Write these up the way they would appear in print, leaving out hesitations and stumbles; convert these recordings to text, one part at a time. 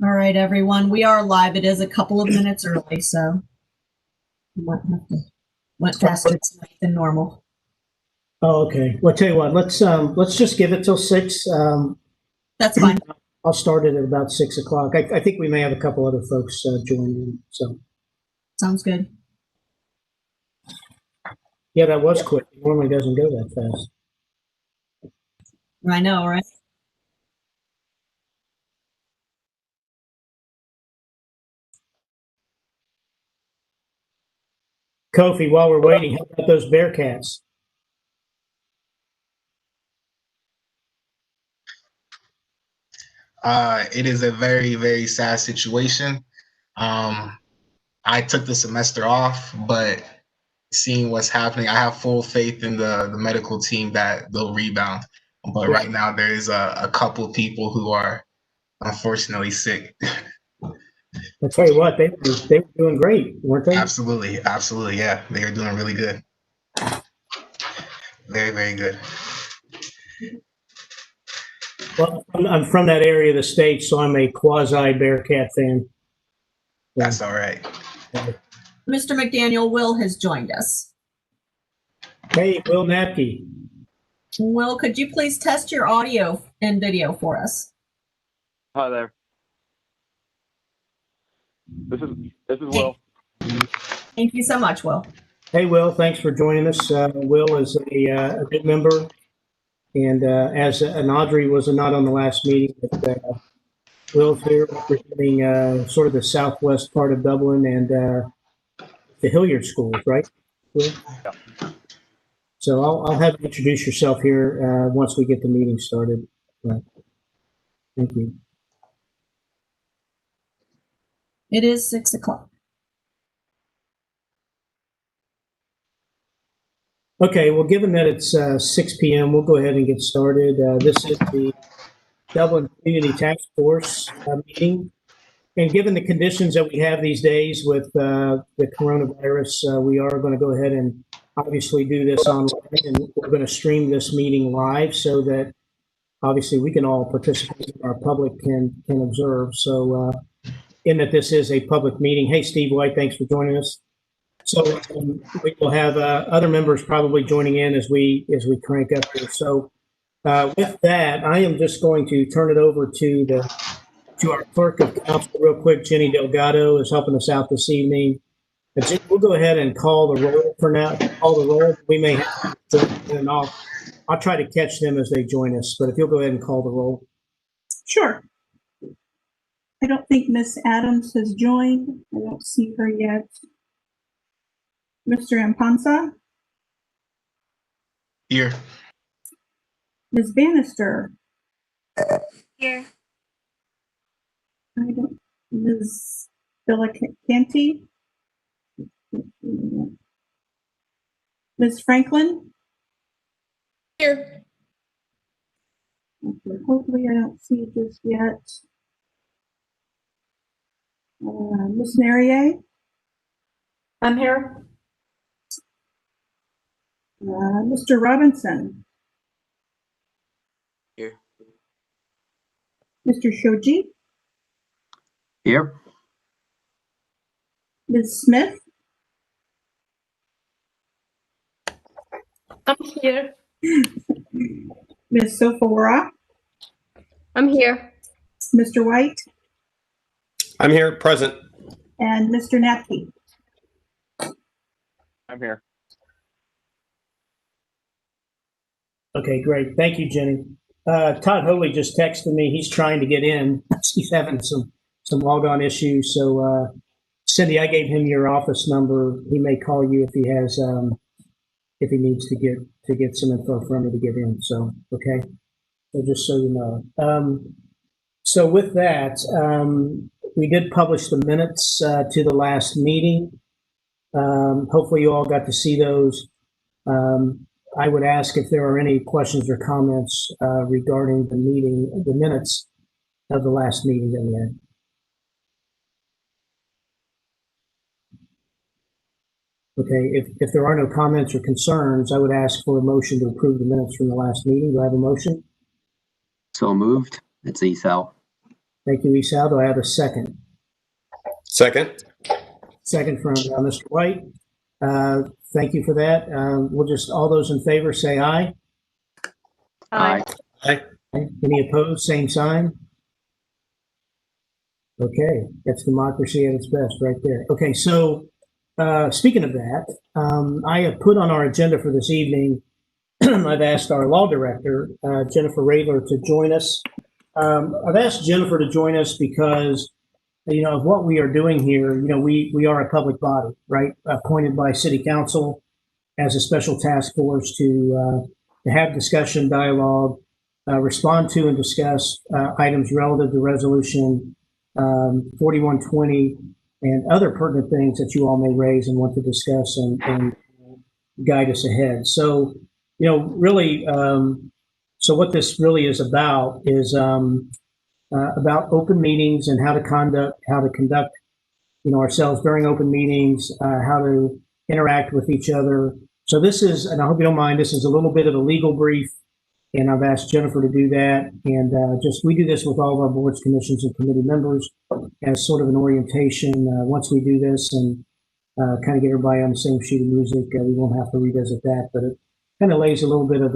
All right, everyone. We are live. It is a couple of minutes early, so went faster tonight than normal. Oh, okay. Well, I'll tell you what. Let's just give it till 6. That's fine. I'll start it at about 6 o'clock. I think we may have a couple other folks join in. So Sounds good. yeah, that was quick. It normally doesn't go that fast. I know, right? Kofi, while we're waiting, how about those Bearcats? It is a very, very sad situation. I took the semester off, but seeing what's happening, I have full faith in the medical team that they'll rebound. But right now, there is a couple people who are unfortunately sick. I'll tell you what, they were doing great, weren't they? Absolutely, absolutely, yeah. They are doing really good. Very, very good. Well, I'm from that area of the state, so I'm a quasi Bearcat fan. That's all right. Mr. McDaniel, Will has joined us. Hey, Will Napke. Will, could you please test your audio and video for us? Hi there. This is Will. Thank you so much, Will. Hey, Will. Thanks for joining us. Will is a good member, and as Audrey was not on the last meeting, but Will's here representing sort of the southwest part of Dublin and the Hilliard schools, right? Will? Yeah. So I'll have you introduce yourself here once we get the meeting started. Thank you. It is 6 o'clock. Okay, well, given that it's 6 p.m., we'll go ahead and get started. This is the Dublin Community Task Force meeting. And given the conditions that we have these days with the coronavirus, we are going to go ahead and obviously do this online, and we're going to stream this meeting live so that obviously we can all participate and our public can observe. So in that this is a public meeting. Hey, Steve White, thanks for joining us. So we will have other members probably joining in as we crank up here. So with that, I am just going to turn it over to our clerk of council real quick. Jenny Delgado is helping us out this evening. We'll go ahead and call the roll for now. Call the roll. We may have to, and I'll try to catch them as they join us. But if you'll go ahead and call the roll. Sure. I don't think Miss Adams has joined. I don't see her yet. Mr. Ampansa? Here. Ms. Bannister? Here. I don't. Ms. Villacanti? Ms. Franklin? Here. Okay, hopefully I don't see it just yet. Ms. Narrier? I'm here. Mr. Robinson? Here. Mr. Shoji? Here. Ms. Smith? I'm here. Ms. Sofawara? I'm here. Mr. White? I'm here, present. And Mr. Napke? I'm here. Okay, great. Thank you, Jenny. Todd Holy just texted me. He's trying to get in. He's having some log-on issues. So, Cindy, I gave him your office number. He may call you if he has, if he needs to get some info from you to get in. So, okay. So just so you know. So with that, we did publish the minutes to the last meeting. Hopefully you all got to see those. I would ask if there are any questions or comments regarding the minutes of the last meeting that we had. Okay, if there are no comments or concerns, I would ask for a motion to approve the minutes from the last meeting. Do I have a motion? So moved. It's Esau. Thank you, Esau. Do I have a second? Second. Second from Mr. White. Thank you for that. We'll just, all those in favor say aye. Aye. Aye. Any opposed, same sign. Okay, that's democracy at its best right there. Okay, so speaking of that, I have put on our agenda for this evening, I've asked our law director, Jennifer Raylor, to join us. I've asked Jennifer to join us because, of what we are doing here, we are a public body, right? Appointed by city council as a special task force to have discussion, dialogue, respond to and discuss items relative to resolution 4120 and other pertinent things that you all may raise and want to discuss and guide us ahead. So, really, so what this really is about about open meetings and how to conduct, ourselves during open meetings, how to interact with each other. So this is, and I hope you don't mind, this is a little bit of a legal brief, and I've asked Jennifer to do that. And we do this with all of our boards, commissions, and committee members as sort of an orientation. Once we do this and kind of get everybody on the same sheet of music, we won't have to revisit that, but it kind of lays a little bit of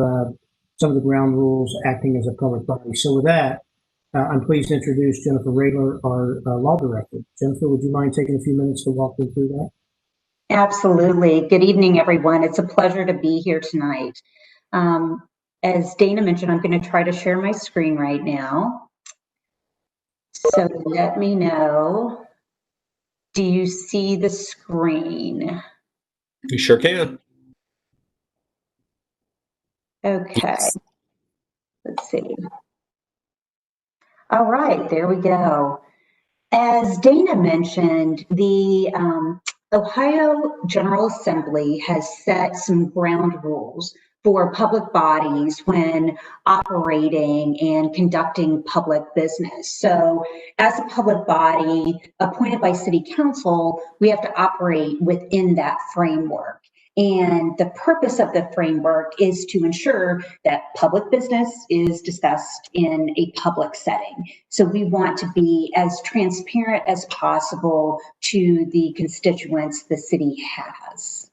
some of the ground rules acting as a public body. So with that, I'm pleased to introduce Jennifer Raylor, our law director. Jennifer, would you mind taking a few minutes to walk me through that? Absolutely. Good evening, everyone. It's a pleasure to be here tonight. As Dana mentioned, I'm going to try to share my screen right now. So let me know. Do you see the screen? You sure can. Okay. Let's see. All right, there we go. As Dana mentioned, the Ohio General Assembly has set some ground rules for public bodies when operating and conducting public business. So as a public body appointed by City Council, we have to operate within that framework. And the purpose of the framework is to ensure that public business is discussed in a public setting. So we want to be as transparent as possible to the constituents the city has.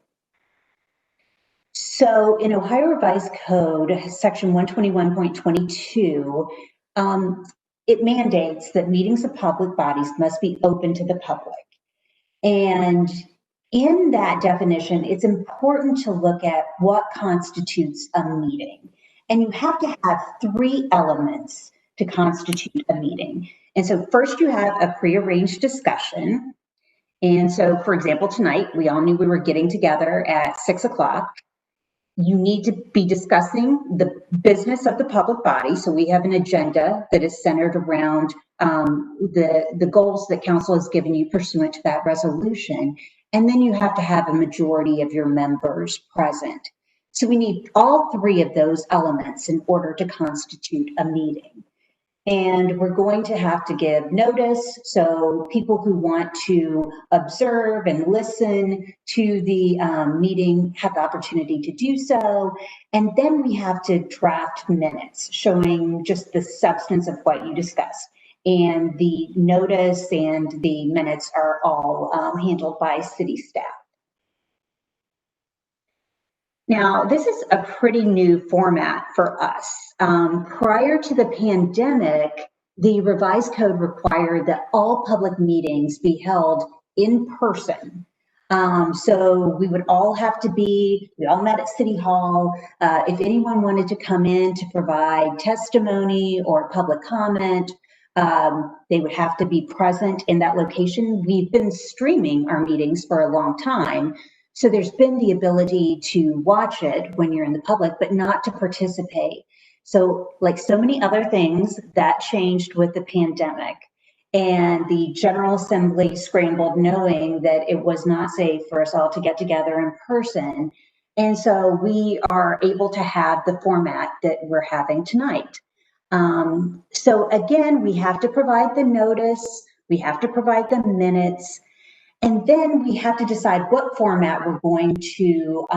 So in Ohio Revised Code, section 121.22, it mandates that meetings of public bodies must be open to the public. And in that definition, it's important to look at what constitutes a meeting. And you have to have 3 elements to constitute a meeting. And so first you have a prearranged discussion. And so, for example, tonight, we all knew we were getting together at 6 o'clock. You need to be discussing the business of the public body. So we have an agenda that is centered around the goals that council has given you pursuant to that resolution. And then you have to have a majority of your members present. So we need all 3 of those elements in order to constitute a meeting. And we're going to have to give notice, so people who want to observe and listen to the meeting have the opportunity to do so. And then we have to draft minutes showing just the substance of what you discussed. And the notice and the minutes are all handled by city staff. Now, this is a pretty new format for us. Prior to the pandemic, the revised code required that all public meetings be held in person. So we would all have to we all met at City Hall. If anyone wanted to come in to provide testimony or public comment, they would have to be present in that location. We've been streaming our meetings for a long time. So there's been the ability to watch it when you're in the public, but not to participate. So like so many other things, that changed with the pandemic. And the General Assembly scrambled knowing that it was not safe for us all to get together in person. And so we are able to have the format that we're having tonight. So again, we have to provide the notice, we have to provide the minutes, and then we have to decide what format we're going to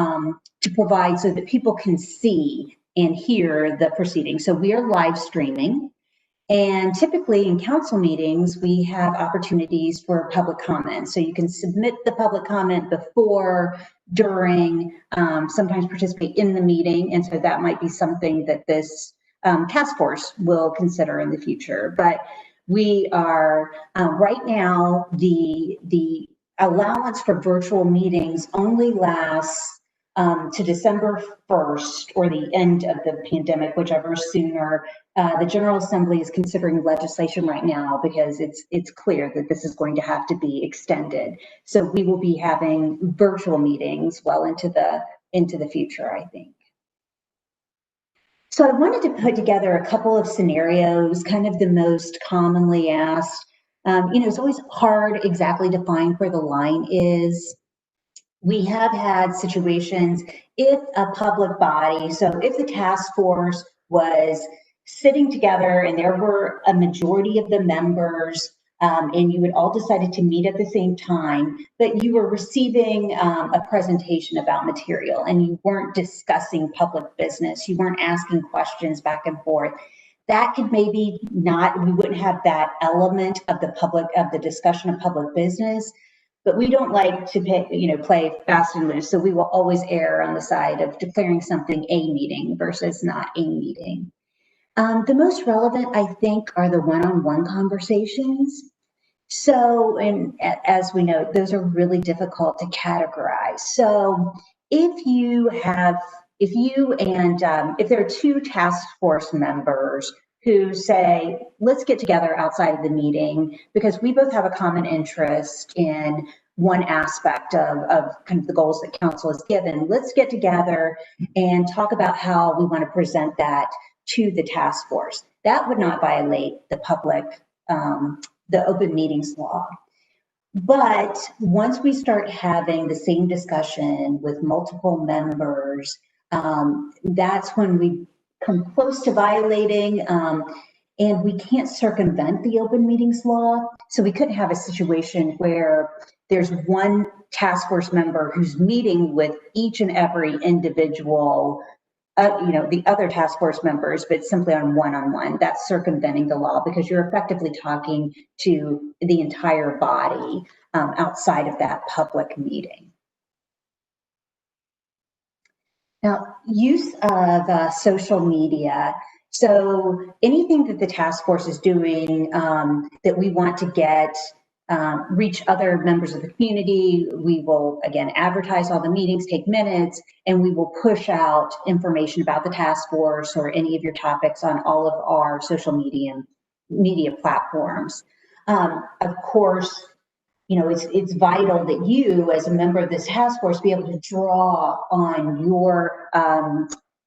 provide so that people can see and hear the proceedings. So we are live streaming, And typically in council meetings, we have opportunities for public comment. So you can submit the public comment before, during, sometimes participate in the meeting. And so that might be something that this task force will consider in the future. But we are, right now, the allowance for virtual meetings only lasts to December 1st or the end of the pandemic, whichever sooner. The General Assembly is considering legislation right now because it's clear that this is going to have to be extended. So we will be having virtual meetings well into the future, I think. So I wanted to put together a couple of scenarios, kind of the most commonly asked. It's always hard exactly to find where the line is. We have had situations if a public body, so if the task force was sitting together and there were a majority of the members and you had all decided to meet at the same time, but you were receiving a presentation about material and you weren't discussing public business, you weren't asking questions back and forth, that could maybe not, we wouldn't have that element of the discussion of public business. But we don't like to play fast and loose. So we will always err on the side of declaring something a meeting versus not a meeting. The most relevant, I think, are the one-on-one conversations. So, and as we know, those are really difficult to categorize. So if there are two task force members who say, let's get together outside of the meeting because we both have a common interest in one aspect of kind of the goals that council has given. Let's get together and talk about how we want to present that to the task force. That would not violate the the open meetings law. But once we start having the same discussion with multiple members, that's when we come close to violating, and we can't circumvent the open meetings law. So we couldn't have a situation where there's one task force member who's meeting with each and every individual, the other task force members, but simply on one-on-one. That's circumventing the law because you're effectively talking to the entire body outside of that public meeting. Now, use of social media. So anything that the task force is doing that we want to get reach other members of the community, we will, again, advertise all the meetings, take minutes, and we will push out information about the task force or any of your topics on all of our social media platforms. Of course, it's vital that you, as a member of this task force, be able to draw on your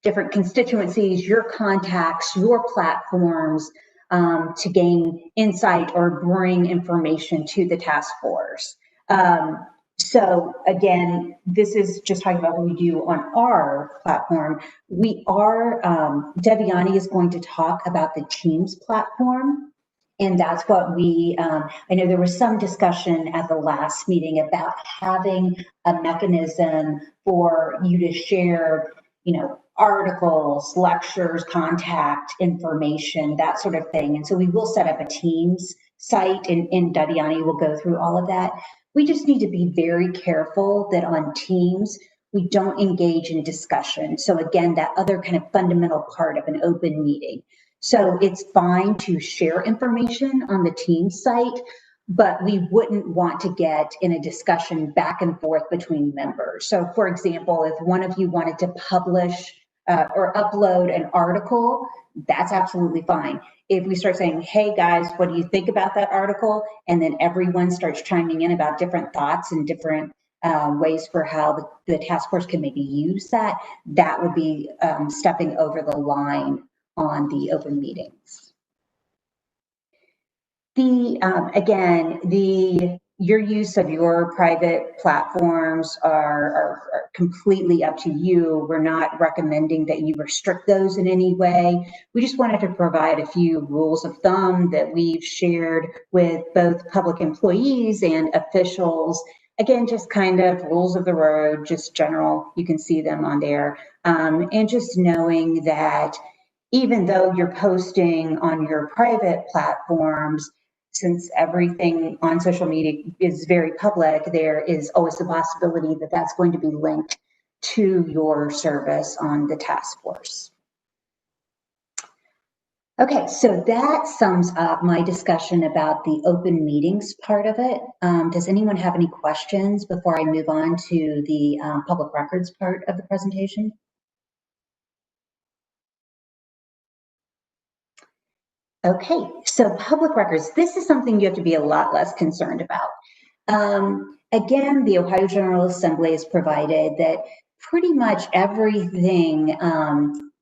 different constituencies, your contacts, your platforms to gain insight or bring information to the task force. So again, this is just talking about what we do on our platform. We are, Deviani is going to talk about the Teams platform. And that's what I know there was some discussion at the last meeting about having a mechanism for you to share, articles, lectures, contact information, that sort of thing. And so we will set up a Teams site and Deviani will go through all of that. We just need to be very careful that on Teams, we don't engage in discussion. So again, that other kind of fundamental part of an open meeting. So it's fine to share information on the Teams site, but we wouldn't want to get in a discussion back and forth between members. So for example, if one of you wanted to publish or upload an article, that's absolutely fine. If we start saying, hey guys, what do you think about that article? And then everyone starts chiming in about different thoughts and different ways for how the task force can maybe use that, that would be stepping over the line on the open meetings. Your use of your private platforms are completely up to you. We're not recommending that you restrict those in any way. We just wanted to provide a few rules of thumb that we've shared with both public employees and officials. Again, just kind of rules of the road, just general, you can see them on there. And just knowing that even though you're posting on your private platforms, since everything on social media is very public, there is always the possibility that that's going to be linked to your service on the task force. Okay, so that sums up my discussion about the open meetings part of it. Does anyone have any questions before I move on to the public records part of the presentation? Okay, so public records, this is something you have to be a lot less concerned about. Again, the Ohio General Assembly has provided that pretty much everything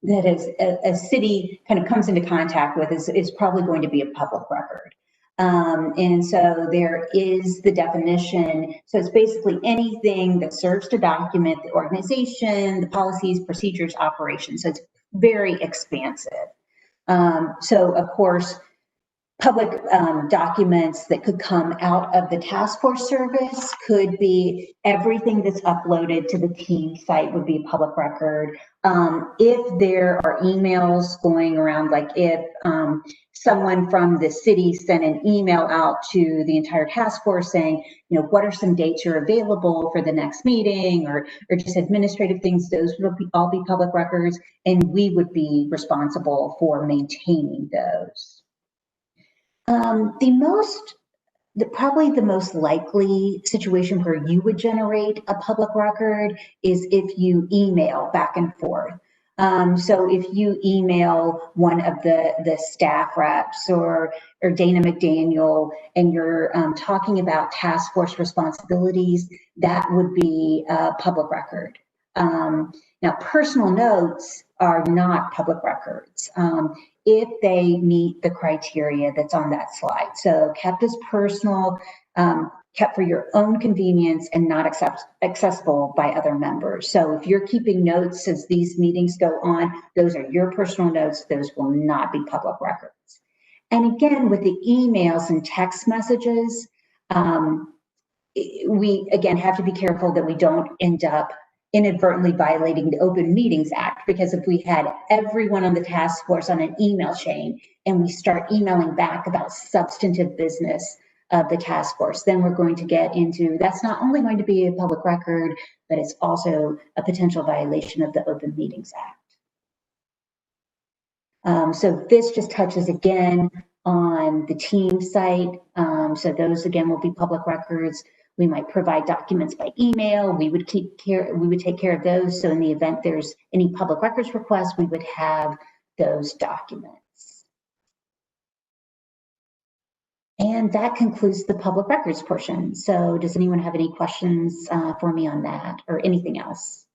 that is a city kind of comes into contact with is probably going to be a public record. And so there is the definition. So it's basically anything that serves to document the organization, the policies, procedures, operations. So it's very expansive. So of course, public documents that could come out of the task force service could be everything that's uploaded to the team site would be a public record. If there are emails going around, like if someone from the city sent an email out to the entire task force saying, you know, what are some dates you're available for the next meeting, or just administrative things, those would all be public records, and we would be responsible for maintaining those. Probably the most likely situation where you would generate a public record is if you email back and forth. So if you email one of the staff reps or Dana McDaniel, and you're talking about task force responsibilities, that would be a public record. Now, personal notes are not public records if they meet the criteria that's on that slide. So kept as personal, kept for your own convenience, and not accessible by other members. So if you're keeping notes as these meetings go on, those are your personal notes. Those will not be public records. And again, with the emails and text messages, we again have to be careful that we don't end up inadvertently violating the Open Meetings Act, because if we had everyone on the task force on an email chain and we start emailing back about substantive business of the task force, then we're going to get into, that's not only going to be a public record, but it's also a potential violation of the Open Meetings Act. So this just touches again on the team site. So those again will be public records. We might provide documents by email. We would take care of those. So in the event there's any public records requests, we would have those documents. And that concludes the public records portion. So does anyone have any questions for me on that or anything else?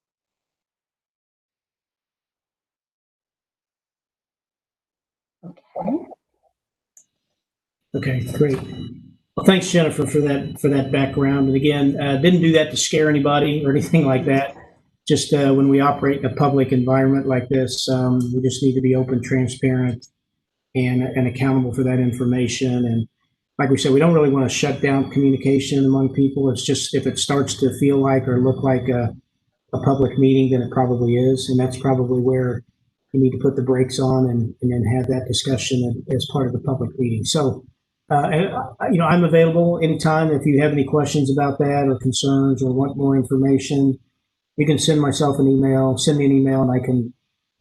Okay. Okay, great. Well, thanks, Jennifer, for that background. And again, didn't do that to scare anybody or anything like that. Just when we operate in a public environment like this, we just need to be open, transparent, and accountable for that information. And like we said, we don't really want to shut down communication among people. It's just if it starts to feel like or look like a public meeting, then it probably is. And that's probably where you need to put the brakes on and then have that discussion as part of the public meeting. So, I'm available anytime if you have any questions about that or concerns or want more information. You can send me an email, and I can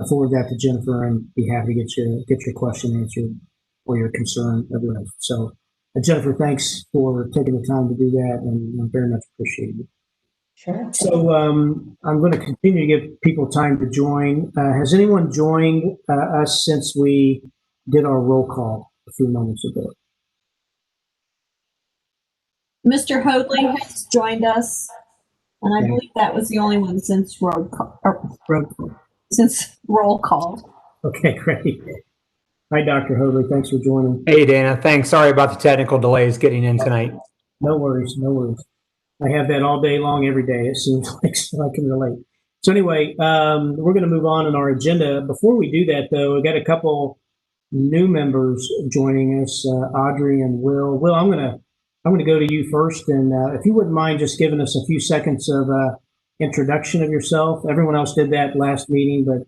forward that to Jennifer and be happy to get your question answered or your concern addressed. So, Jennifer, thanks for taking the time to do that, and I very much appreciate it. Sure. So I'm going to continue to give people time to join. Has anyone joined us since we did our roll call a few moments ago? Mr. Hoadley has joined us, and I believe that was the only one since roll call. Okay, great. Hi, Dr. Hoadley. Thanks for joining. Hey, Dana. Thanks. Sorry about the technical delays getting in tonight. No worries. I have that all day long, every day. It seems like, so I can relate. So anyway, we're going to move on in our agenda. Before we do that, though, we got a couple new members joining us, Audrey and Will. Will, I'm going to go to you first, and if you wouldn't mind just giving us a few seconds of introduction of yourself. Everyone else did that last meeting, but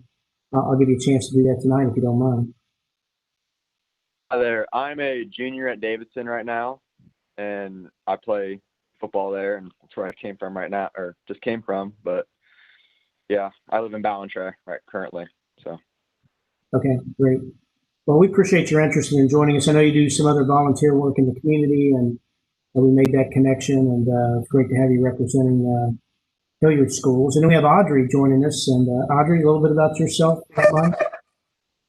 I'll give you a chance to do that tonight if you don't mind. Hi there. I'm a junior at Davidson right now, and I play football there, and that's where I came from right now, or just came from. But yeah, I live in Ballantrae right currently. So. Okay, great. Well, we appreciate your interest in joining us. I know you do some other volunteer work in the community, and we made that connection, and it's great to have you representing Hilliard Schools. And then we have Audrey joining us. And Audrey, a little bit about yourself, if you don't mind.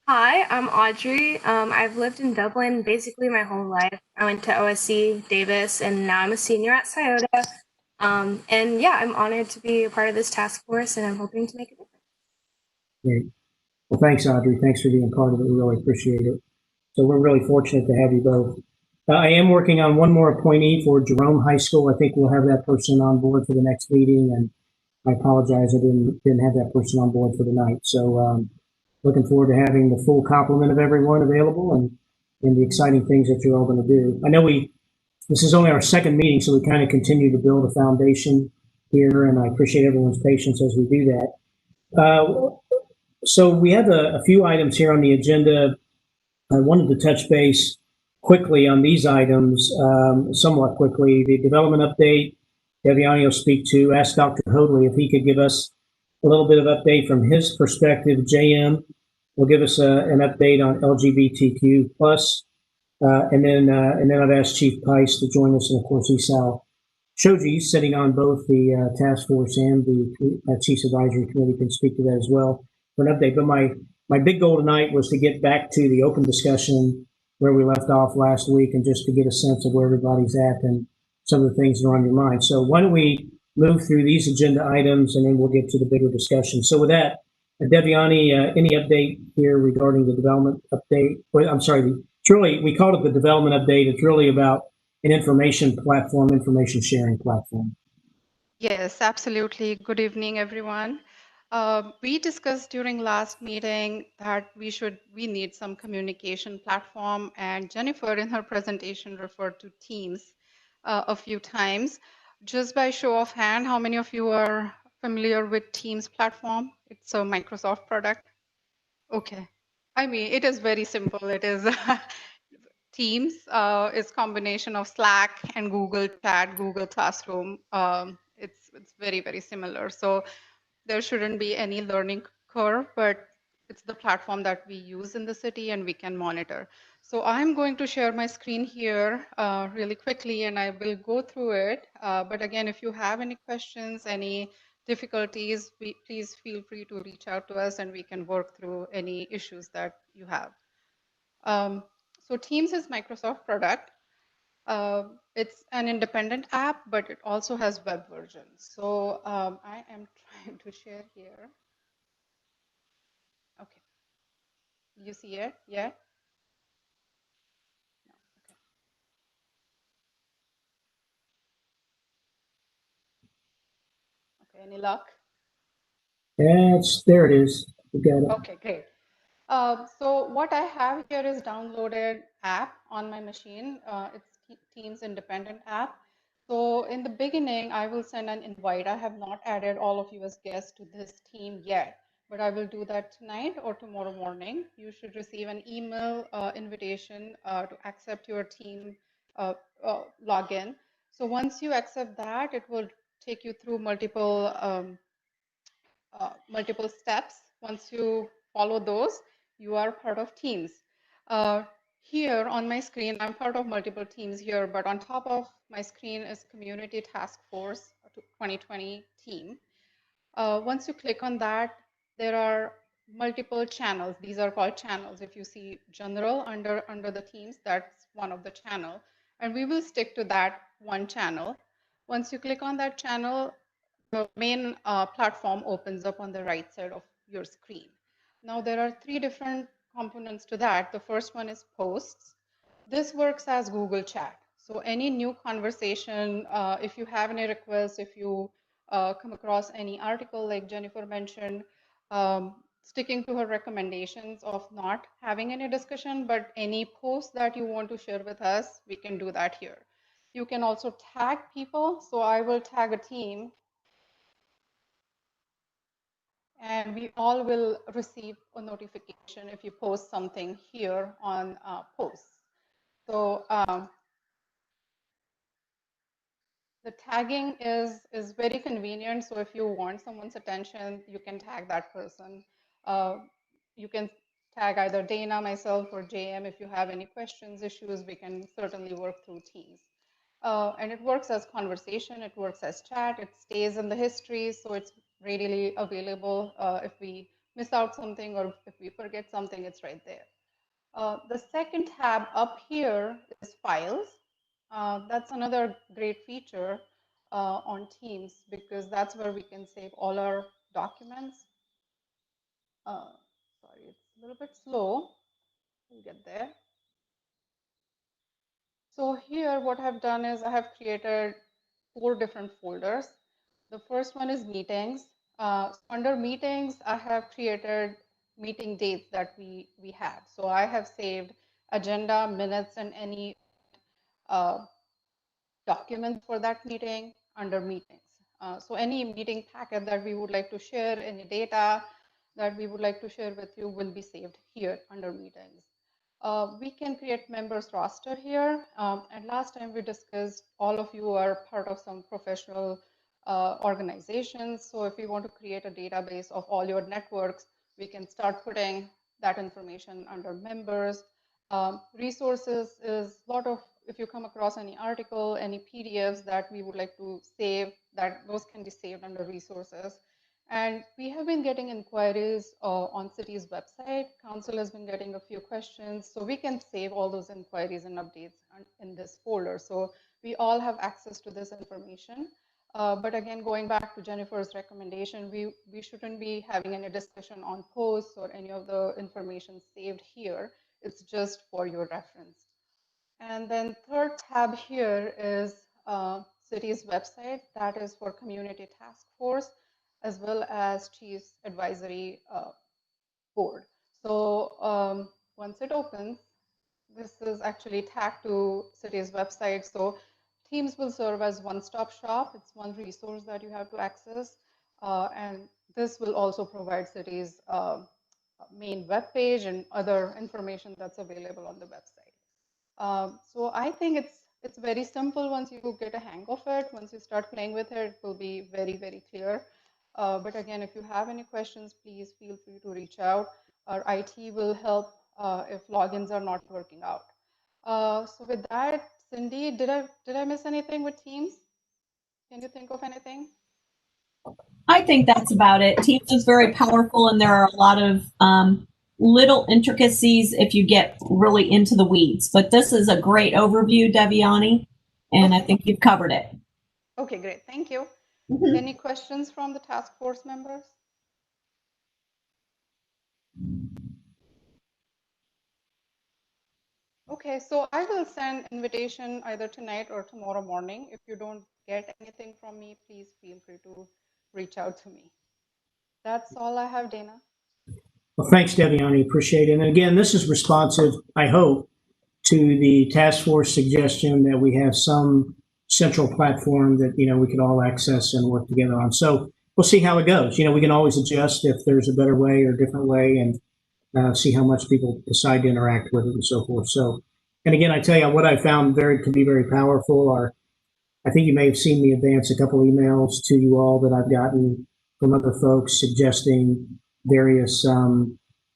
Hi, I'm Audrey. I've lived in Dublin basically my whole life. I went to OSC, Davis, and now I'm a senior at Scioto. And yeah, I'm honored to be a part of this task force, and I'm hoping to make a difference. Great. Well, thanks, Audrey. Thanks for being part of it. We really appreciate it. So we're really fortunate to have you both. I am working on one more appointee for Jerome High School. I think we'll have that person on board for the next meeting, and I apologize I didn't have that person on board for tonight. So looking forward to having the full complement of everyone available and the exciting things that you're all going to do. I know this is only our second meeting, so we kind of continue to build a foundation here, and I appreciate everyone's patience as we do that. So we have a few items here on the agenda. I wanted to touch base quickly on these items, somewhat quickly. The development update, Deviani will speak to. Ask Dr. Hoadley if he could give us a little bit of update from his perspective. JM will give us an update on LGBTQ plus, and then I've asked Chief Pice to join us, and of course Isao Shoji, sitting on both the task force and the Chiefs Advisory Committee, can speak to that as well for an update. But my big goal tonight was to get back to the open discussion where we left off last week, and just to get a sense of where everybody's at and some of the things that are on your mind. So why don't we move through these agenda items, and then we'll get to the bigger discussion. So with that, Deviani, any update here regarding the development update? I'm sorry, we called it the development update. It's really about an information platform, information sharing platform. Yes, absolutely. Good evening, everyone. We discussed during last meeting that we need some communication platform, and Jennifer in her presentation referred to Teams a few times. Just by show of hand, how many of you are familiar with Teams platform? It's a Microsoft product. Okay. I mean, it is very simple. It is Teams is combination of Slack and Google Chat, Google Classroom. It's very, very similar. So there shouldn't be any learning curve, but it's the platform that we use in the city and we can monitor. So I'm going to share my screen here really quickly, and I will go through it. But again, if you have any questions, any difficulties, please feel free to reach out to us and we can work through any issues that you have. So Teams is Microsoft product. It's an independent app, but it also has web versions. So I am trying to share here. Okay, you see it? Yeah? No. Okay, any luck? There it is. We got it. Okay, great. So what I have here is downloaded app on my machine. It's Teams independent app. So in the beginning, I will send an invite. I have not added all of you as guests to this team yet, but I will do that tonight or tomorrow morning. You should receive an email invitation to accept your team login. So once you accept that, it will take you through multiple steps. Once you follow those, you are part of Teams. Here on my screen, I'm part of multiple teams here, but on top of my screen is Community Task Force 2020 team. Once you click on that, there are multiple channels. These are called channels. If you see general under the teams, that's one of the channel. And we will stick to that one channel. Once you click on that channel, the main platform opens up on the right side of your screen. Now there are three different components to that. The first one is posts. This works as Google Chat. So any new conversation, if you have any requests, if you come across any article like Jennifer mentioned, sticking to her recommendations of not having any discussion, but any post that you want to share with us, we can do that here. You can also tag people. So I will tag a team. and we all will receive a notification if you post something here on posts. So the tagging is very convenient. So if you want someone's attention, you can tag that person. You can tag either Dana, myself, or JM. If you have any questions, issues, we can certainly work through Teams. And it works as conversation, it works as chat, it stays in the history, so it's readily available. If we miss out something or if we forget something, it's right there. The second tab up here is files. That's another great feature on Teams because that's where we can save all our documents. Sorry, it's a little bit slow. We'll get there. So here what I've done is I have created 4 different folders. The first one is meetings. So under meetings, I have created meeting dates that we have. So I have saved agenda, minutes, and any documents for that meeting under meetings. So any meeting packet that we would like to share, any data that we would like to share with you will be saved here under meetings. We can create members roster here. And last time we discussed all of you are part of some professional organizations. So if you want to create a database of all your networks, we can start putting that information under members. Resources is a lot of, if you come across any article, any PDFs that we would like to save, that those can be saved under resources. And we have been getting inquiries on city's website. Council has been getting a few questions. So we can save all those inquiries and updates in this folder. So we all have access to this information. But again, going back to Jennifer's recommendation, we shouldn't be having any discussion on posts or any of the information saved here. It's just for your reference. And then third tab here is city's website. That is for community task force, as well as Chiefs Advisory Board. So once it opens, this is actually tagged to city's website. So Teams will serve as one-stop shop. It's one resource that you have to access. And this will also provide city's main web page and other information that's available on the website. So I think it's very simple once you get a hang of it. Once you start playing with it, it will be very, very clear. But again, if you have any questions, please feel free to reach out. Our IT will help if logins are not working out. So with that, Cindy, did I miss anything with Teams? Can you think of anything? I think that's about it. Teams is very powerful, and there are a lot of little intricacies if you get really into the weeds. But this is a great overview, Deviani, and I think you've covered it. Okay, great. Thank you. Mm-hmm. Any questions from the task force members? Okay, so I will send invitation either tonight or tomorrow morning. If you don't get anything from me, please feel free to reach out to me. That's all I have, Dana. Well, thanks, Deviani. Appreciate it. And again, this is responsive, I hope, to the task force suggestion that we have some central platform that, we could all access and work together on. So we'll see how it goes. We can always adjust if there's a better way or different way, and see how much people decide to interact with it and so forth. So, and again, I tell you what I found to be very powerful are, I think you may have seen me advance a couple emails to you all that I've gotten from other folks suggesting various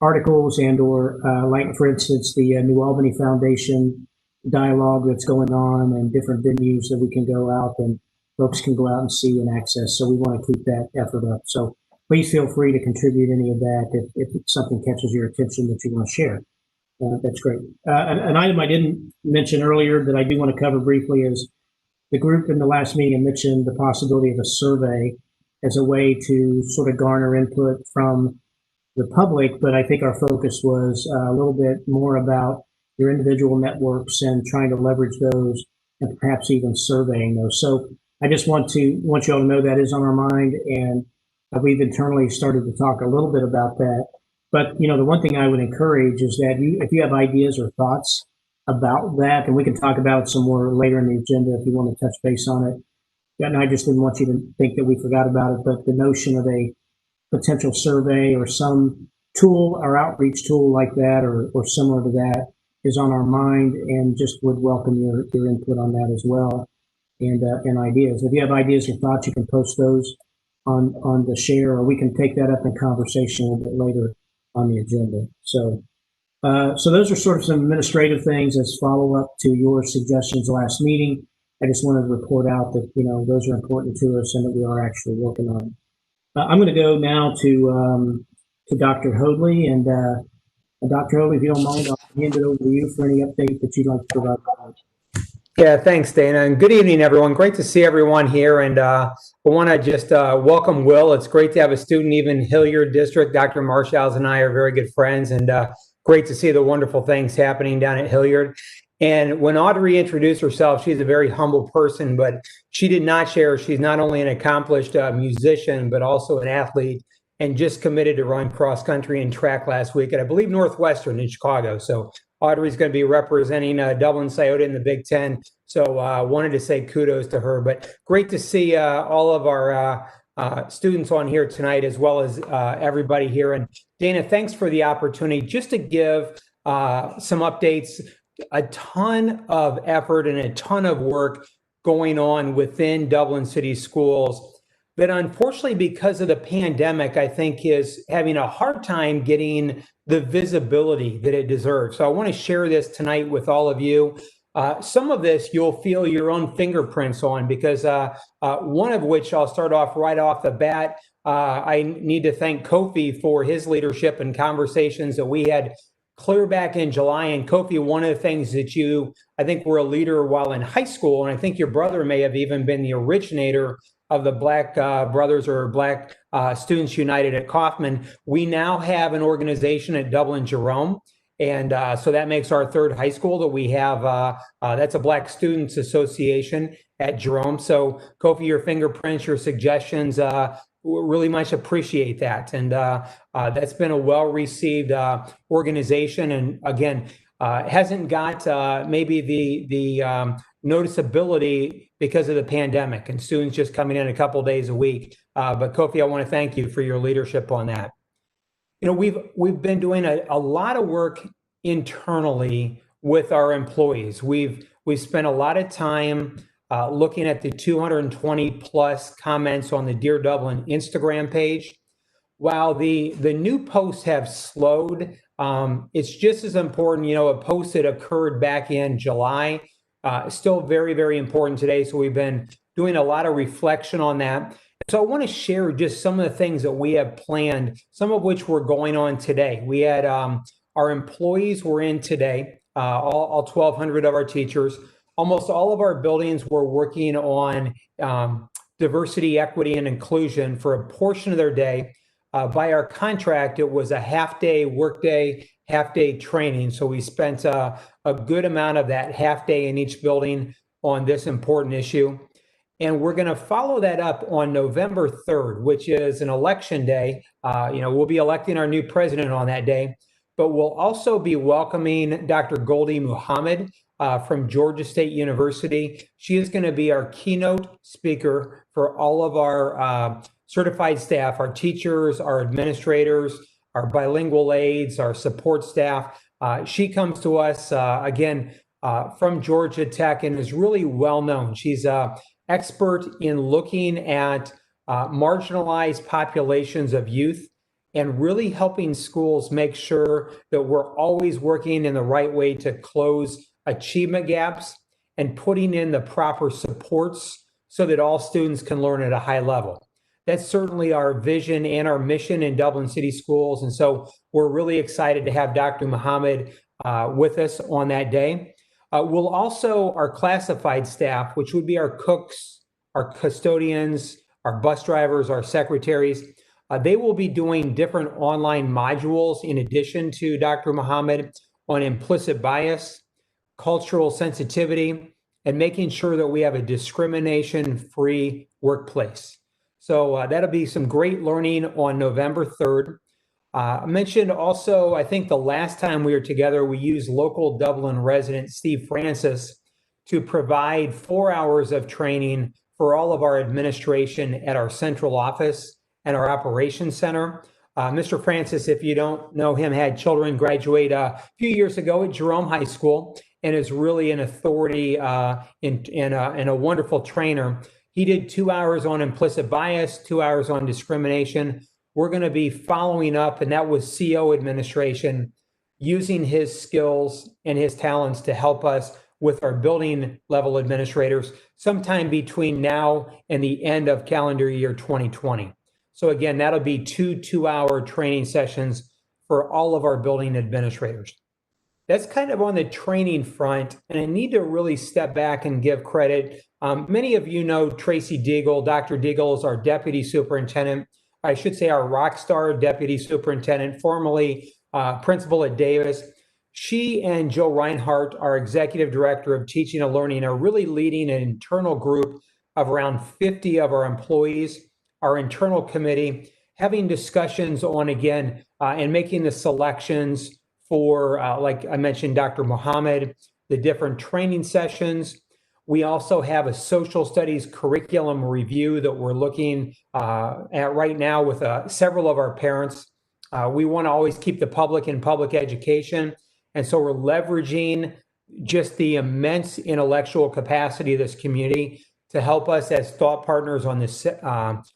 articles and or like, for instance, the New Albany Foundation dialogue that's going on and different venues that we can go out and folks can go out and see and access. So we want to keep that effort up. So please feel free to contribute any of that if something catches your attention that you want to share. That's great. An item I didn't mention earlier that I do want to cover briefly is the group in the last meeting mentioned the possibility of a survey as a way to sort of garner input from the public, but I think our focus was a little bit more about your individual networks and trying to leverage those and perhaps even surveying those. So I just want you all to know that is on our mind, and we've internally started to talk a little bit about that. But, the one thing I would encourage is that if you have ideas or thoughts about that, and we can talk about it some more later in the agenda if you want to touch base on it. And I just didn't want you to think that we forgot about it, but the notion of a potential survey or some tool or outreach tool like that or similar to that is on our mind, and just would welcome your input on that as well, and ideas. If you have ideas or thoughts, you can post those on the share, or we can take that up in conversation a little bit later on the agenda. So those are sort of some administrative things as follow-up to your suggestions last meeting. I just wanted to report out that, those are important to us and that we are actually working on them. I'm going to go now to Dr. Hoadley, and Dr. Hoadley, if you don't mind, I'll hand it over to you for any update that you'd like to provide. Yeah, thanks, Dana. And good evening, everyone. Great to see everyone here. And I want to just welcome Will. It's great to have a student, even Hilliard District. Dr. Marshalls and I are very good friends, and great to see the wonderful things happening down at Hilliard. And when Audrey introduced herself, she's a very humble person, but she did not share. She's not only an accomplished musician, but also an athlete, and just committed to run cross country and track last week at, I believe, Northwestern in Chicago. So Audrey's going to be representing Dublin Scioto in the Big Ten. So wanted to say kudos to her. But great to see all of our students on here tonight, as well as everybody here. And Dana, thanks for the opportunity just to give some updates. A ton of effort and a ton of work going on within Dublin City Schools that, unfortunately, because of the pandemic, I think is having a hard time getting the visibility that it deserves. So I want to share this tonight with all of you. Some of this you'll feel your own fingerprints on, because one of which I'll start off right off the bat. I need to thank Kofi for his leadership and conversations that we had clear back in July. And Kofi, one of the things that I think were a leader while in high school, and I think your brother may have even been the originator of the Black Brothers or Black Students United at Kaufman. We now have an organization at Dublin Jerome. And so that makes our third high school that we have. That's a Black Students Association at Jerome. So Kofi, your fingerprints, your suggestions, really much appreciate that. And that's been a well-received organization. And again, hasn't got maybe the noticeability because of the pandemic and students just coming in a couple days a week. But Kofi, I want to thank you for your leadership on that. We've been doing a lot of work internally with our employees. We've spent a lot of time looking at the 220 plus comments on the Dear Dublin Instagram page. While the new posts have slowed, it's just as important. A post that occurred back in July, still very, very important today. So we've been doing a lot of reflection on that. So I want to share just some of the things that we have planned, some of which were going on today. We had our employees were in today, all 1,200 of our teachers. Almost all of our buildings were working on diversity, equity, and inclusion for a portion of their day. By our contract, it was a half-day workday, half-day training. So we spent a good amount of that half day in each building on this important issue. And we're going to follow that up on November 3rd, which is an election day. We'll be electing our new president on that day, but we'll also be welcoming Dr. Goldie Muhammad from Georgia State University. She is going to be our keynote speaker for all of our certified staff, our teachers, our administrators, our bilingual aides, our support staff. She comes to us, again, from Georgia Tech, and is really well known. She's expert in looking at marginalized populations of youth and really helping schools make sure that we're always working in the right way to close achievement gaps and putting in the proper supports so that all students can learn at a high level. That's certainly our vision and our mission in Dublin City Schools. And so we're really excited to have Dr. Muhammad with us on that day. We'll also, our classified staff, which would be our cooks, our custodians, our bus drivers, our secretaries, they will be doing different online modules in addition to Dr. Muhammad on implicit bias, cultural sensitivity, and making sure that we have a discrimination-free workplace. So that'll be some great learning on November 3rd. I mentioned also, I think the last time we were together, we used local Dublin resident Steve Francis to provide 4 hours of training for all of our administration at our central office and our operations center. Mr. Francis, if you don't know him, had children graduate a few years ago at Jerome High School and is really an authority and a wonderful trainer. He did 2 hours on implicit bias, 2 hours on discrimination. We're going to be following up, and that was CO administration, using his skills and his talents to help us with our building level administrators sometime between now and the end of calendar year 2020. So again, that'll be 2 2-hour training sessions for all of our building administrators. That's kind of on the training front, and I need to really step back and give credit. Many of you know Tracy Deagle. Dr. Deagle is our deputy superintendent. I should say our rock star deputy superintendent, formerly principal at Davis. She and Joe Reinhardt, our executive director of teaching and learning, are really leading an internal group of around 50 of our employees, our internal committee, having discussions on, again, and making the selections for, like I mentioned, Dr. Mohammed, the different training sessions. We also have a social studies curriculum review that we're looking at right now with several of our parents. We want to always keep the public in public education. And so we're leveraging just the immense intellectual capacity of this community to help us as thought partners on this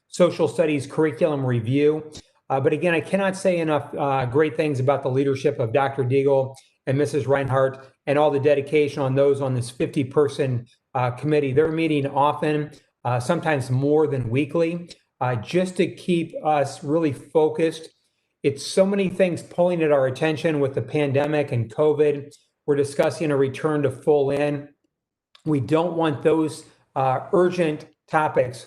social studies curriculum review. But again, I cannot say enough great things about the leadership of Dr. Deagle and Mrs. Reinhardt and all the dedication on those on this 50-person committee. They're meeting often, sometimes more than weekly, just to keep us really focused. It's so many things pulling at our attention with the pandemic and COVID. We're discussing a return to full in. We don't want those urgent topics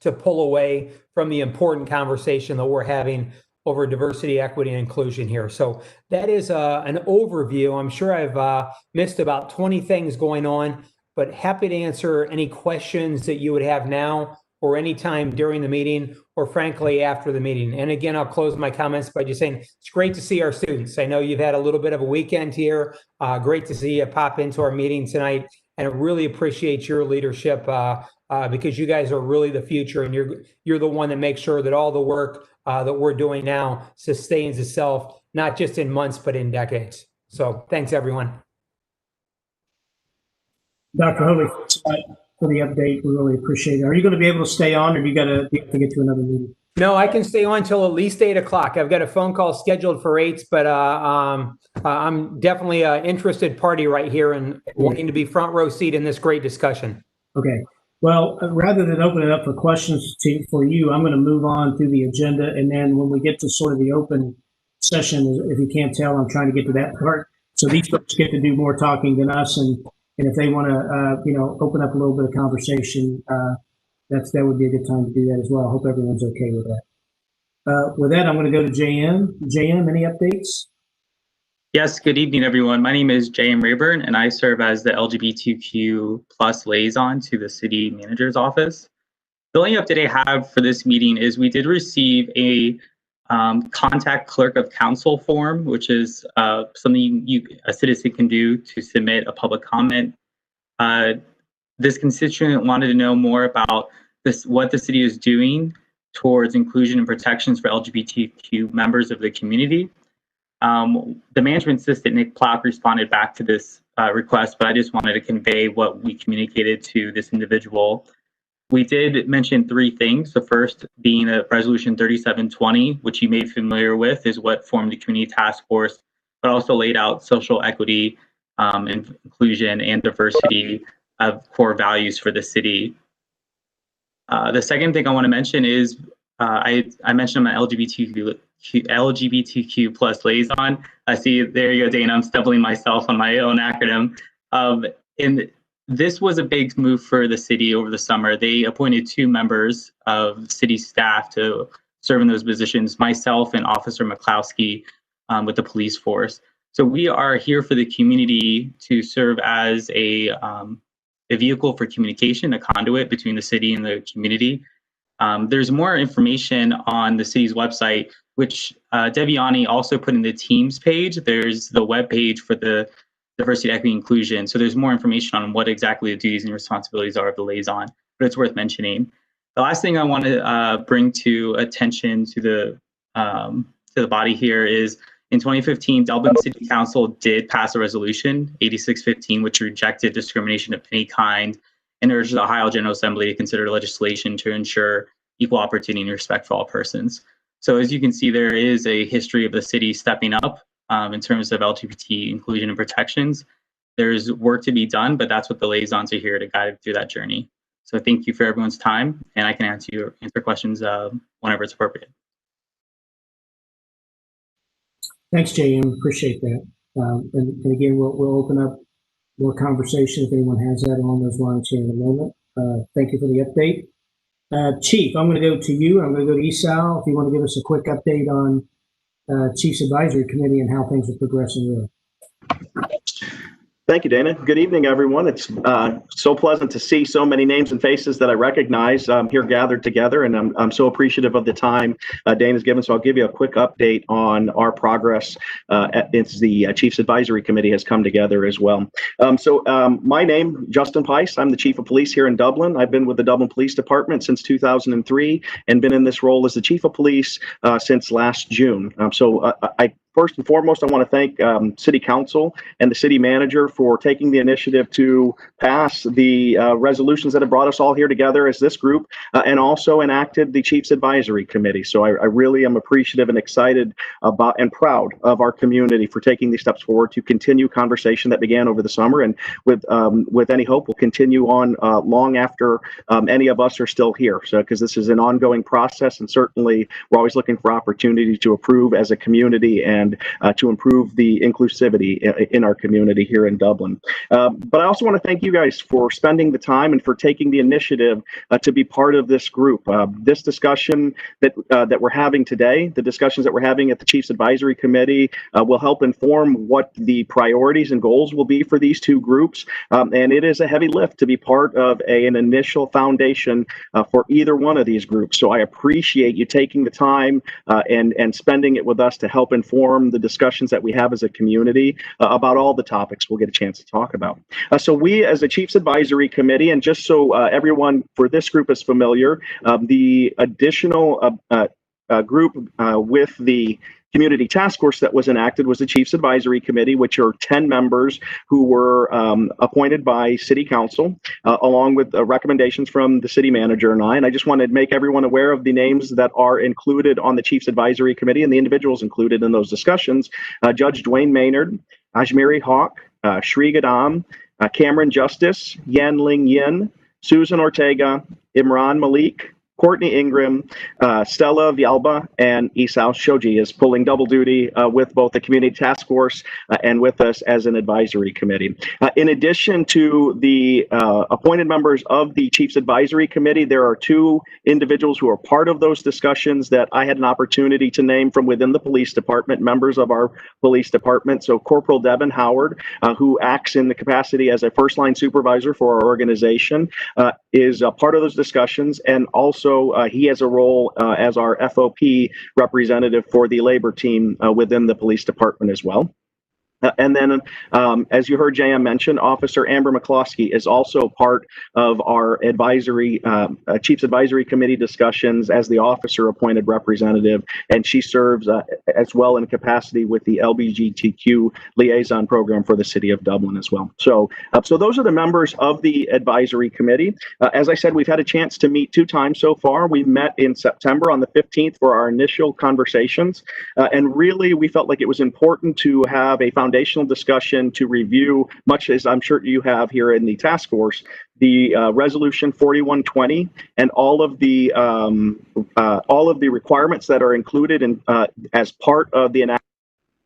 to pull away from the important conversation that we're having over diversity, equity, and inclusion here. So that is an overview. I'm sure I've missed about 20 things going on, but happy to answer any questions that you would have now or anytime during the meeting, or frankly, after the meeting. And again, I'll close my comments by just saying, it's great to see our students. I know you've had a little bit of a weekend here. Great to see you pop into our meeting tonight. And I really appreciate your leadership because you guys are really the future, and you're the one that makes sure that all the work that we're doing now sustains itself, not just in months, but in decades. So thanks, everyone. Dr. Holy, for the update, we really appreciate it. Are you going to be able to stay on, or do you have to get to another meeting? No, I can stay on till at least 8 o'clock. I've got a phone call scheduled for 8, but I'm definitely an interested party right here and wanting to be front row seat in this great discussion. Okay. Well, rather than open it up for questions for you, I'm going to move on through the agenda. And then when we get to sort of the open session, if you can't tell, I'm trying to get to that part. So these folks get to do more talking than us. And if they want to, open up a little bit of conversation, that would be a good time to do that as well. I hope everyone's okay with that. With that, I'm going to go to JM. JM, any updates? Yes, good evening, everyone. My name is J.M. Rayburn, and I serve as the LGBTQ plus liaison to the city manager's office. The only update I have for this meeting is we did receive a contact clerk of council form, which is something a citizen can do to submit a public comment. This constituent wanted to know more about what the city is doing towards inclusion and protections for LGBTQ members of the community. The management assistant, Nick Plock, responded back to this request, but I just wanted to convey what we communicated to this individual. We did mention 3 things. The first being a resolution 3720, which you may be familiar with, is what formed the community task force, but also laid out social equity, inclusion, and diversity of core values for the city. The second thing I want to mention is I mentioned I'm an LGBTQ plus liaison. I see, there you go, Dana, I'm stumbling myself on my own acronym. And this was a big move for the city over the summer. They appointed 2 members of city staff to serve in those positions, myself and Officer McCloskey with the police force. So we are here for the community to serve as a vehicle for communication, a conduit between the city and the community. There's more information on the city's website, which Deviani also put in the Teams page. There's the web page for the diversity, equity, inclusion. So there's more information on what exactly the duties and responsibilities are of the liaison, but it's worth mentioning. The last thing I want to bring to attention to the body here is in 2015, Dublin City Council did pass a resolution, 8615, which rejected discrimination of any kind and urged the Ohio General Assembly to consider legislation to ensure equal opportunity and respect for all persons. So as you can see, there is a history of the city stepping up in terms of LGBT inclusion and protections. There's work to be done, but that's what the liaisons are here to guide through that journey. So thank you for everyone's time, and I can answer questions whenever it's appropriate. Thanks, JM. Appreciate that. And again, we'll open up more conversation if anyone has that along those lines here in a moment. Thank you for the update. Chief, I'm going to go to you. I'm going to go to Esau. If you want to give us a quick update on Chiefs Advisory Committee and how things are progressing there. Thank you, Dana. Good evening, everyone. It's so pleasant to see so many names and faces that I recognize here gathered together, and I'm so appreciative of the time Dana's given. So I'll give you a quick update on our progress. It's the Chiefs Advisory Committee has come together as well. My name, Justin Peiss. I'm the Chief of Police here in Dublin. I've been with the Dublin Police Department since 2003 and been in this role as the Chief of Police since last June. First and foremost, I want to thank City Council and the City Manager for taking the initiative to pass the resolutions that have brought us all here together as this group and also enacted the Chiefs Advisory Committee. So I really am appreciative and excited about and proud of our community for taking these steps forward to continue conversation that began over the summer, and with any hope will continue on long after any of us are still here. So because this is an ongoing process, and certainly we're always looking for opportunity to improve as a community and to improve the inclusivity in our community here in Dublin. But I also want to thank you guys for spending the time and for taking the initiative to be part of this group. This discussion that we're having today, the discussions that we're having at the Chiefs Advisory Committee will help inform what the priorities and goals will be for these two groups. And it is a heavy lift to be part of an initial foundation for either one of these groups. So I appreciate you taking the time and spending it with us to help inform the discussions that we have as a community about all the topics we'll get a chance to talk about. So we, as a Chiefs Advisory Committee, and just so everyone for this group is familiar, the additional group with the Community Task Force that was enacted was the Chiefs Advisory Committee, which are 10 members who were appointed by City Council, along with recommendations from the City Manager and I. And I just wanted to make everyone aware of the names that are included on the Chiefs Advisory Committee and the individuals included in those discussions. Judge Dwayne Maynard, Ajmiri Hawk, Shri Gadam, Cameron Justice, Yan Ling Yin, Susan Ortega, Imran Malik, Courtney Ingram, Stella Vialba, and Esau Shoji is pulling double duty with both the Community Task Force and with us as an advisory committee. In addition to the appointed members of the Chiefs Advisory Committee, there are two individuals who are part of those discussions that I had an opportunity to name from within the police department, members of our police department. So Corporal Devin Howard, who acts in the capacity as a first-line supervisor for our organization, is a part of those discussions, and also he has a role as our FOP representative for the labor team within the police department as well. And then, as you heard JM mention, Officer Amber McCloskey is also part of our advisory, Chiefs Advisory Committee discussions as the officer-appointed representative, and she serves as well in capacity with the Lgbtq Liaison program for the City of Dublin as well. So those are the members of the Advisory Committee. As I said, we've had a chance to meet 2 times so far. We met in September on the 15th for our initial conversations, and really we felt like it was important to have a foundational discussion to review, much as I'm sure you have here in the task force, the resolution 4120 and all of the requirements that are included in as part of the enactment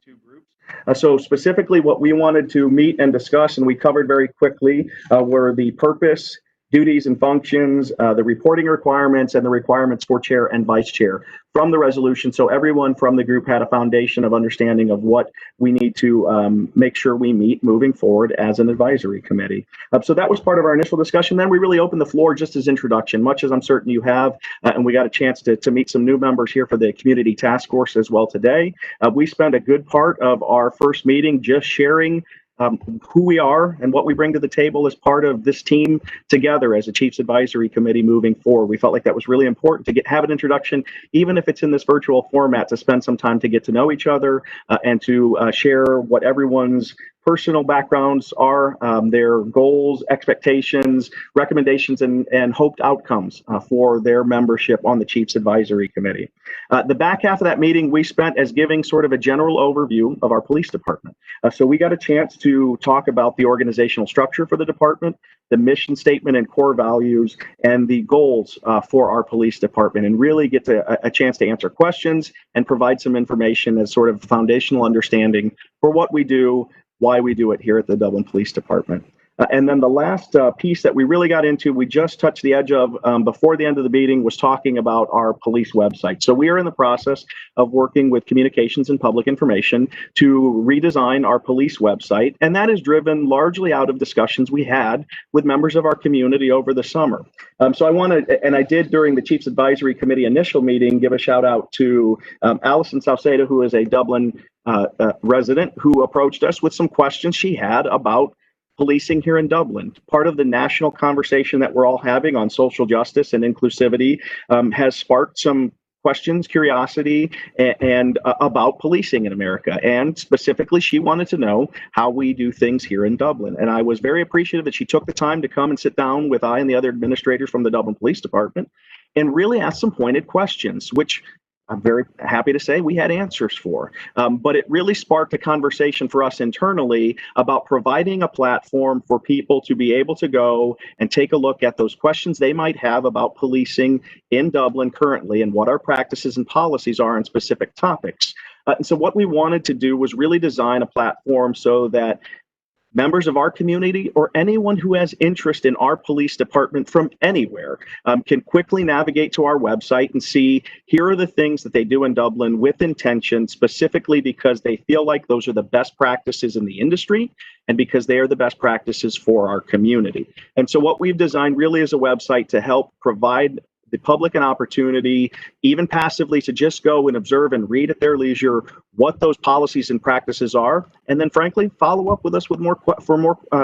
of 2 groups. So specifically what we wanted to meet and discuss, and we covered very quickly, were the purpose, duties and functions, the reporting requirements, and the requirements for chair and vice chair from the resolution. So everyone from the group had a foundation of understanding of what we need to make sure we meet moving forward as an advisory committee. So that was part of our initial discussion. Then we really opened the floor just as introduction, much as I'm certain you have, and we got a chance to meet some new members here for the Community Task Force as well today. We spent a good part of our first meeting just sharing who we are and what we bring to the table as part of this team together as a Chiefs Advisory Committee moving forward. We felt like that was really important to have an introduction, even if it's in this virtual format, to spend some time to get to know each other and to share what everyone's personal backgrounds are, their goals, expectations, recommendations, and hoped outcomes for their membership on the Chiefs Advisory Committee. The back half of that meeting we spent as giving sort of a general overview of our police department. So we got a chance to talk about the organizational structure for the department, the mission statement and core values, and the goals for our police department, and really get a chance to answer questions and provide some information as sort of foundational understanding for what we do, why we do it here at the Dublin Police Department. And then the last piece that we really got into, we just touched the edge of before the end of the meeting, was talking about our police website. So we are in the process of working with Communications and Public Information to redesign our police website. And that is driven largely out of discussions we had with members of our community over the summer. So I want to, and I did during the Chiefs Advisory Committee initial meeting, give a shout out to Alison Salcedo, who is a Dublin resident, who approached us with some questions she had about policing here in Dublin. Part of the national conversation that we're all having on social justice and inclusivity has sparked some questions, curiosity, and about policing in America. And specifically, she wanted to know how we do things here in Dublin. And I was very appreciative that she took the time to come and sit down with I and the other administrators from the Dublin Police Department and really ask some pointed questions, which I'm very happy to say we had answers for. But it really sparked a conversation for us internally about providing a platform for people to be able to go and take a look at those questions they might have about policing in Dublin currently and what our practices and policies are on specific topics. And so what we wanted to do was really design a platform so that members of our community or anyone who has interest in our police department from anywhere can quickly navigate to our website and see, here are the things that they do in Dublin with intention, specifically because they feel like those are the best practices in the industry and because they are the best practices for our community. And so what we've designed really is a website to help provide the public an opportunity, even passively, to just go and observe and read at their leisure what those policies and practices are, and then frankly follow up with us with more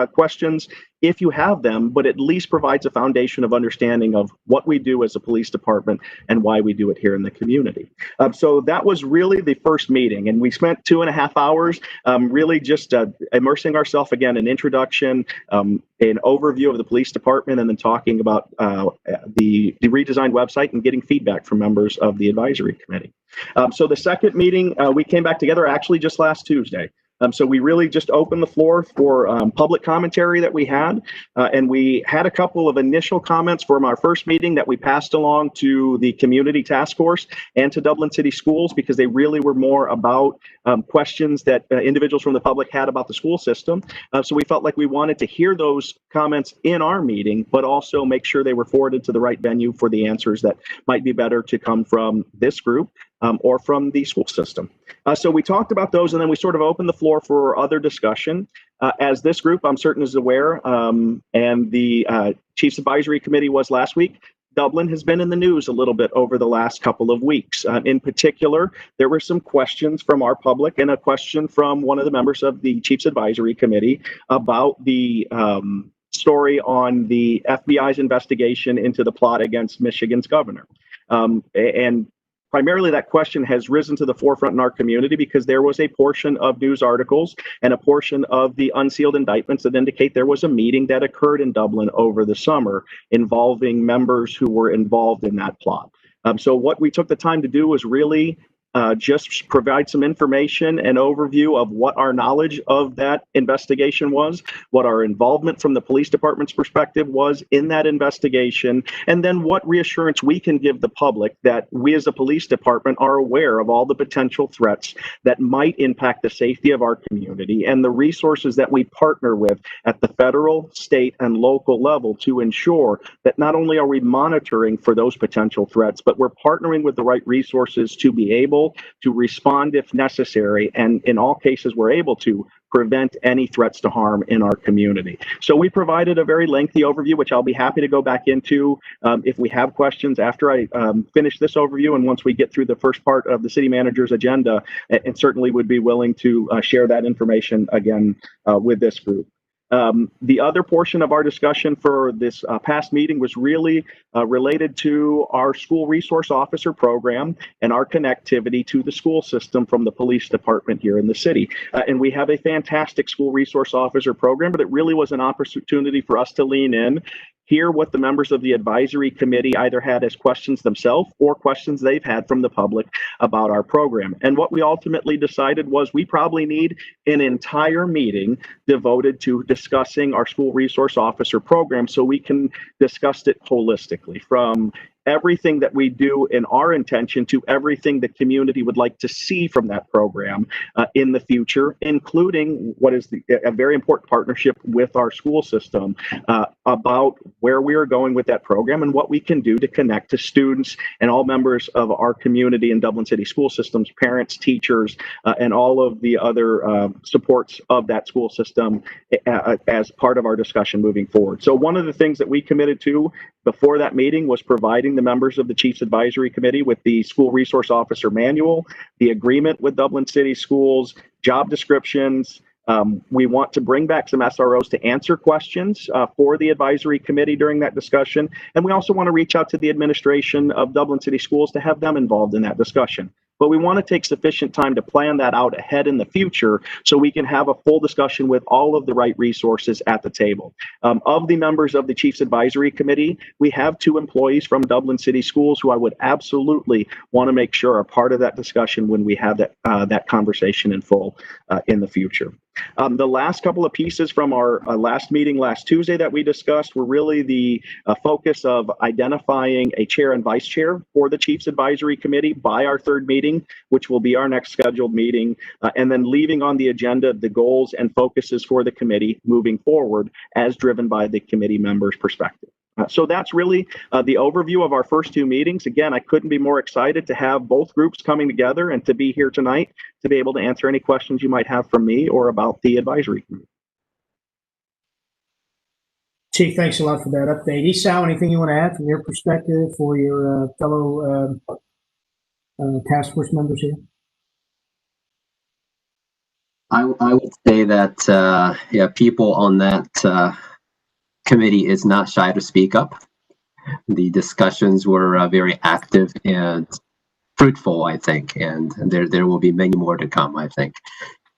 questions if you have them, but at least provides a foundation of understanding of what we do as a police department and why we do it here in the community. So that was really the first meeting, and we spent 2.5 hours really just immersing ourselves again in introduction, an overview of the police department, and then talking about the redesigned website and getting feedback from members of the advisory committee. So the second meeting, we came back together actually just last Tuesday. So we really just opened the floor for public commentary that we had, and we had a couple of initial comments from our first meeting that we passed along to the community task force and to Dublin City Schools, because they really were more about questions that individuals from the public had about the school system. So we felt like we wanted to hear those comments in our meeting, but also make sure they were forwarded to the right venue for the answers that might be better to come from this group or from the school system. So we talked about those, and then we sort of opened the floor for other discussion. As this group, I'm certain, is aware, and the Chiefs Advisory Committee was last week, Dublin has been in the news a little bit over the last couple of weeks. In particular, there were some questions from our public and a question from one of the members of the Chiefs Advisory Committee about the story on the FBI's investigation into the plot against Michigan's governor. And primarily, that question has risen to the forefront in our community because there was a portion of news articles and a portion of the unsealed indictments that indicate there was a meeting that occurred in Dublin over the summer involving members who were involved in that plot. So what we took the time to do was really just provide some information and overview of what our knowledge of that investigation was, what our involvement from the police department's perspective was in that investigation, and then what reassurance we can give the public that we as a police department are aware of all the potential threats that might impact the safety of our community and the resources that we partner with at the federal, state, and local level to ensure that not only are we monitoring for those potential threats, but we're partnering with the right resources to be able to respond if necessary, and in all cases we're able to prevent any threats to harm in our community. So we provided a very lengthy overview, which I'll be happy to go back into if we have questions after I finish this overview, and once we get through the first part of the city manager's agenda, and certainly would be willing to share that information again with this group. The other portion of our discussion for this past meeting was really related to our school resource officer program and our connectivity to the school system from the police department here in the city. And we have a fantastic school resource officer program, but it really was an opportunity for us to lean in, hear what the members of the advisory committee either had as questions themselves or questions they've had from the public about our program. And what we ultimately decided was we probably need an entire meeting devoted to discussing our school resource officer program so we can discuss it holistically, from everything that we do in our intention to everything the community would like to see from that program in the future, including what is a very important partnership with our school system about where we are going with that program and what we can do to connect to students and all members of our community and Dublin City school systems, parents, teachers, and all of the other supports of that school system as part of our discussion moving forward. So one of the things that we committed to before that meeting was providing the members of the Chiefs Advisory Committee with the School Resource Officer Manual, the agreement with Dublin City Schools, job descriptions. We want to bring back some SROs to answer questions for the advisory committee during that discussion. And we also want to reach out to the administration of Dublin City Schools to have them involved in that discussion. But we want to take sufficient time to plan that out ahead in the future so we can have a full discussion with all of the right resources at the table. Of the members of the Chiefs Advisory Committee, we have 2 employees from Dublin City Schools who I would absolutely want to make sure are part of that discussion when we have that conversation in full in the future. The last couple of pieces from our last meeting last Tuesday that we discussed were really the focus of identifying a chair and vice chair for the Chiefs Advisory Committee by our 3rd meeting, which will be our next scheduled meeting, and then leaving on the agenda the goals and focuses for the committee moving forward as driven by the committee members' perspective. So that's really the overview of our first 2 meetings. Again, I couldn't be more excited to have both groups coming together and to be here tonight to be able to answer any questions you might have from me or about the advisory committee. Chief, thanks a lot for that update. Esau, anything you want to add from your perspective for your fellow task force members here? I would say that yeah, people on that committee is not shy to speak up. The discussions were very active and fruitful, I think, and there will be many more to come, I think.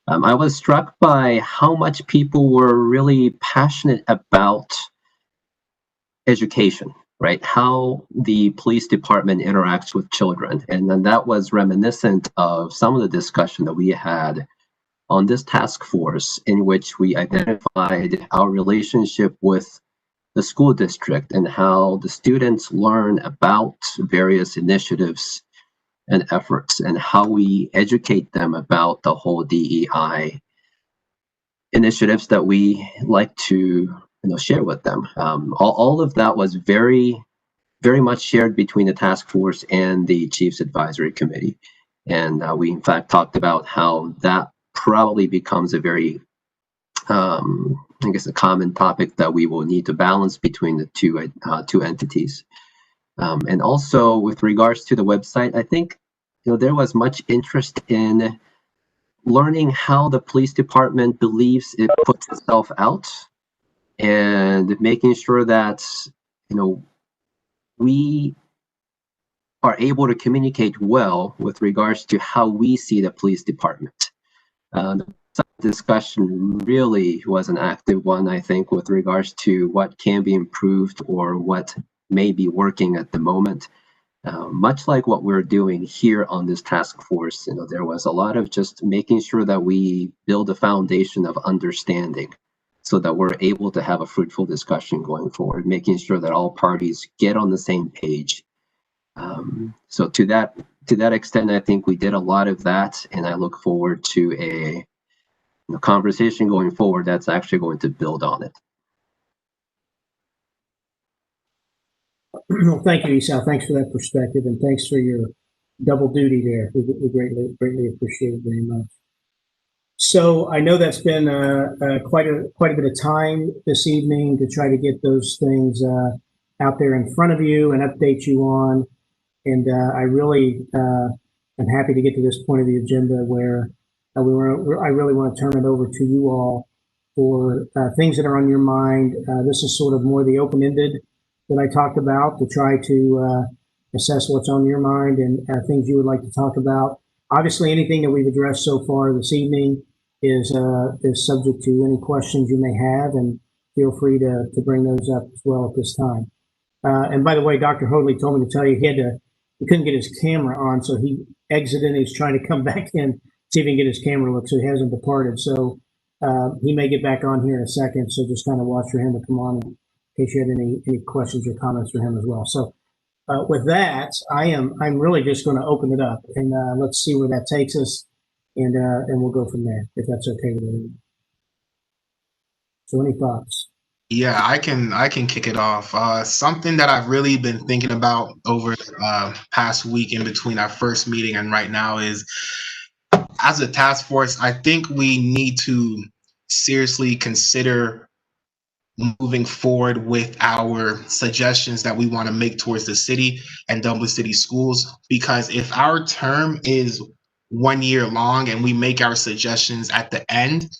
I was struck by how much people were really passionate about education, right? How the police department interacts with children. And then that was reminiscent of some of the discussion that we had on this task force, in which we identified our relationship with the school district and how the students learn about various initiatives and efforts and how we educate them about the whole DEI initiatives that we like to share with them. All of that was very much shared between the task force and the Chiefs Advisory Committee. And we in fact talked about how that probably becomes a very I guess a common topic that we will need to balance between the two entities. And also with regards to the website, I think there was much interest in learning how the police department believes it puts itself out and making sure that we are able to communicate well with regards to how we see the police department. The discussion really was an active one, I think, with regards to what can be improved or what may be working at the moment. Much like what we're doing here on this task force, there was a lot of just making sure that we build a foundation of understanding so that we're able to have a fruitful discussion going forward, making sure that all parties get on the same page. So to that extent, I think we did a lot of that, and I look forward to a conversation going forward that's actually going to build on it. Well, thank you, Esau. Thanks for that perspective, and thanks for your double duty there. We greatly appreciate it very much. So I know that's been quite a bit of time this evening to try to get those things out there in front of you and update you on. And I really am happy to get to this point of the agenda where I really want to turn it over to you all for things that are on your mind. This is sort of more the open-ended that I talked about to try to assess what's on your mind and things you would like to talk about. Obviously, anything that we've addressed so far this evening is subject to any questions you may have, and feel free to bring those up as well at this time. And by the way, Dr. Hoadley told me to tell you he couldn't get his camera on, so he exited and he's trying to come back in, see if he can get his camera look, so he hasn't departed. So he may get back on here in a second, so just kind of watch for him to come on in case you had any questions or comments for him as well. So with that, I'm really just going to open it up and let's see where that takes us, and we'll go from there if that's okay with you. So any thoughts? Yeah, I can kick it off. Something that I've really been thinking about over the past week in between our first meeting and right now is, as a task force, I think we need to seriously consider moving forward with our suggestions that we want to make towards the city and Dublin City schools. Because if our term is 1 year long and we make our suggestions at the end,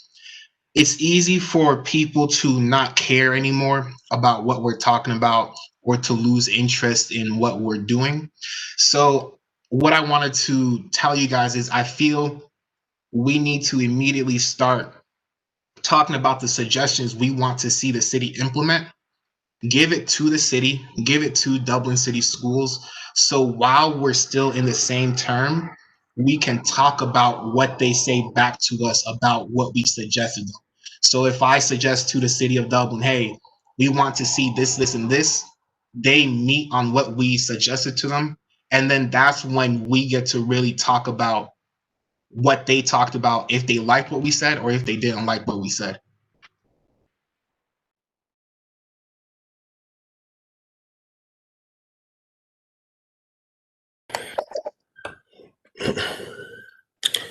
it's easy for people to not care anymore about what we're talking about or to lose interest in what we're doing. So what I wanted to tell you guys is I feel we need to immediately start talking about the suggestions we want to see the city implement, give it to the city, give it to Dublin City schools. So while we're still in the same term, we can talk about what they say back to us about what we suggested them. So if I suggest to the city of Dublin, hey, we want to see this, this, and this, they meet on what we suggested to them. And then that's when we get to really talk about what they talked about, if they liked what we said or if they didn't like what we said.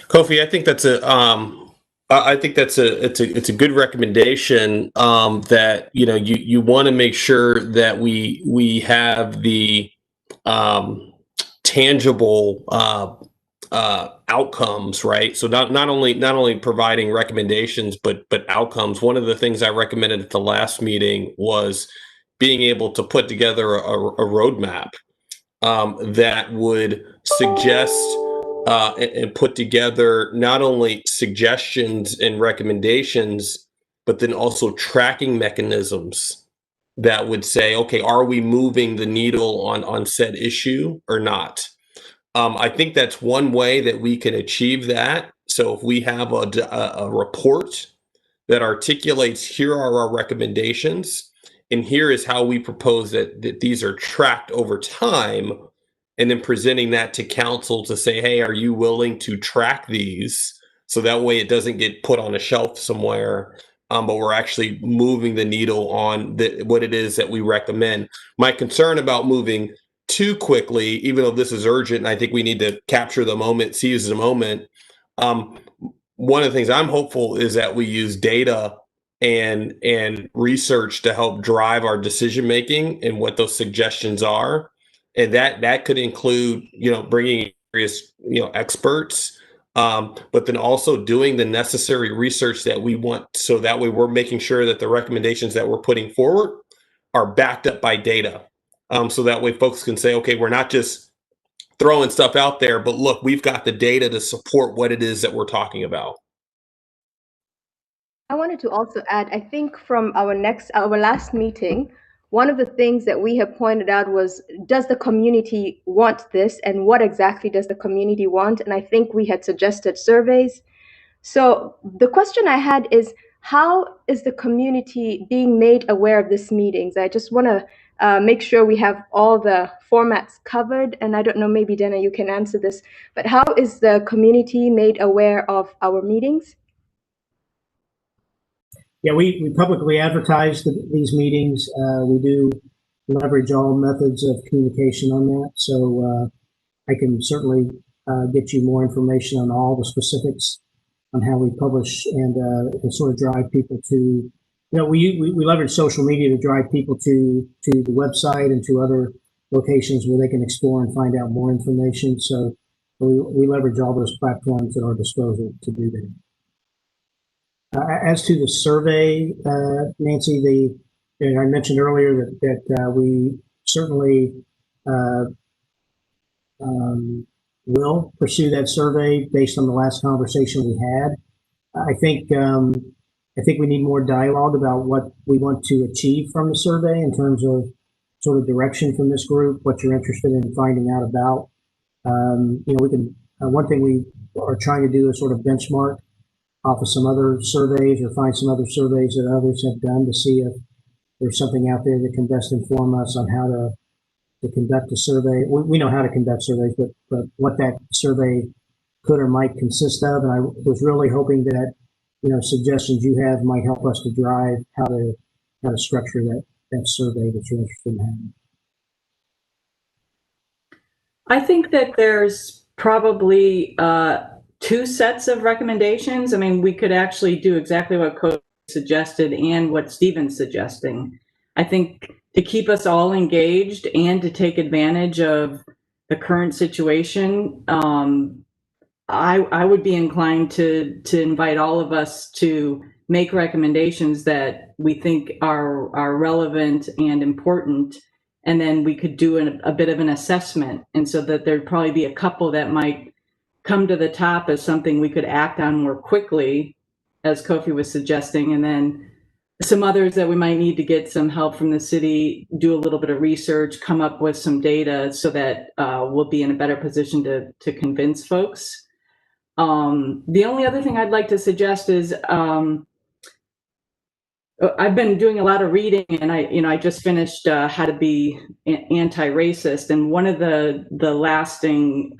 Kofi, I think that's it's a good recommendation. That you want to make sure that we have the tangible outcomes, right? So not only providing recommendations, but outcomes. One of the things I recommended at the last meeting was being able to put together a roadmap that would suggest and put together not only suggestions and recommendations, but then also tracking mechanisms that would say, okay, are we moving the needle on said issue or not? I think that's one way that we can achieve that. So if we have a report that articulates, here are our recommendations, and here is how we propose that these are tracked over time, and then presenting that to council to say, hey, are you willing to track these? So that way it doesn't get put on a shelf somewhere, but we're actually moving the needle on what it is that we recommend. My concern about moving too quickly, even though this is urgent, and I think we need to capture the moment, seize the moment. One of the things I'm hopeful is that we use data and research to help drive our decision making and what those suggestions are, and that could include bringing various experts, but then also doing the necessary research that we want, so that way we're making sure that the recommendations that we're putting forward are backed up by data. So that way folks can say, okay, we're not just throwing stuff out there, but look, we've got the data to support what it is that we're talking about. I wanted to also add, I think from our last meeting, one of the things that we have pointed out was, does the community want this, and what exactly does the community want? And I think we had suggested surveys. So the question I had is, how is the community being made aware of these meetings? I just want to make sure we have all the formats covered. And I don't know, maybe Dana, you can answer this, but how is the community made aware of our meetings? Yeah, we publicly advertise these meetings. We do leverage all methods of communication on that. So I can certainly get you more information on all the specifics how we publish and sort of drive people to, we leverage social media to drive people to the website and to other locations where they can explore and find out more information. So we leverage all those platforms at our disposal to do that. As to the survey, Nancy, I mentioned earlier that we certainly will pursue that survey based on the last conversation we had. I think we need more dialogue about what we want to achieve from the survey in terms of sort of direction from this group, what you're interested in finding out about. We can. One thing we are trying to do is sort of benchmark off of some other surveys or find some other surveys that others have done to see if there's something out there that can best inform us on how to conduct a survey. We know how to conduct surveys, but what that survey could or might consist of. And I was really hoping that, suggestions you have might help us to drive how to structure that survey that you're interested in having. I think that there's probably two sets of recommendations. I mean, we could actually do exactly what Coach suggested and what Stephen's suggesting. I think to keep us all engaged and to take advantage of the current situation, I would be inclined to invite all of us to make recommendations that we think are relevant and important, and then we could do a bit of an assessment, and so that there'd probably be a couple that might come to the top as something we could act on more quickly, as Kofi was suggesting, and then some others that we might need to get some help from the city, do a little bit of research, come up with some data so that we'll be in a better position to convince folks. The only other thing I'd like to suggest is I've been doing a lot of reading, and I just finished How to Be Anti-Racist, and one of the lasting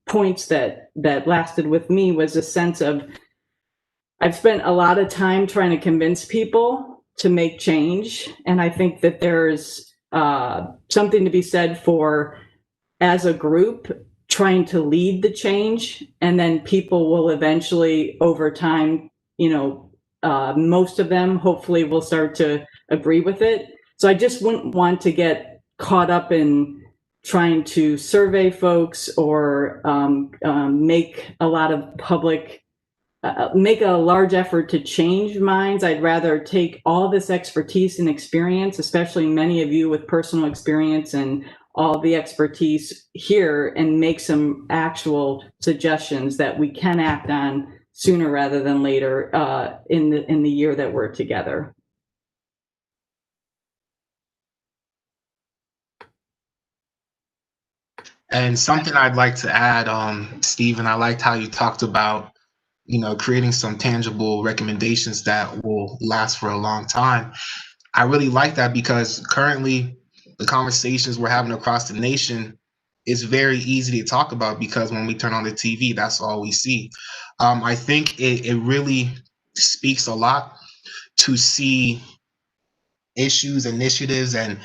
points that lasted with me was a sense of I've spent a lot of time trying to convince people to make change, and I think that there's something to be said for, as a group, trying to lead the change, and then people will eventually, over time, most of them hopefully will start to agree with it. So I just wouldn't want to get caught up in trying to survey folks or make a lot of make a large effort to change minds. I'd rather take all this expertise and experience, especially many of you with personal experience and all the expertise here, and make some actual suggestions that we can act on sooner rather than later in the year that we're together. And something I'd like to add, Stephen, I liked how you talked about, creating some tangible recommendations that will last for a long time. I really like that because currently the conversations we're having across the nation is very easy to talk about because when we turn on the TV, that's all we see. I think it really speaks a lot to see issues, initiatives, and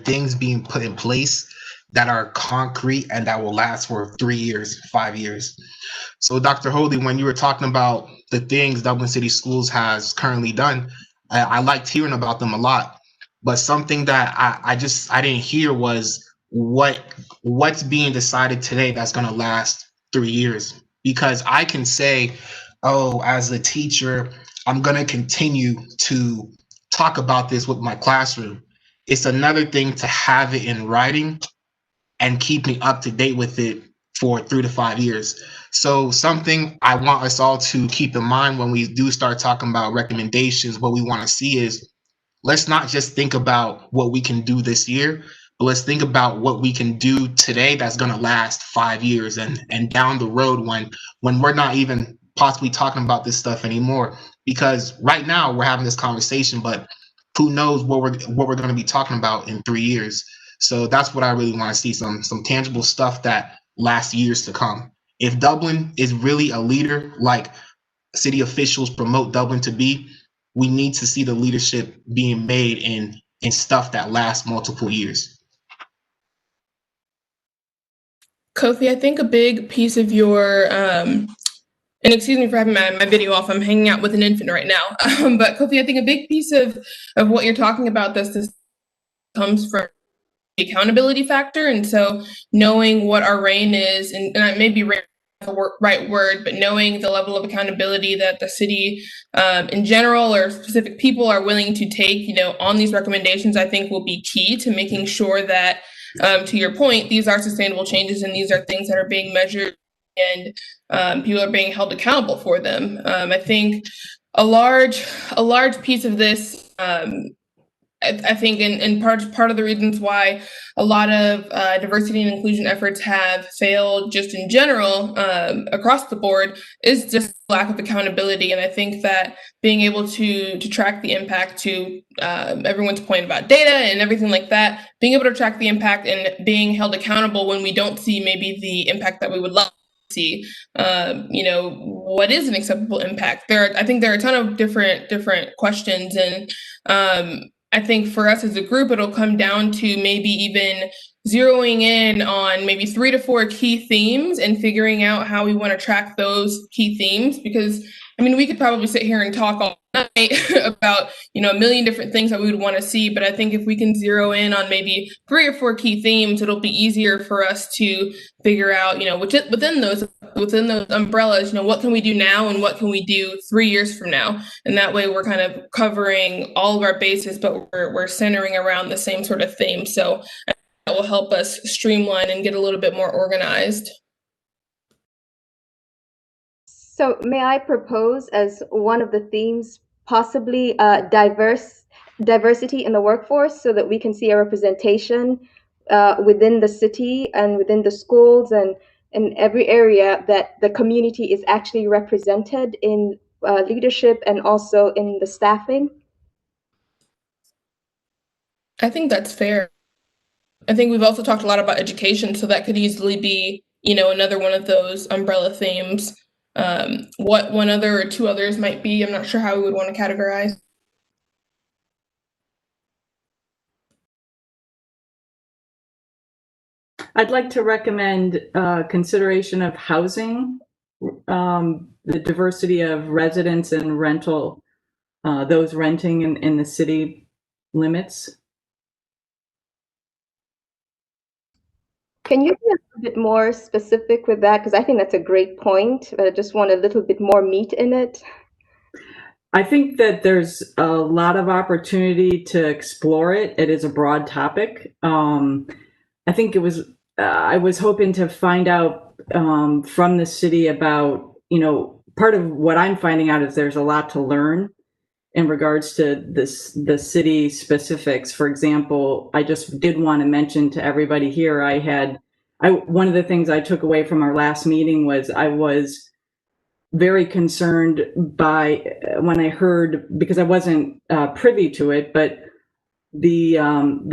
things being put in place that are concrete and that will last for 3 years, 5 years. So Dr. Holy, when you were talking about the things Dublin City Schools has currently done, I liked hearing about them a lot. But something that I didn't hear was what's being decided today that's going to last 3 years. Because I can say, oh, as a teacher, I'm going to continue to talk about this with my classroom. It's another thing to have it in writing and keep me up to date with it for 3 to 5 years. So something I want us all to keep in mind when we do start talking about recommendations, what we want to see is, let's not just think about what we can do this year, but let's think about what we can do today that's going to last 5 years and down the road when we're not even possibly talking about this stuff anymore. Because right now we're having this conversation, but who knows what we're going to be talking about in 3 years. So that's what I really want to see, some tangible stuff that lasts years to come. If Dublin is really a leader like city officials promote Dublin to be, we need to see the leadership being made in stuff that lasts multiple years. Kofi, I think a big piece of your and excuse me for having my video off, I'm hanging out with an infant right now. But Kofi, I think a big piece of what you're talking about this comes from the accountability factor. And so knowing what our reign is, and maybe reign the right word, but knowing the level of accountability that the city in general or specific people are willing to take, on these recommendations, I think will be key to making sure that, to your point, these are sustainable changes and these are things that are being measured and people are being held accountable for them. I think a large piece of this, I think, and part of the reasons why a lot of diversity and inclusion efforts have failed just in general across the board is just lack of accountability. And I think that being able to track the impact, to everyone's point about data and everything like that, being able to track the impact and being held accountable when we don't see maybe the impact that we would love to see, what is an acceptable impact? I think there are a ton of different questions, and I think for us as a group, it'll come down to maybe even zeroing in on maybe 3 to 4 key themes and figuring out how we want to track those key themes. Because, we could probably sit here and talk all night about, a million different things that we would want to see. But I think if we can zero in on maybe 3 or 4 key themes, it'll be easier for us to figure out, within those umbrellas, what can we do now and what can we do 3 years from now? And that way we're kind of covering all of our bases, but we're centering around the same sort of theme. So that will help us streamline and get a little bit more organized. So may I propose as one of the themes, possibly diversity in the workforce, so that we can see a representation within the city and within the schools and in every area, that the community is actually represented in leadership and also in the staffing? I think that's fair. I think we've also talked a lot about education, so that could easily be, another one of those umbrella themes. What one other or 2 others might be, I'm not sure how we would want to categorize. I'd like to recommend consideration of housing, the diversity of residents and rental, those renting in the city limits. Can you be a little bit more specific with that? Because I think that's a great point, but I just want a little bit more meat in it. I think that there's a lot of opportunity to explore it. It is a broad topic. I think I was hoping to find out from the city about, part of what I'm finding out is there's a lot to learn in regards to the city specifics. For example, I just did want to mention to everybody here, one of the things I took away from our last meeting was I was very concerned by when I heard, because I wasn't privy to it, but the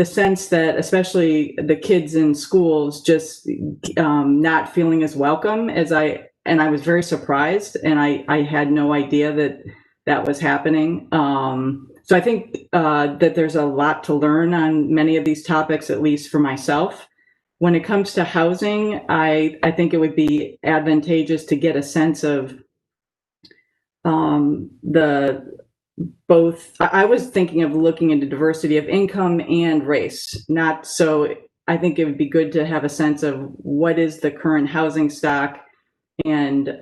sense that especially the kids in schools just not feeling as welcome as and I was very surprised, and I had no idea that was happening. So I think that there's a lot to learn on many of these topics, at least for myself. When it comes to housing, I think it would be advantageous to get a sense of I was thinking of looking into diversity of income and race. I think it would be good to have a sense of what is the current housing stock and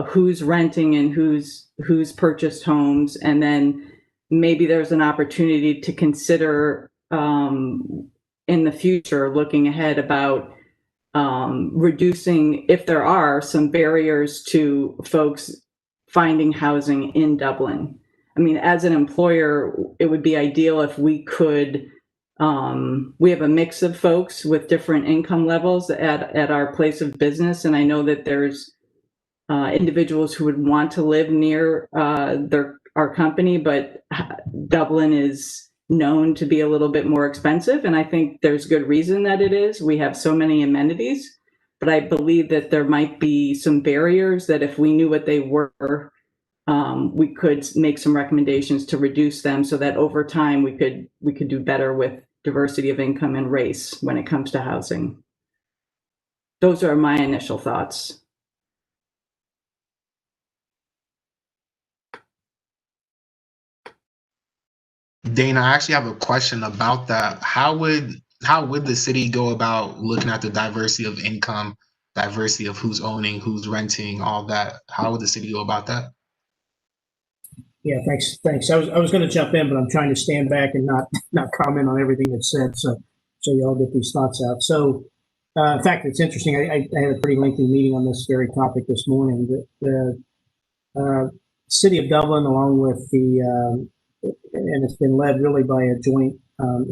who's renting and who's purchased homes, and then maybe there's an opportunity to consider in the future, looking ahead, about reducing, if there are some barriers to folks finding housing in Dublin. As an employer, it would be ideal if we could, we have a mix of folks with different income levels at our place of business. And I know that there's individuals who would want to live near our company, but Dublin is known to be a little bit more expensive. And I think there's good reason that it is. We have so many amenities. But I believe that there might be some barriers that if we knew what they were, we could make some recommendations to reduce them, so that over time we could do better with diversity of income and race when it comes to housing. Those are my initial thoughts. Dana, I actually have a question about that. How would the city go about looking at the diversity of income, diversity of who's owning, who's renting, all that? How would the city go about that? Yeah, thanks. I was going to jump in, but I'm trying to stand back and not comment on everything that's said, so you all get these thoughts out. So, in fact, it's interesting. I had a pretty lengthy meeting on this very topic this morning. The city of Dublin, along with and it's been led really by a joint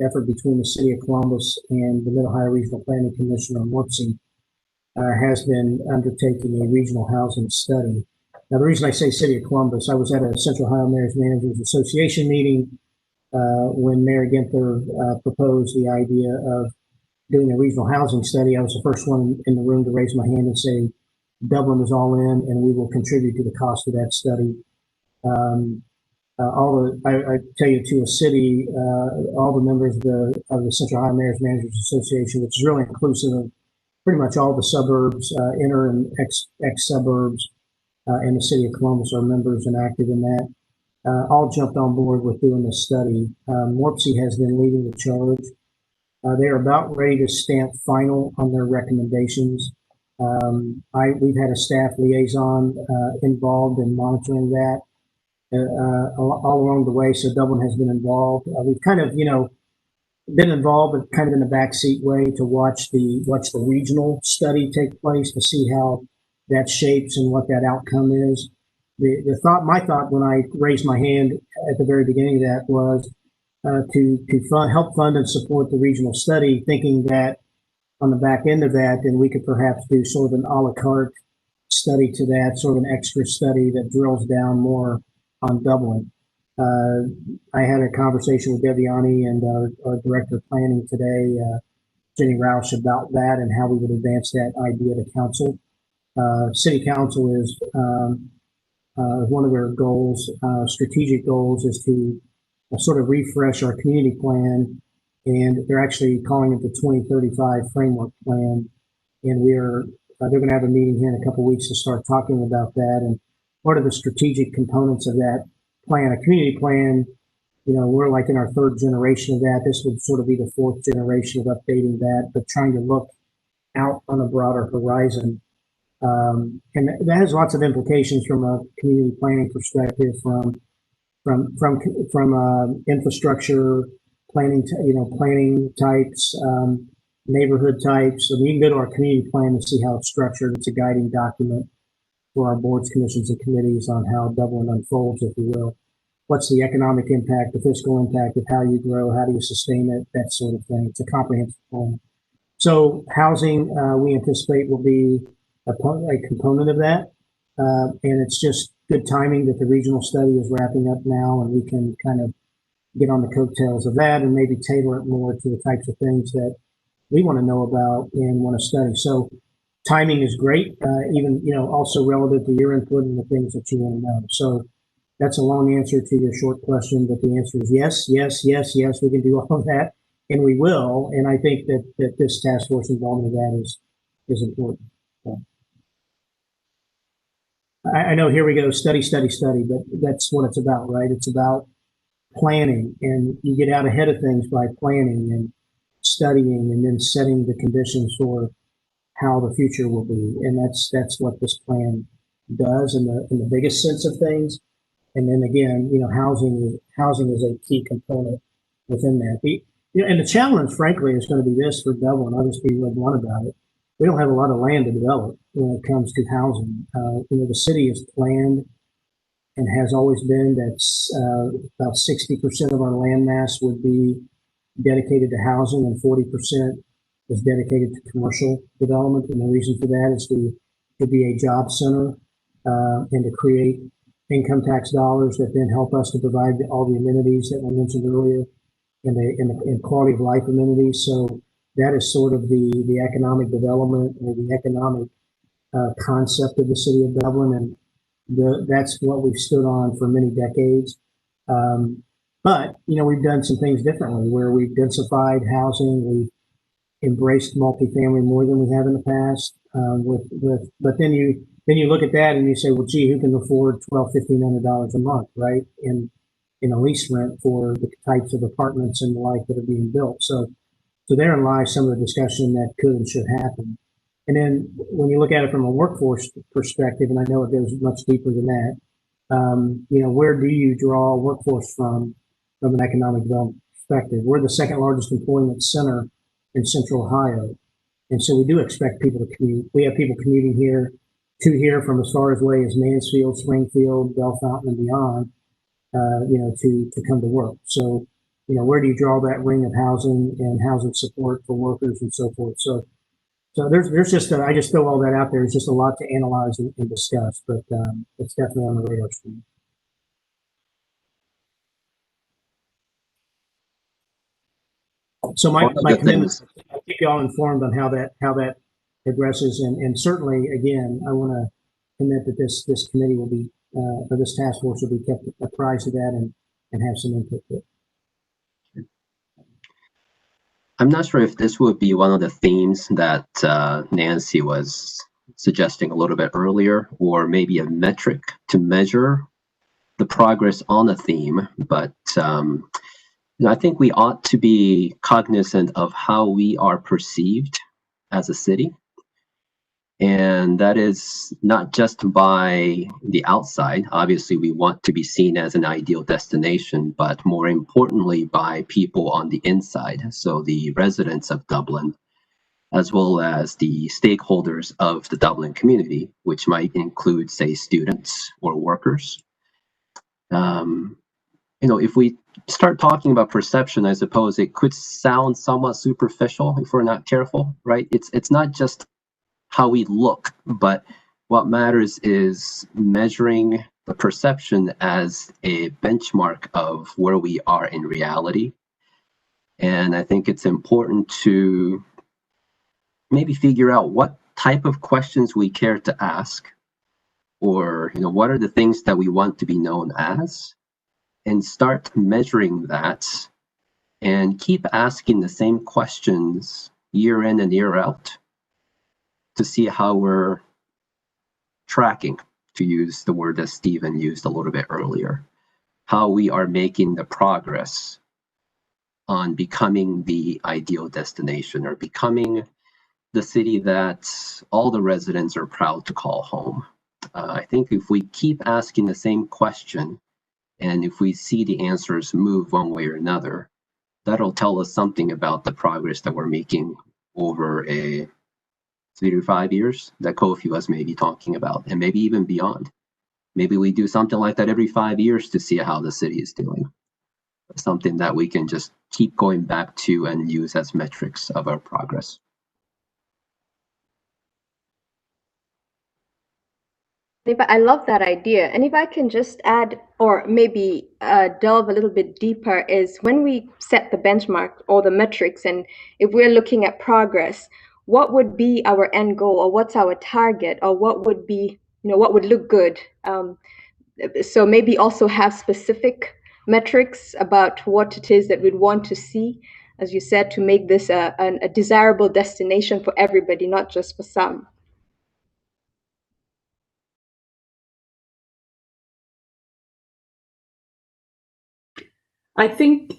effort between the city of Columbus and the Mid-Ohio Regional Planning Commission, or MORPC, has been undertaking a regional housing study. Now, the reason I say City of Columbus, I was at a Central Ohio Mayors Managers Association meeting when Mayor Ginther proposed the idea of doing a regional housing study. I was the first one in the room to raise my hand and say, Dublin is all in, and we will contribute to the cost of that study. I tell you, to a city, all the members of the Central Ohio Mayors Managers Association, which is really inclusive of pretty much all the suburbs, inner and ex-suburbs, and the city of Columbus are members and active in that. All jumped on board with doing this study. MORPC has been leading the charge. They're about ready to stamp final on their recommendations. We've had a staff liaison involved in monitoring that all along the way. So Dublin has been involved. We've kind of, been involved, but kind of in the backseat way to watch the regional study take place to see how that shapes and what that outcome is. My thought when I raised my hand at the very beginning of that was to help fund and support the regional study, thinking that on the back end of that, then we could perhaps do sort of an a la carte study to that, sort of an extra study that drills down more on Dublin. I had a conversation with Deviani and our director of planning today, Jenny Roush, about that and how we would advance that idea to council. City council is one of their goals, strategic goals, is to sort of refresh our community plan, and they're actually calling it the 2035 framework plan. And they're going to have a meeting here in a couple of weeks to start talking about that. And what are the strategic components of that plan? A community plan, we're like in our third generation of that. This would sort of be the fourth generation of updating that, but trying to look out on a broader horizon. And that has lots of implications from a community planning perspective, from infrastructure planning, planning types, neighborhood types. So we can go to our community plan and see how it's structured. It's a guiding document for our boards, commissions, and committees on how Dublin unfolds, if you will. What's the economic impact, the fiscal impact of how you grow, how do you sustain it, that sort of thing. It's a comprehensive plan. So housing, we anticipate, will be a component of that. And it's just good timing that the regional study is wrapping up now, and we can kind of get on the coattails of that and maybe tailor it more to the types of things that we want to know about and want to study. So timing is great, even, also relative to your input and the things that you want to know. So that's a long answer to your short question, but the answer is yes, yes, yes, yes, we can do all of that, and we will. And I think that this task force involvement of that is important. So, I know, here we go, study, but that's what it's about, right? It's about planning, and you get out ahead of things by planning and studying and then setting the conditions for how the future will be. And that's what this plan does in the biggest sense of things. And then again, housing is a key component within that. And the challenge, frankly, is going to be this for Dublin. I'll just be real blunt about it. We don't have a lot of land to develop when it comes to housing. The city is planned and has always been that's about 60% of our land mass would be dedicated to housing, and 40% is dedicated to commercial development. And the reason for that is to be a job center and to create income tax dollars that then help us to provide all the amenities that I mentioned earlier and the quality of life amenities. So that is sort of the economic development or the economic concept of the city of Dublin, and that's what we've stood on for many decades. But we've done some things differently, where we've densified housing, we've embraced multifamily more than we have in the past. But then you look at that and you say, well, gee, who can afford $1,200, $1,500 a month, right? And in a lease rent for the types of apartments and the like that are being built. So therein lies some of the discussion that could and should happen. And then when you look at it from a workforce perspective, and I know it goes much deeper than that, where do you draw workforce from an economic development perspective? We're the second largest employment center in Central Ohio. And so we do expect people to commute. We have people commuting here from as far away as Mansfield, Springfield, Bellefontaine, and beyond, to come to work. So, where do you draw that ring of housing and housing support for workers and so forth? So there's just, I just throw all that out there. There's just a lot to analyze and discuss, but it's definitely on the radar screen. So my commitment is to keep you all informed on how that progresses, and certainly, again, I want to commit that this committee will be, or this task force will be kept apprised of that and have some input to it. I'm not sure if this would be one of the themes that Nancy was suggesting a little bit earlier, or maybe a metric to measure the progress on a theme, but I think we ought to be cognizant of how we are perceived as a city. And that is not just by the outside. Obviously, we want to be seen as an ideal destination, but more importantly, by people on the inside. So the residents of Dublin, as well as the stakeholders of the Dublin community, which might include, say, students or workers. If we start talking about perception, I suppose it could sound somewhat superficial if we're not careful, right? It's not just how we look, but what matters is measuring the perception as a benchmark of where we are in reality. And I think it's important to maybe figure out what type of questions we care to ask, or what are the things that we want to be known as, and start measuring that and keep asking the same questions year in and year out to see how we're tracking, to use the word that Stephen used a little bit earlier, how we are making the progress on becoming the ideal destination, or becoming the city that all the residents are proud to call home. I think if we keep asking the same question, and if we see the answers move one way or another, that'll tell us something about the progress that we're making over a 3 to 5 years that Kofi was maybe talking about, and maybe even beyond. Maybe we do something like that every 5 years to see how the city is doing. Something that we can just keep going back to and use as metrics of our progress. I love that idea. And if I can just add, or maybe delve a little bit deeper, is when we set the benchmark or the metrics, and if we're looking at progress, what would be our end goal, or what's our target, or what would be, what would look good? So maybe also have specific metrics about what it is that we'd want to see, as you said, to make this a desirable destination for everybody, not just for some. I think,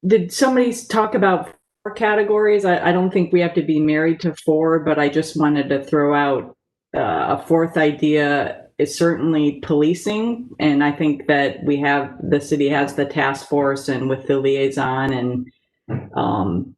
did somebody talk about 4 categories? I don't think we have to be married to 4, but I just wanted to throw out a 4th idea is certainly policing. And I think that the city has the task force, and with the liaison, and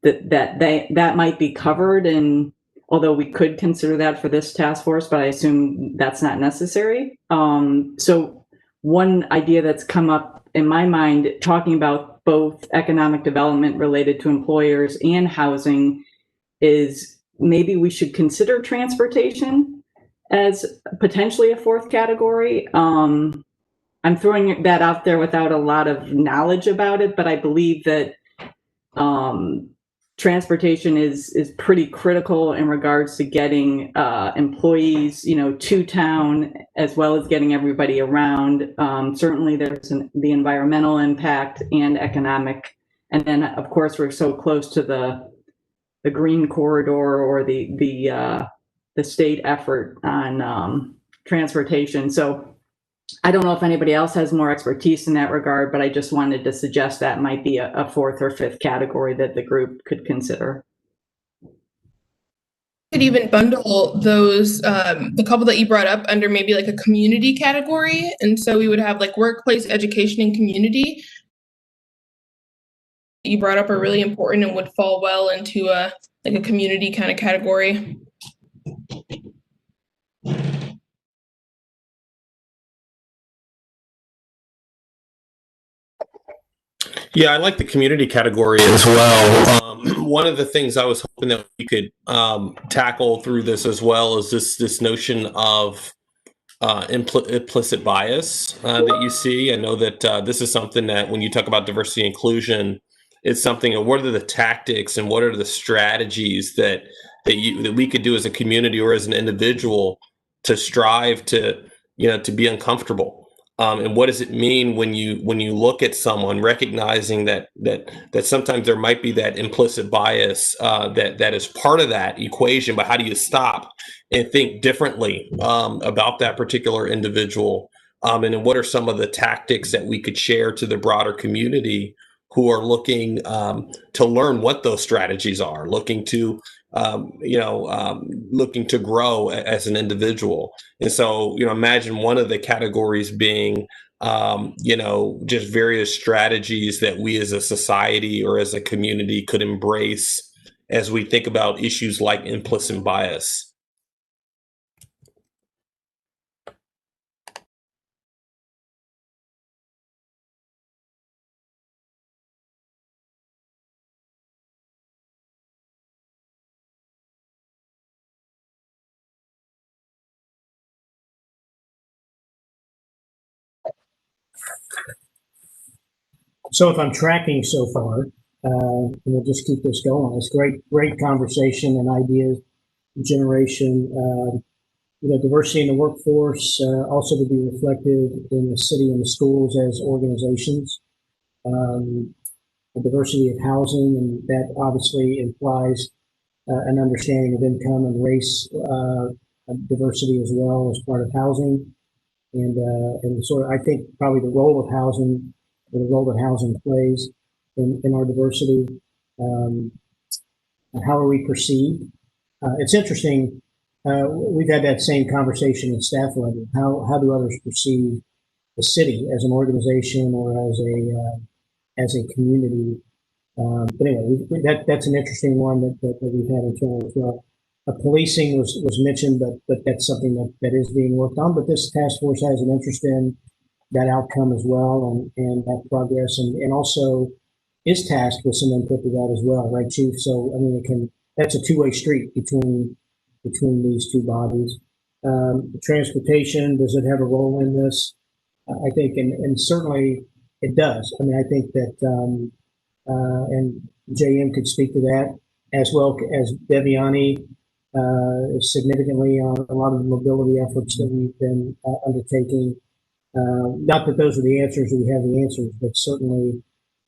that might be covered. And although we could consider that for this task force, but I assume that's not necessary. So one idea that's come up in my mind, talking about both economic development related to employers and housing, is maybe we should consider transportation as potentially a 4th category. I'm throwing that out there without a lot of knowledge about it, but I believe that transportation is pretty critical in regards to getting employees, to town, as well as getting everybody around. Certainly there's the environmental impact and economic. And then of course we're so close to the green corridor, or the state effort on transportation. So I don't know if anybody else has more expertise in that regard, but I just wanted to suggest that might be a fourth or fifth category that the group could consider. Could even bundle those, the couple that you brought up under maybe like a community category. And so we would have like workplace, education, and community. You brought up are really important and would fall well into like a community kind of category. Yeah, I like the community category as well. One of the things I was hoping that we could tackle through this as well is this notion of implicit bias that you see. I know that this is something that when you talk about diversity and inclusion, it's something of what are the tactics and what are the strategies that we could do as a community or as an individual to strive to to be uncomfortable. And what does it mean when you look at someone, recognizing that sometimes there might be that implicit bias that is part of that equation, but how do you stop and think differently about that particular individual? And then what are some of the tactics that we could share to the broader community who are looking to learn what those strategies are, looking to looking to grow as an individual. And so, imagine one of the categories being, just various strategies that we as a society or as a community could embrace as we think about issues like implicit bias. So if I'm tracking so far, and we'll just keep this going. It's great conversation and ideas generation. Diversity in the workforce also to be reflected in the city and the schools as organizations. The diversity of housing, and that obviously implies an understanding of income and race diversity as well as part of housing. And so I think probably the role of housing, or the role that housing plays in our diversity, how are we perceived? It's interesting. We've had that same conversation at staff level. How do others perceive the city as an organization or as a community? But anyway, that's an interesting one that we've had internally as well. Policing was mentioned, but that's something that is being worked on. But this task force has an interest in that outcome as well, and that progress, and also is tasked with some input to that as well, right, Chief? So I mean, that's a two-way street between these two bodies. Transportation, does it have a role in this? I think, and certainly it does. I mean, I think that, and JM could speak to that as well as Deviani, significantly on a lot of the mobility efforts that we've been undertaking. Not that those are the answers or we have the answers, but certainly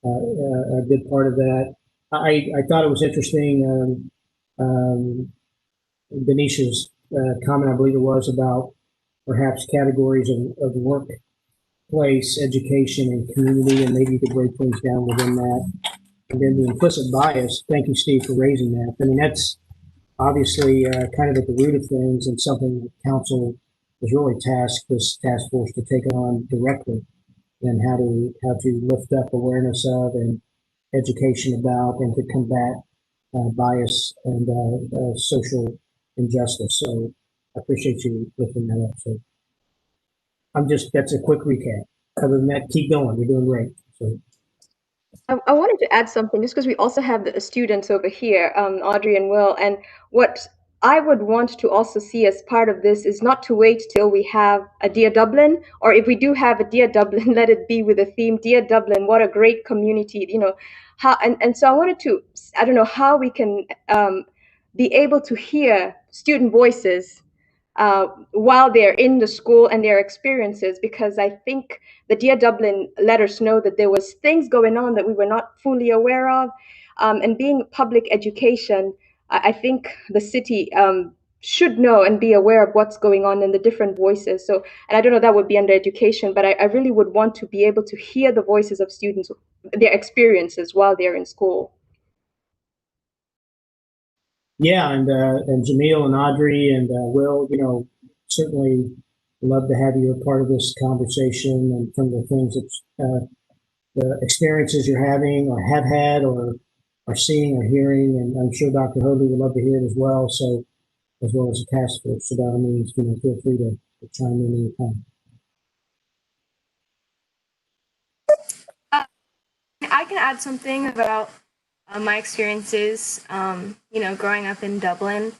a good part of that. I thought it was interesting, Denisha's comment, I believe it was, about perhaps categories of workplace, education, and community, and maybe you could break things down within that. And then the implicit bias, thank you, Steve, for raising that. I mean, that's obviously kind of at the root of things, and something that council is really tasked this task force to take on directly, and how to lift up awareness of and education about, and to combat bias and social injustice. So I appreciate you lifting that up. So that's a quick recap. Other than that, keep going. You're doing great. So. I wanted to add something just because we also have the students over here, Audrey and Will, and what I would want to also see as part of this is not to wait till we have a Dear Dublin, or if we do have a Dear Dublin, let it be with a theme, Dear Dublin, what a great community, how, and so I wanted to, I don't know how we can be able to hear student voices while they're in the school and their experiences, because I think the Dear Dublin let us know that there was things going on that we were not fully aware of. And being public education, I think the city should know and be aware of what's going on and the different voices. So, and I don't know, that would be under education, but I really would want to be able to hear the voices of students, their experiences while they're in school. Yeah, and Jamil and Audrey and Will, certainly love to have you a part of this conversation and from the things that the experiences you're having or have had or are seeing or hearing, and I'm sure Dr. Hoadley would love to hear it as well. So, as well as the task force. So by all means, feel free to chime in anytime. I can add something about my experiences, growing up in Dublin.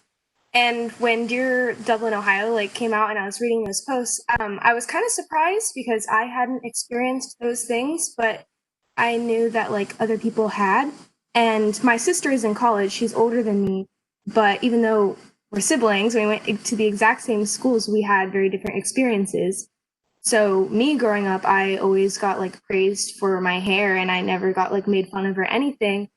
And when Dear Dublin, Ohio, came out and I was reading those posts, I was kind of surprised because I hadn't experienced those things, but I knew that other people had. And my sister is in college, she's older than me, but even though we're siblings, we went to the exact same schools, we had very different experiences. So me growing up, I always got praised for my hair and I never got made fun of or anything.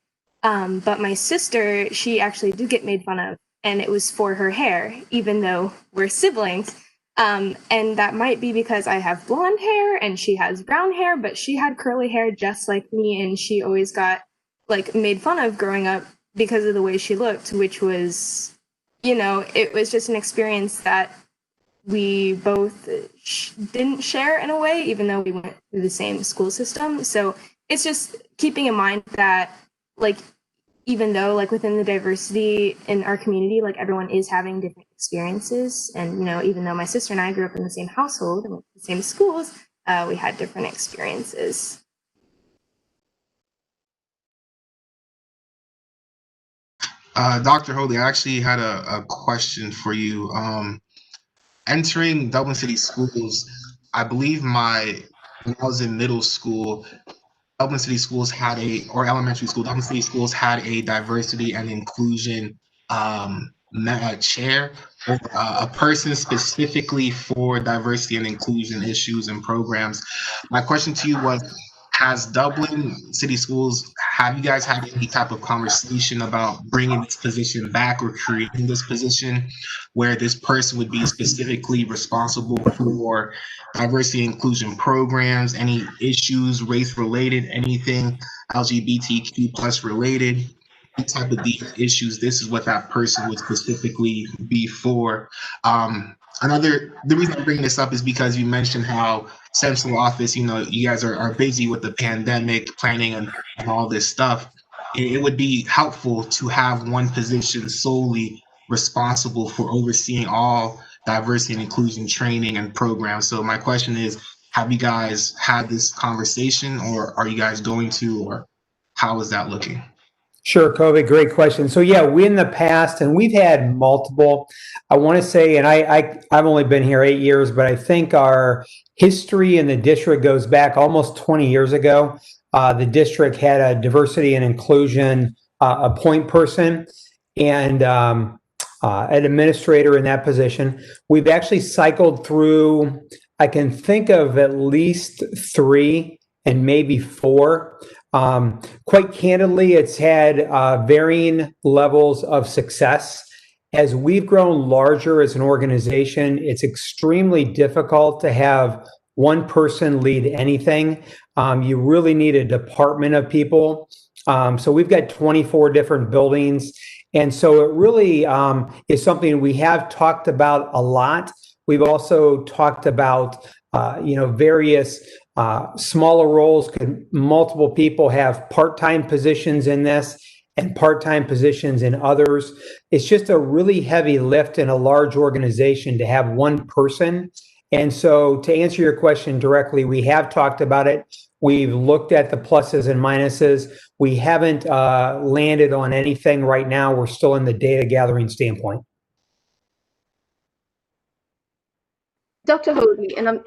But my sister, she actually did get made fun of, and it was for her hair, even though we're siblings. And that might be because I have blonde hair and she has brown hair, but she had curly hair just like me, and she always got made fun of growing up because of the way she looked, which was, it was just an experience that we both didn't share in a way, even though we went through the same school system. So it's just keeping in mind that even though within the diversity in our community, everyone is having different experiences. And, even though my sister and I grew up in the same household and went to the same schools, we had different experiences. Dr. Hoadley, I actually had a question for you. Entering Dublin City Schools, I believe when I was in middle school, Dublin City Schools had or elementary school, Dublin City Schools had a diversity and inclusion chair, or a person specifically for diversity and inclusion issues and programs. My question to you was, has Dublin City Schools, have you guys had any type of conversation about bringing this position back or creating this position where this person would be specifically responsible for diversity and inclusion programs, any issues race related, anything LGBTQ plus related, any type of these issues? This is what that person would specifically be for. The reason I'm bringing this up is because you mentioned how central office, you guys are busy with the pandemic planning and all this stuff. It would be helpful to have one position solely responsible for overseeing all diversity and inclusion training and programs. So my question is, have you guys had this conversation, or are you guys going to, or how is that looking? Sure, Kobe, great question. So yeah, we in the past, and we've had multiple, I want to say, and I've only been here 8 years, but I think our history in the district goes back almost 20 years ago. The district had a diversity and inclusion a point person and an administrator in that position. We've actually cycled through, I can think of at least 3 and maybe 4. Quite candidly, it's had varying levels of success. As we've grown larger as an organization, it's extremely difficult to have one person lead anything. You really need a department of people. So we've got 24 different buildings. And so it really is something we have talked about a lot. We've also talked about, various smaller roles. Could multiple people have part-time positions in this and part-time positions in others? It's just a really heavy lift in a large organization to have one person. And so to answer your question directly, we have talked about it. We've looked at the pluses and minuses. We haven't landed on anything right now. We're still in the data gathering standpoint. Dr. Hoadley, and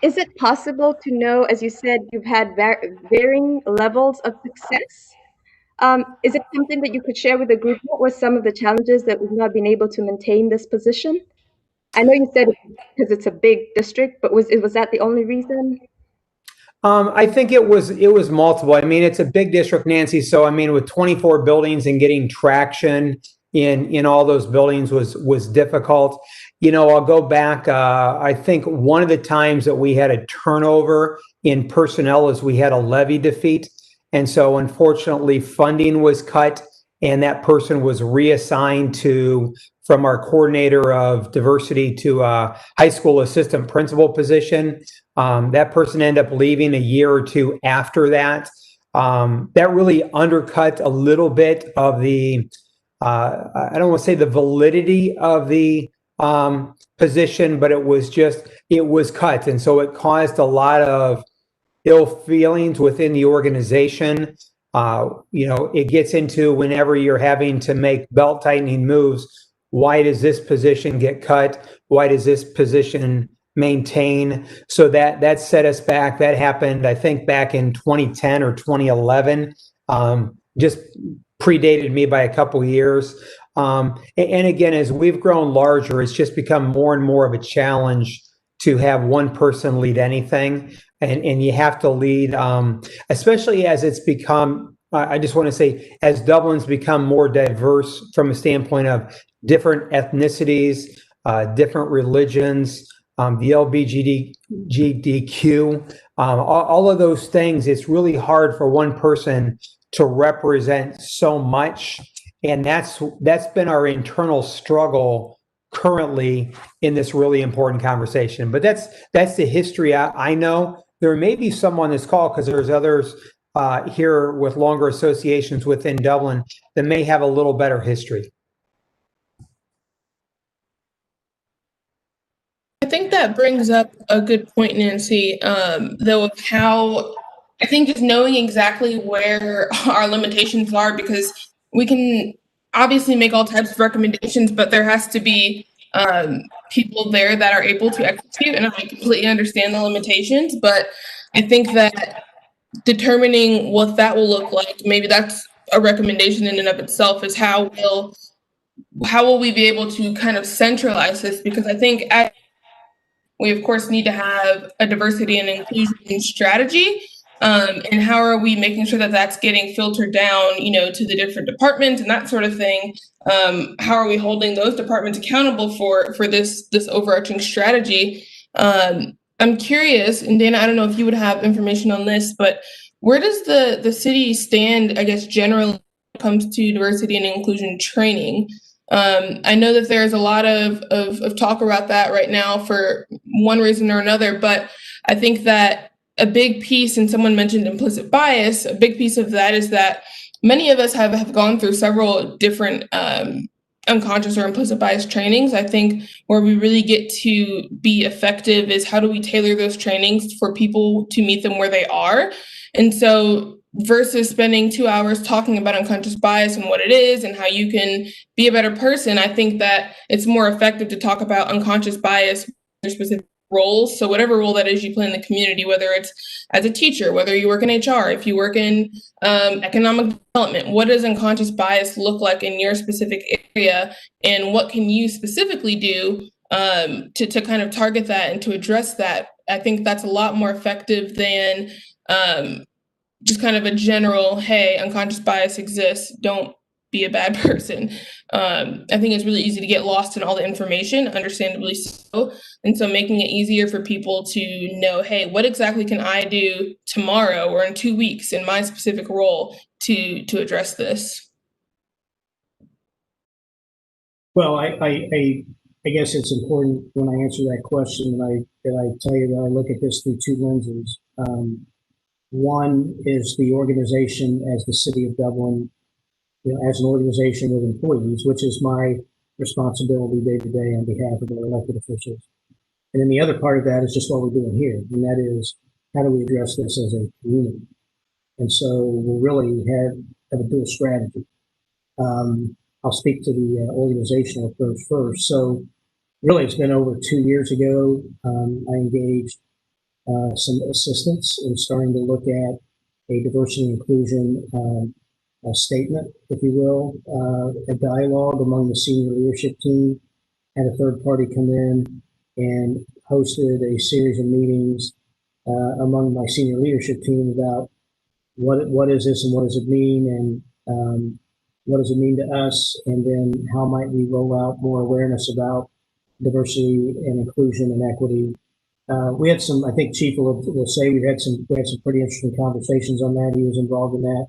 is it possible to know, as you said, you've had varying levels of success? Is it something that you could share with the group? What were some of the challenges that we've not been able to maintain this position? I know you said because it's a big district, but was that the only reason? I think it was multiple. I mean, it's a big district, Nancy. So I mean, with 24 buildings and getting traction in all those buildings was difficult. You know, I'll go back. I think one of the times that we had a turnover in personnel is we had a levy defeat. And so unfortunately funding was cut and that person was reassigned from our coordinator of diversity to a high school assistant principal position. That person ended up leaving a year or two after that. That really undercut a little bit of the, I don't want to say the validity of the position, but it was cut. And so it caused a lot of ill feelings within the organization. You know, it gets into whenever you're having to make belt tightening moves. Why does this position get cut? Why does this position maintain? So that set us back. That happened, I think, back in 2010 or 2011. Just predated me by a couple of years. And again, as we've grown larger, it's just become more and more of a challenge to have one person lead anything. And you have to lead, especially as it's become, I just want to say, as Dublin's become more diverse from a standpoint of different ethnicities, different religions, the Lgbtq, all of those things, it's really hard for one person to represent so much. And that's been our internal struggle currently in this really important conversation. But that's the history I know. There may be someone on this call, because there's others here with longer associations within Dublin that may have a little better history. I think that brings up a good point, Nancy, though, of how I think just knowing exactly where our limitations are, because we can obviously make all types of recommendations, but there has to be people there that are able to execute. And I completely understand the limitations, but I think that determining what that will look like, maybe that's a recommendation in and of itself, is how will we be able to kind of centralize this? Because I think we of course need to have a diversity and inclusion strategy. And how are we making sure that that's getting filtered down, you know, to the different departments and that sort of thing? How are we holding those departments accountable for this overarching strategy? I'm curious, and Dana, I don't know if you would have information on this, but where does the city stand, I guess, generally when it comes to diversity and inclusion training? I know that there's a lot of talk about that right now for one reason or another, but I think that a big piece, and someone mentioned implicit bias, a big piece of that is that many of us have gone through several different unconscious or implicit bias trainings. I think where we really get to be effective is how do we tailor those trainings for people to meet them where they are. And so versus spending 2 hours talking about unconscious bias and what it is and how you can be a better person, I think that it's more effective to talk about unconscious bias for specific roles. So whatever role that is you play in the community, whether it's as a teacher, whether you work in HR, if you work in economic development, what does unconscious bias look like in your specific area? And what can you specifically do to kind of target that and to address that? I think that's a lot more effective than just kind of a general, hey, unconscious bias exists, don't be a bad person. I think it's really easy to get lost in all the information, understandably so. And so making it easier for people to know, hey, what exactly can I do tomorrow or in 2 weeks in my specific role to address this? Well, I guess it's important when I answer that question that I tell you that I look at this through two lenses. One is the organization as the City of Dublin, you know, as an organization with employees, which is my responsibility day to day on behalf of our elected officials. And then the other part of that is just what we're doing here, and that is how do we address this as a community? And so we really have a dual strategy. I'll speak to the organizational approach first. So really, it's been over 2 years ago. I engaged some assistance in starting to look at a diversity and inclusion a statement, if you will, a dialogue among the senior leadership team, had a third party come in and hosted a series of meetings among my senior leadership team about what is this and what does it mean, and what does it mean to us, and then how might we roll out more awareness about diversity and inclusion and equity. We had some, I think Chief will say we had some pretty interesting conversations on that. He was involved in that.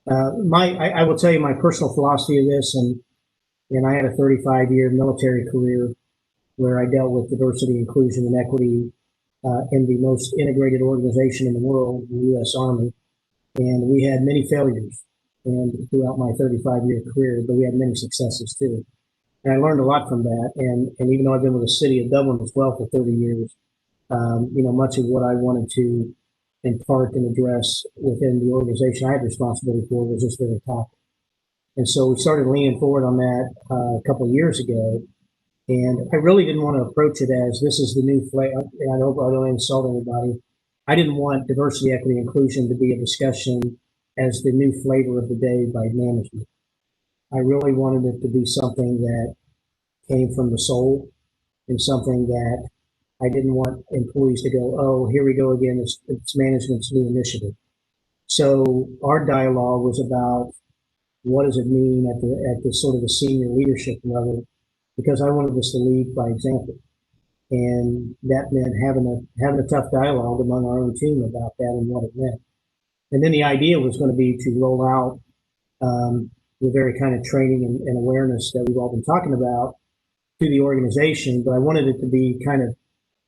I will tell you my personal philosophy of this, and I had a 35-year military career where I dealt with diversity, inclusion, and equity in the most integrated organization in the world, the U.S. Army. And we had many failures and throughout my 35-year career, but we had many successes too. And I learned a lot from that. And even though I've been with the city of Dublin as well for 30 years, much of what I wanted to impart and address within the organization I had responsibility for was this very topic. And so we started leaning forward on that a couple of years ago. And I really didn't want to approach it as this is the new flavor. And I don't insult anybody. I didn't want diversity, equity, inclusion to be a discussion as the new flavor of the day by management. I really wanted it to be something that came from the soul and something that I didn't want employees to go, oh, here we go again. It's management's new initiative. So our dialogue was about what does it mean at the sort of the senior leadership level, because I wanted us to lead by example. And that meant having a tough dialogue among our own team about that and what it meant. And then the idea was going to be to roll out the very kind of training and awareness that we've all been talking about to the organization, but I wanted it to be kind of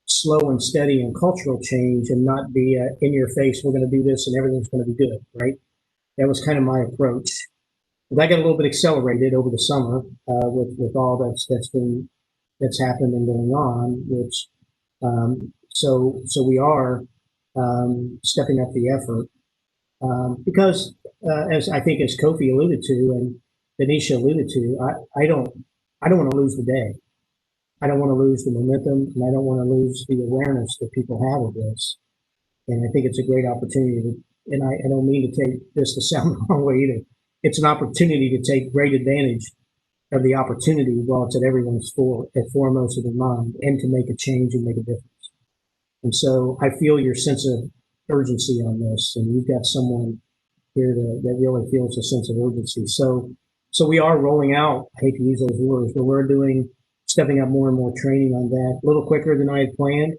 slow and steady and cultural change and not be in your face, we're going to do this and everything's going to be good, right? That was kind of my approach. But that got a little bit accelerated over the summer with all that's happened and going on, which so we are stepping up the effort because as I think as Kofi alluded to and Denisha alluded to, I don't want to lose the day. I don't want to lose the momentum, and I don't want to lose the awareness that people have of this. And I think it's a great opportunity. And I don't mean to take this to sound the wrong way either. It's an opportunity to take great advantage of the opportunity while it's at everyone's foremost of their mind, and to make a change and make a difference. And so I feel your sense of urgency on this, and you've got someone here that really feels a sense of urgency. So we are rolling out, I hate to use those words, but we're stepping up more and more training on that a little quicker than I had planned.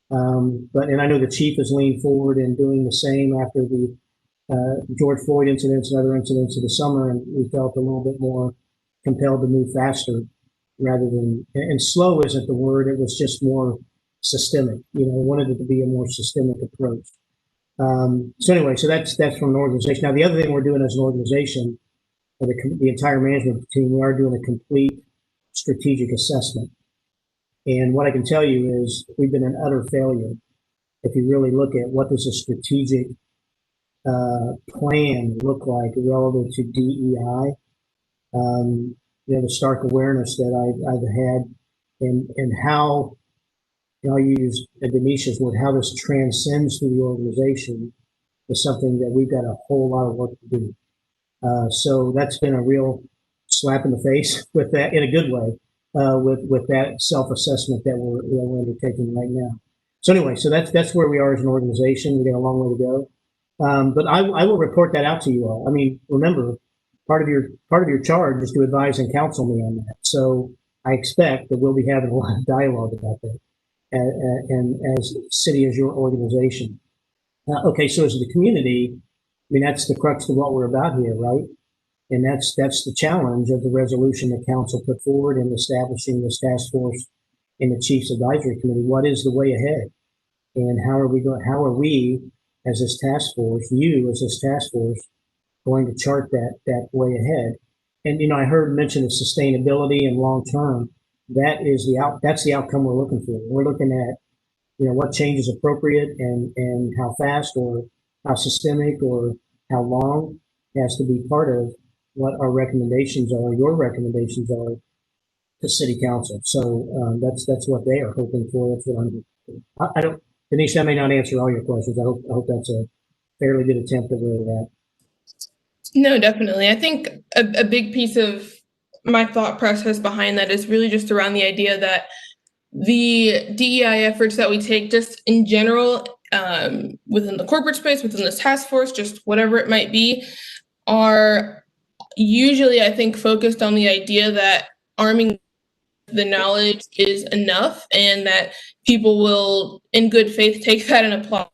And I know the chief has leaned forward in doing the same after the George Floyd incidents and other incidents of the summer, and we felt a little bit more compelled to move faster rather than, and slow isn't the word, it was just more systemic. Wanted it to be a more systemic approach. So anyway, so that's from an organization. Now, the other thing we're doing as an organization, the entire management team, we are doing a complete strategic assessment. And what I can tell you is we've been an utter failure. If you really look at what does a strategic plan look like relative to DEI, the stark awareness that I've had and how, I'll use Denisha's word, how this transcends through the organization is something that we've got a whole lot of work to do. So that's been a real slap in the face with that in a good way, with that self-assessment that we're undertaking right now. So anyway, so that's where we are as an organization. We've got a long way to go. But I will report that out to you all. I mean, remember, part of your charge is to advise and counsel me on that. So I expect that we'll be having a lot of dialogue about that, and as city as your organization. Okay, so as the community, I mean, that's the crux of what we're about here, right? And that's the challenge of the resolution that council put forward in establishing this task force in the Chiefs Advisory Committee. What is the way ahead, and how are we as this task force, you as this task force, going to chart that way ahead? And I heard mention of sustainability and long term. That's the outcome we're looking for. We're looking at what change is appropriate and how fast or how systemic or how long has to be part of what our recommendations are, your recommendations are to City Council. So that's what they are hoping for. That's what I'm hoping for. I don't, Denise, I may not answer all your questions. I hope that's a fairly good attempt at where we're at. No, definitely. I think a big piece of my thought process behind that is really just around the idea that the DEI efforts that we take just in general within the corporate space, within this task force, just whatever it might be, are usually I think focused on the idea that arming the knowledge is enough and that people will in good faith take that and apply.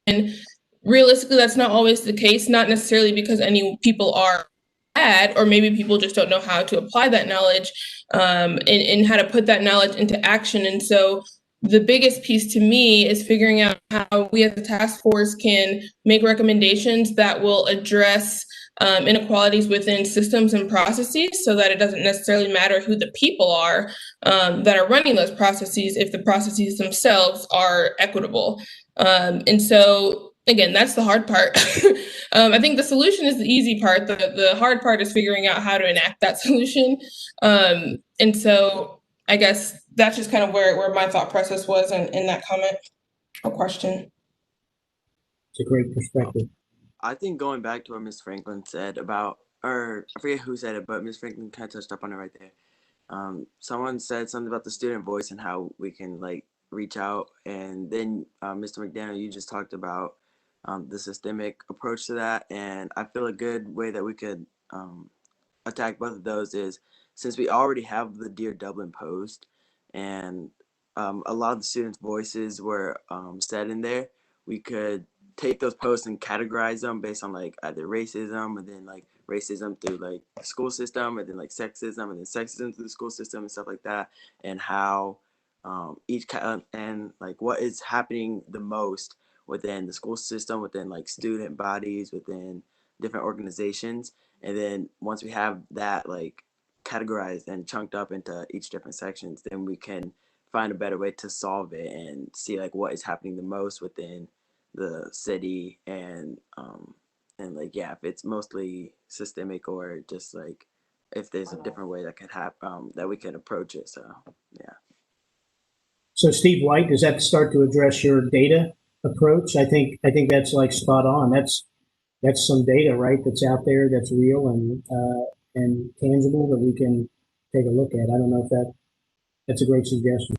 And realistically, that's not always the case, not necessarily because any people are bad, or maybe people just don't know how to apply that knowledge and how to put that knowledge into action. And so the biggest piece to me is figuring out how we as a task force can make recommendations that will address inequalities within systems and processes, so that it doesn't necessarily matter who the people are that are running those processes if the processes themselves are equitable. And so, again, that's the hard part. I think the solution is the easy part. The hard part is figuring out how to enact that solution. And so I guess that's just kind of where my thought process was in that comment or question. It's a great perspective. I think going back to what Ms. Franklin said about, or I forget who said it, but Ms. Franklin kind of touched up on it right there. Someone said something about the student voice and how we can like reach out. And then Mr. McDaniel, you just talked about the systemic approach to that. And I feel a good way that we could attack both of those is, since we already have the Dear Dublin post and a lot of the students' voices were said in there, we could take those posts and categorize them based on like either racism, and then like racism through like the school system, and then like sexism, and then sexism through the school system and stuff like that, and how and like what is happening the most within the school system, within like student bodies, within different organizations. And then once we have that like categorized and chunked up into each different sections, then we can find a better way to solve it and see like what is happening the most within the city, and like, yeah, if it's mostly systemic or just like if there's a different way that could happen, that we can approach it. So yeah. So Steve White, does that start to address your data approach? I think that's like spot on. That's some data, right? That's out there, that's real and tangible that we can take a look at. I don't know if that's a great suggestion.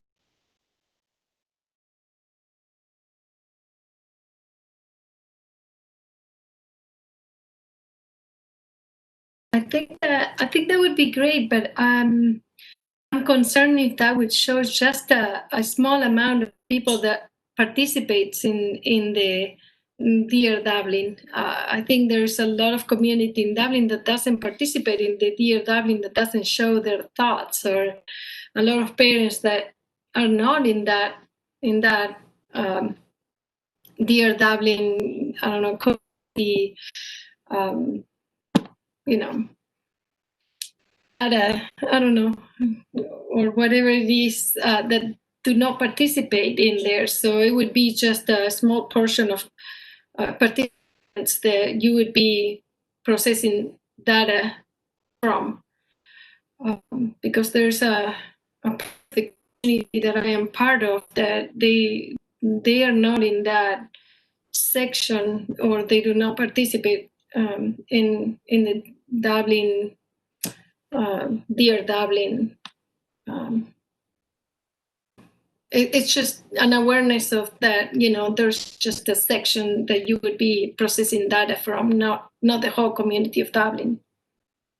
I think that would be great, but I'm concerned if that would show just a small amount of people that participates in the Dear Dublin. I think there's a lot of community in Dublin that doesn't participate in the Dear Dublin, that doesn't show their thoughts, or a lot of parents that are not in that Dear Dublin, I don't know, community, you know, I don't know, or whatever it is that do not participate in there. So it would be just a small portion of participants that you would be processing data from, because there's a community that I am part of that they are not in that section, or they do not participate in the Dublin. Dear Dublin, it's just an awareness of that, you know, there's just a section that you would be processing data from, not the whole community of Dublin.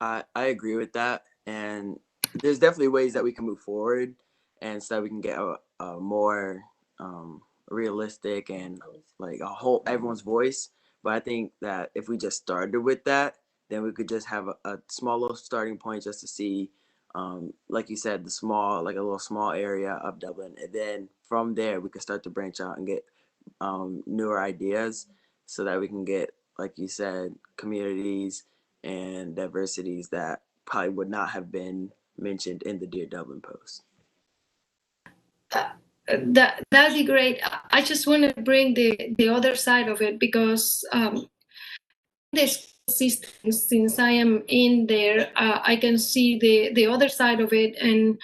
I agree with that, and there's definitely ways that we can move forward, and so that we can get a more realistic and like a whole everyone's voice. But I think that if we just started with that, then we could just have a small little starting point just to see, like you said, a little small area of Dublin, and then from there we could start to branch out and get newer ideas, so that we can get, like you said, communities and diversities that probably would not have been mentioned in the Dear Dublin post. That'd be great. I just want to bring the other side of it, because the system, since I am in there, I can see the other side of it. And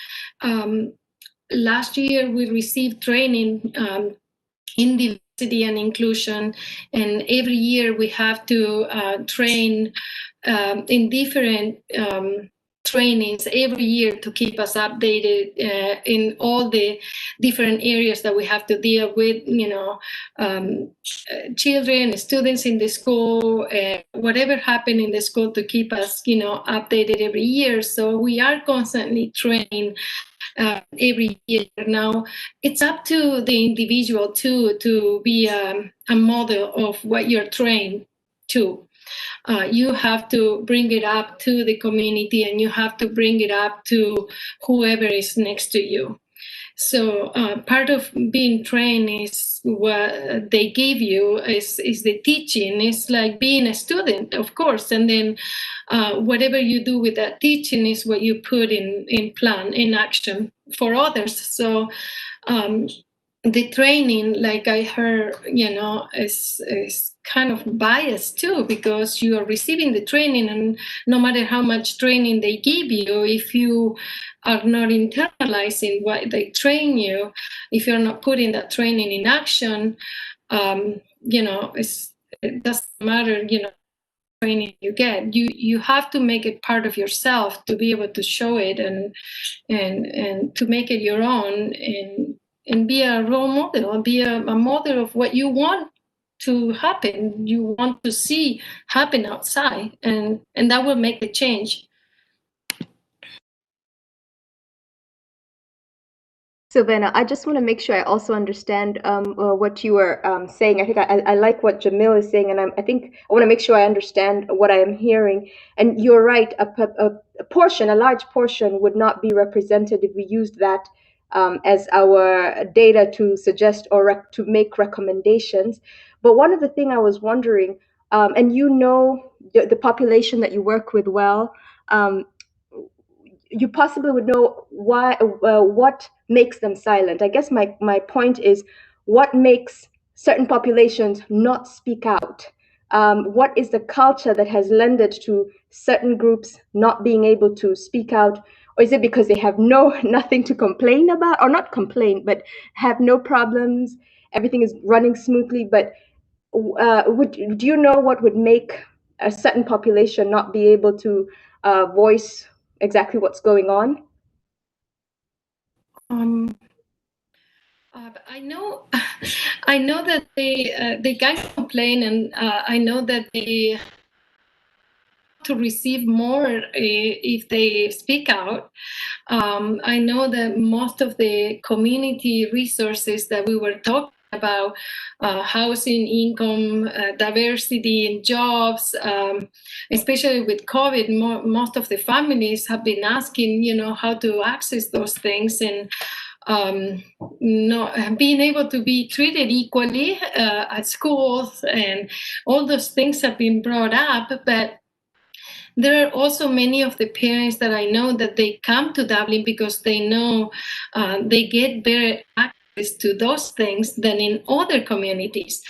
last year we received training in diversity and inclusion, and every year we have to train in different trainings every year to keep us updated in all the different areas that we have to deal with, children, students in the school, whatever happened in the school, to keep us, updated every year. So we are constantly training every year. Now, it's up to the individual too to be a model of what you're trained to. You have to bring it up to the community, and you have to bring it up to whoever is next to you. So part of being trained is what they give you is the teaching. It's like being a student, of course, and then whatever you do with that teaching is what you put in plan, in action for others. So the training, like I heard, is kind of biased too, because you are receiving the training, and no matter how much training they give you, if you are not internalizing what they train you, if you're not putting that training in action, it doesn't matter, training you get. You have to make it part of yourself to be able to show it and to make it your own, and be a role model, and be a model of what you want to happen, you want to see happen outside, and that will make the change. Silvana, I just want to make sure I also understand what you were saying. I think I like what Jamil is saying, and I think I want to make sure I understand what I am hearing. And you're right, a large portion would not be represented if we used that as our data to suggest or to make recommendations. But one of the things I was wondering, and the population that you work with well, you possibly would know why, what makes them silent. I guess my point is, what makes certain populations not speak out? What is the culture that has lended to certain groups not being able to speak out? Or is it because they have nothing to complain about, or not complain, but have no problems, everything is running smoothly? But do you know what would make a certain population not be able to voice exactly what's going on? I know that they can complain, and I know that they to receive more if they speak out. I know that most of the community resources that we were talking about, housing, income, diversity in jobs, especially with COVID, most of the families have been asking, how to access those things, and being able to be treated equally at schools, and all those things have been brought up. But there are also many of the parents that I know that they come to Dublin because they know they get better access to those things than in other communities.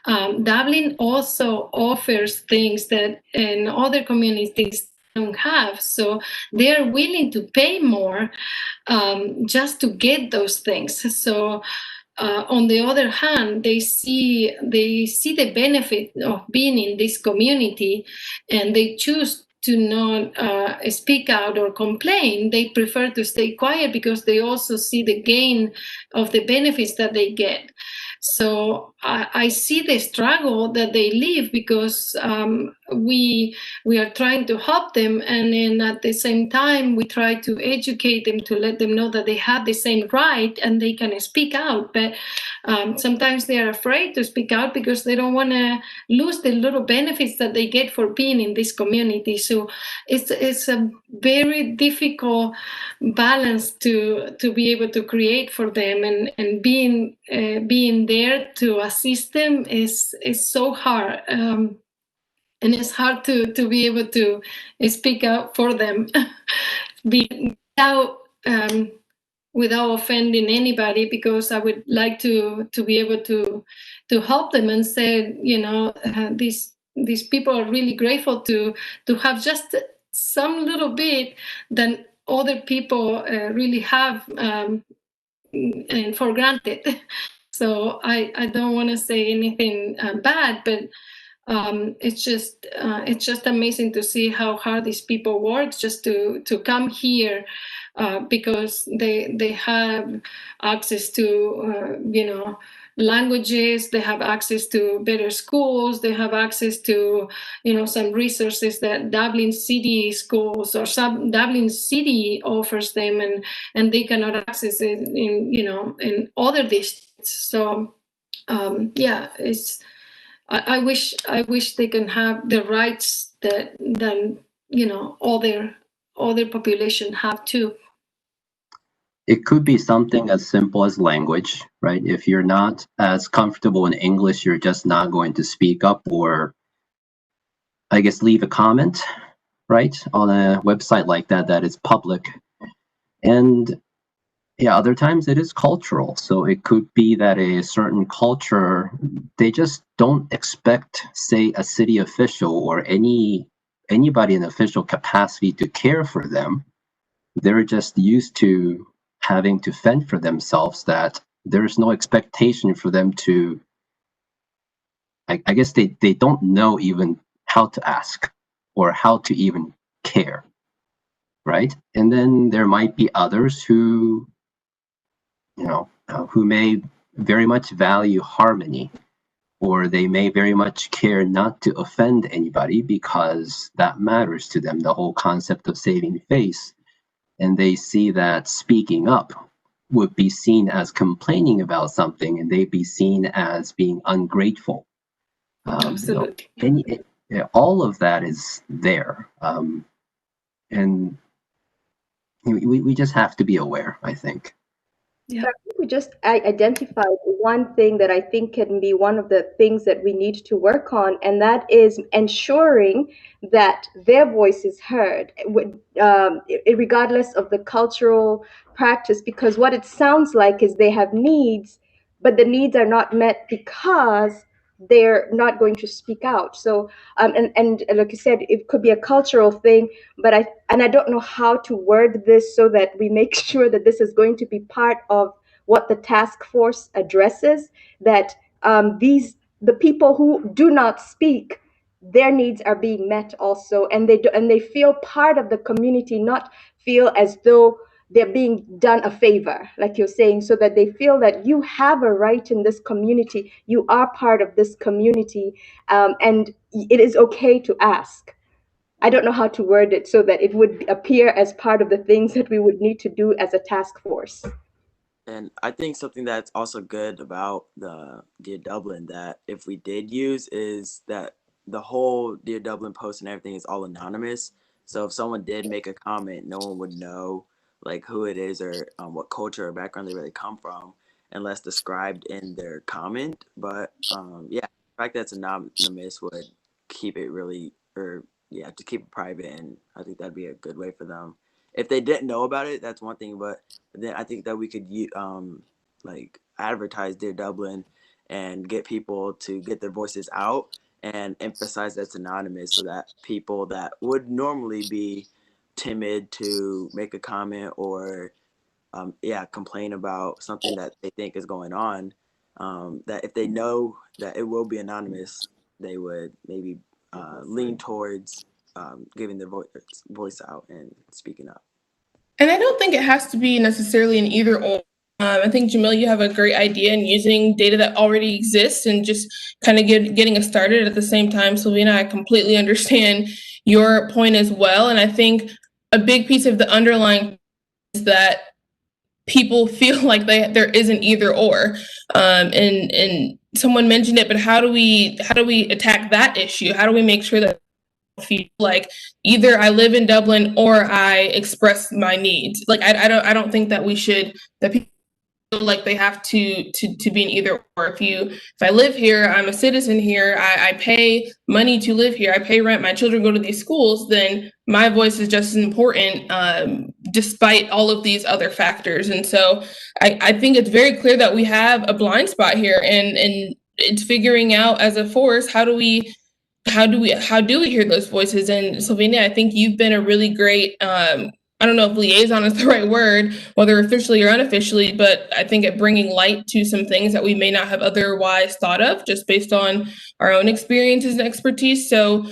Dublin also offers things that in other communities don't have, so they're willing to pay more just to get those things. So on the other hand, they see the benefit of being in this community, and they choose to not speak out or complain. They prefer to stay quiet because they also see the gain of the benefits that they get. So I see the struggle that they live, because we are trying to help them, and then at the same time we try to educate them, to let them know that they have the same right and they can speak out. But sometimes they are afraid to speak out because they don't want to lose the little benefits that they get for being in this community. So it's a very difficult balance to be able to create for them, and being there to assist them is so hard. And it's hard to be able to speak out for them without offending anybody, because I would like to be able to help them and say, these people are really grateful to have just some little bit that other people really have and for granted. So I don't want to say anything bad, but it's just amazing to see how hard these people work just to come here, because they have access to languages, they have access to better schools, they have access to some resources that Dublin City schools or some Dublin City offers them, and they cannot access it in other districts. So it's I wish they can have the rights that other population have too. It could be something as simple as language, right? If you're not as comfortable in English, you're just not going to speak up or, I guess, leave a comment, right? On a website like that is public. And yeah, other times it is cultural. So it could be that a certain culture, they just don't expect, say, a city official or anybody in official capacity to care for them. They're just used to having to fend for themselves, that there's no expectation for them to, I guess they don't know even how to ask or how to even care, right? And then there might be others who, who may very much value harmony, or they may very much care not to offend anybody because that matters to them, the whole concept of saving face. And they see that speaking up would be seen as complaining about something, and they'd be seen as being ungrateful. Absolutely. All of that is there. And we just have to be aware, I think. Yeah. So I think we just identified one thing that I think can be one of the things that we need to work on, and that is ensuring that their voice is heard, regardless of the cultural practice, because what it sounds like is they have needs, but the needs are not met because they're not going to speak out. So and like you said, it could be a cultural thing, but I don't know how to word this so that we make sure that this is going to be part of what the task force addresses, that the people who do not speak, their needs are being met also, and they feel part of the community, not feel as though they're being done a favor, like you're saying, so that they feel that you have a right in this community, you are part of this community, and it is okay to ask. I don't know how to word it so that it would appear as part of the things that we would need to do as a task force. And I think something that's also good about the Dear Dublin that if we did use is that the whole Dear Dublin post and everything is all anonymous. So if someone did make a comment, no one would know like who it is or what culture or background they really come from unless described in their comment. But yeah, the fact that it's anonymous would keep it really, to keep it private, and I think that'd be a good way for them. If they didn't know about it, that's one thing, but then I think that we could like advertise Dear Dublin and get people to get their voices out and emphasize that's anonymous, so that people that would normally be timid to make a comment or complain about something that they think is going on, that if they know that it will be anonymous, they would maybe lean towards giving their voice out and speaking up. And I don't think it has to be necessarily an either or. I think, Jamil, you have a great idea in using data that already exists and just kind of getting us started. At the same time, Sylvina, I completely understand your point as well. And I think a big piece of the underlying is that people feel like there is an either or. And someone mentioned it, but how do we attack that issue? How do we make sure that feel like either I live in Dublin or I express my needs? Like I don't think that people feel like they have to be an either or. If I live here, I'm a citizen here, I pay money to live here, I pay rent, my children go to these schools, then my voice is just as important, despite all of these other factors. And so I think it's very clear that we have a blind spot here, and it's figuring out as a force, how do we hear those voices? And Sylvania, I think you've been a really great I don't know if liaison is the right word, whether officially or unofficially, but I think at bringing light to some things that we may not have otherwise thought of just based on our own experiences and expertise. So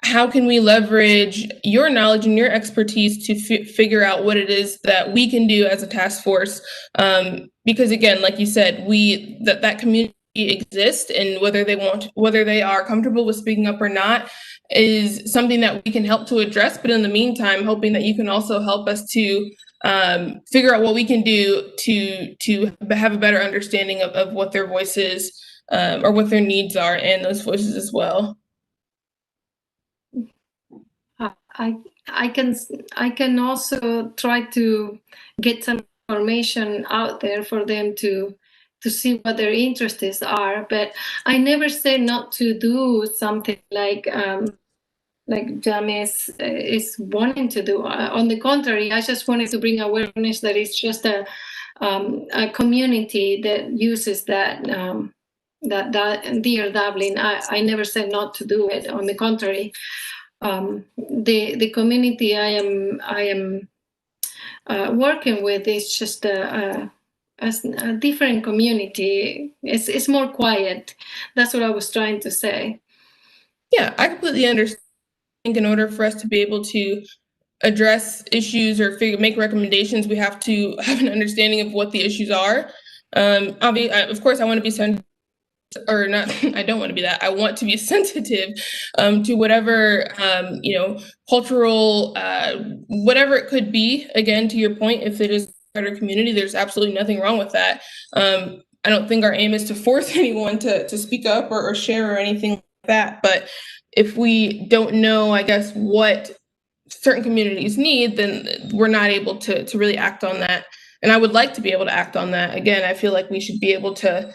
how can we leverage your knowledge and your expertise to figure out what it is that we can do as a task force? Because again, like you said, that community exists, and whether they are comfortable with speaking up or not is something that we can help to address. But in the meantime, hoping that you can also help us to figure out what we can do to have a better understanding of what their voices or what their needs are and those voices as well. I can also try to get some information out there for them to see what their interests are, but I never say not to do something like James is wanting to do. On the contrary, I just wanted to bring awareness that it's just a community that uses that Dear Dublin. I never said not to do it. On the contrary. The community I am working with is just a different community. It's more quiet. That's what I was trying to say. Yeah, I completely understand. I think in order for us to be able to address issues or make recommendations, we have to have an understanding of what the issues are. Of course, I want to be sensitive. Or not, I don't want to be that. I want to be sensitive to whatever, cultural, whatever it could be. Again, to your point, if it is a better community, there's absolutely nothing wrong with that. I don't think our aim is to force anyone to speak up or share or anything like that. But if we don't know, I guess, what certain communities need, then we're not able to really act on that. And I would like to be able to act on that. Again, I feel like we should be able to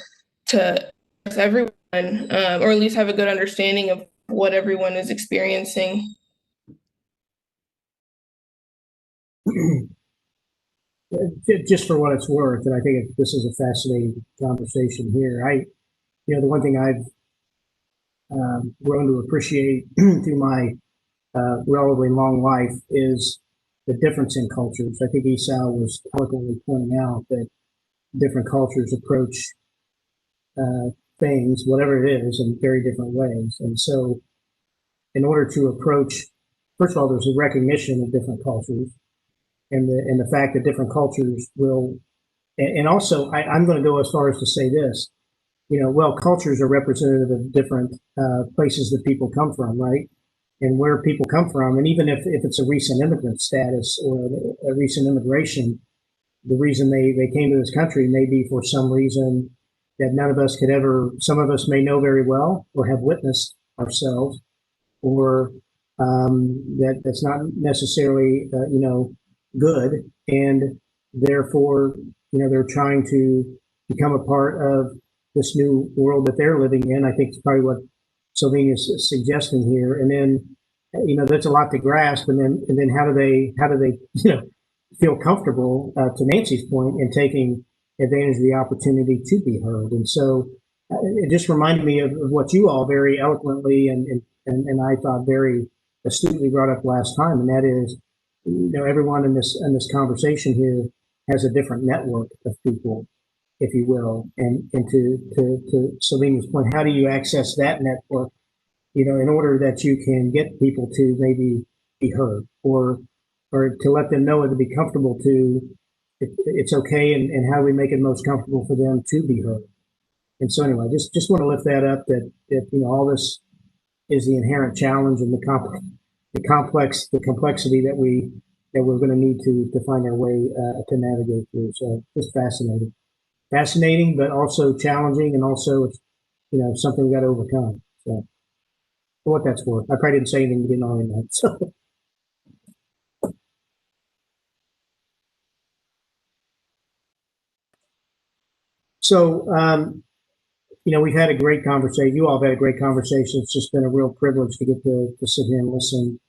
everyone, or at least have a good understanding of what everyone is experiencing. Just for what it's worth, and I think this is a fascinating conversation here. The one thing I've grown to appreciate through my relatively long life is the difference in cultures. I think Esau was eloquently pointing out that different cultures approach things, whatever it is, in very different ways. And so in order to approach, first of all, there's a recognition of different cultures and the fact that different cultures will, and also I'm going to go as far as to say this, cultures are representative of different places that people come from, right? And where people come from, and even if it's a recent immigrant status or a recent immigration, the reason they came to this country may be for some reason that none of us could ever, some of us may know very well or have witnessed ourselves, or that's not necessarily, good. And therefore, they're trying to become a part of this new world that they're living in. I think it's probably what Sylvania is suggesting here. And then, that's a lot to grasp. And then how do they, feel comfortable, to Nancy's point, in taking advantage of the opportunity to be heard. And so it just reminded me of what you all very eloquently and I thought very astutely brought up last time, and that is, everyone in this conversation here has a different network of people, if you will, and to Sylvania's point, how do you access that network, in order that you can get people to maybe be heard, or to let them know, or to be comfortable to, it's okay, and how do we make it most comfortable for them to be heard. And so anyway, just want to lift that up, that all this is the inherent challenge and the complexity that we're going to need to find our way to navigate through. So just fascinating, but also challenging, and also something we got to overcome. So for what that's worth, I probably didn't say anything you didn't already know. So we've had a great conversation. You all have had a great conversation. It's just been a real privilege to get to sit here and listen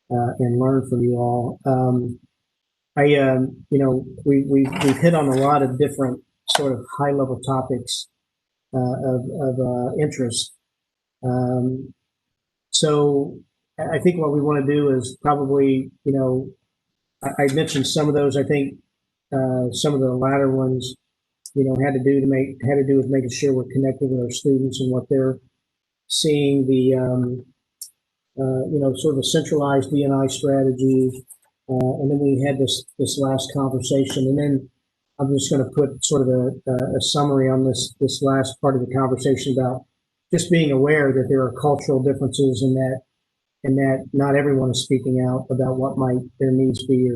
and learn from you all. We've hit on a lot of different sort of high level topics of interest. So I think what we want to do is probably, I mentioned some of those. I think some of the latter ones, had to do with making sure we're connected with our students and what they're seeing. The sort of a centralized D&I strategy, and then we had this last conversation, and then I'm just going to put sort of a summary on this last part of the conversation about just being aware that there are cultural differences and that not everyone is speaking out about what might their needs be,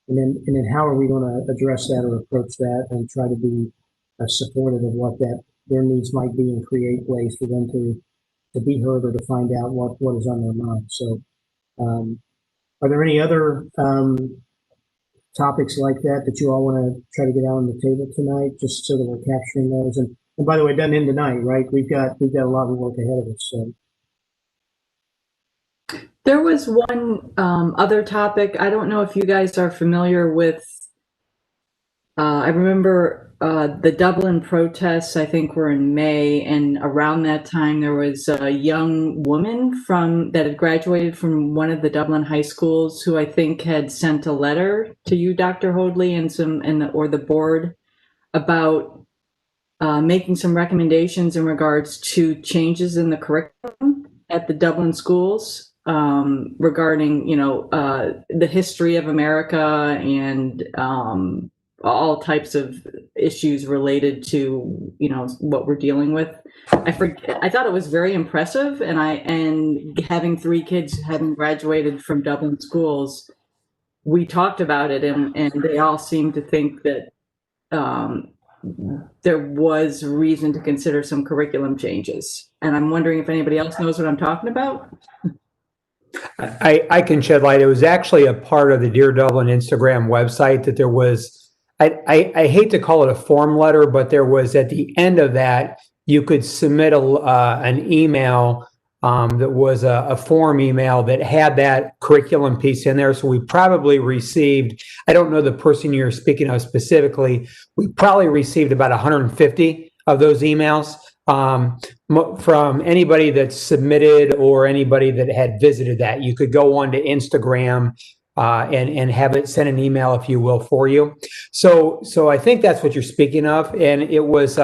and then how are we going to address that or approach that and try to be supportive of what their needs might be and create ways for them to be heard or to find out what is on their mind. So, are there any other topics like that you all want to try to get out on the table tonight, just so that we're capturing those? And by the way, it doesn't end tonight, right? We've got a lot of work ahead of us. So. There was one other topic. I don't know if you guys are familiar with, I remember the Dublin protests, I think were in May, and around that time there was a young woman that had graduated from one of the Dublin high schools who I think had sent a letter to you, Dr. Hoadley, or the board about making some recommendations in regards to changes in the curriculum at the Dublin schools. Regarding, the history of America and all types of issues related to, what we're dealing with. I thought it was very impressive, and having 3 kids having graduated from Dublin schools, we talked about it, and they all seemed to think that there was reason to consider some curriculum changes. And I'm wondering if anybody else knows what I'm talking about. I can shed light. It was actually a part of the Dear Dublin Instagram website that there was, I hate to call it a form letter, but there was at the end of that, you could submit an email that was a form email that had that curriculum piece in there. So we probably received, I don't know the person you're speaking of specifically, we probably received about 150 of those emails. From anybody that submitted or anybody that had visited that. You could go on to Instagram and have it send an email, if you will, for you. So I think that's what you're speaking of. And it was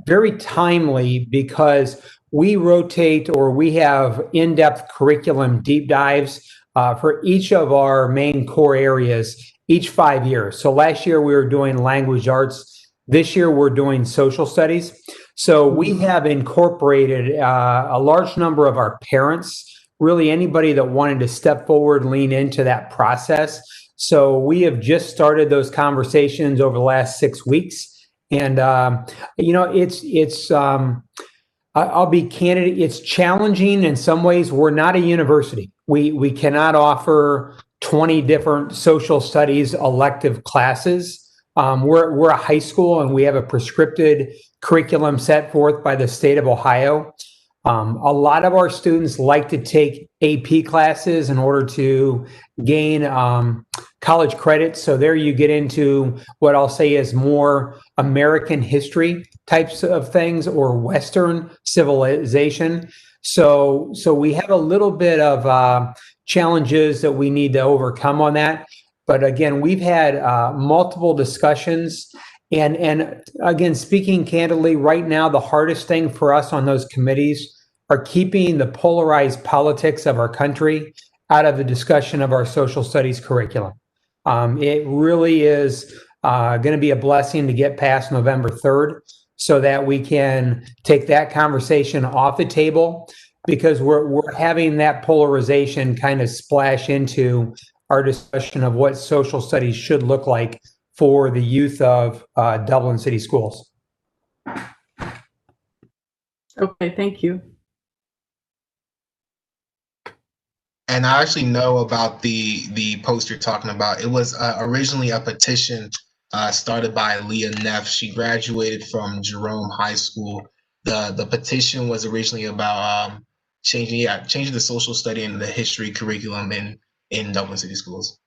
very timely because we rotate, or we have in-depth curriculum deep dives for each of our main core areas each 5 years. So last year we were doing language arts. This year we're doing social studies. So we have incorporated a large number of our parents, really anybody that wanted to step forward, lean into that process. So we have just started those conversations over the last 6 weeks. And, I'll be candid, it's challenging in some ways. We're not a university. We cannot offer 20 different social studies elective classes. We're a high school, and we have a prescripted curriculum set forth by the state of Ohio. A lot of our students like to take AP classes in order to gain college credit. So there you get into what I'll say is more American history types of things, or Western civilization. So we have a little bit of challenges that we need to overcome on that. But again, we've had multiple discussions. And again, speaking candidly, right now, the hardest thing for us on those committees are keeping the polarized politics of our country out of the discussion of our social studies curriculum. It really is going to be a blessing to get past November 3rd so that we can take that conversation off the table, because we're having that polarization kind of splash into our discussion of what social studies should look like for the youth of Dublin City Schools. Okay, thank you. And I actually know about the post you're talking about. It was originally a petition started by Leah Neff. She graduated from Jerome High School. The petition was originally about changing the social study and the history curriculum in Dublin City Schools.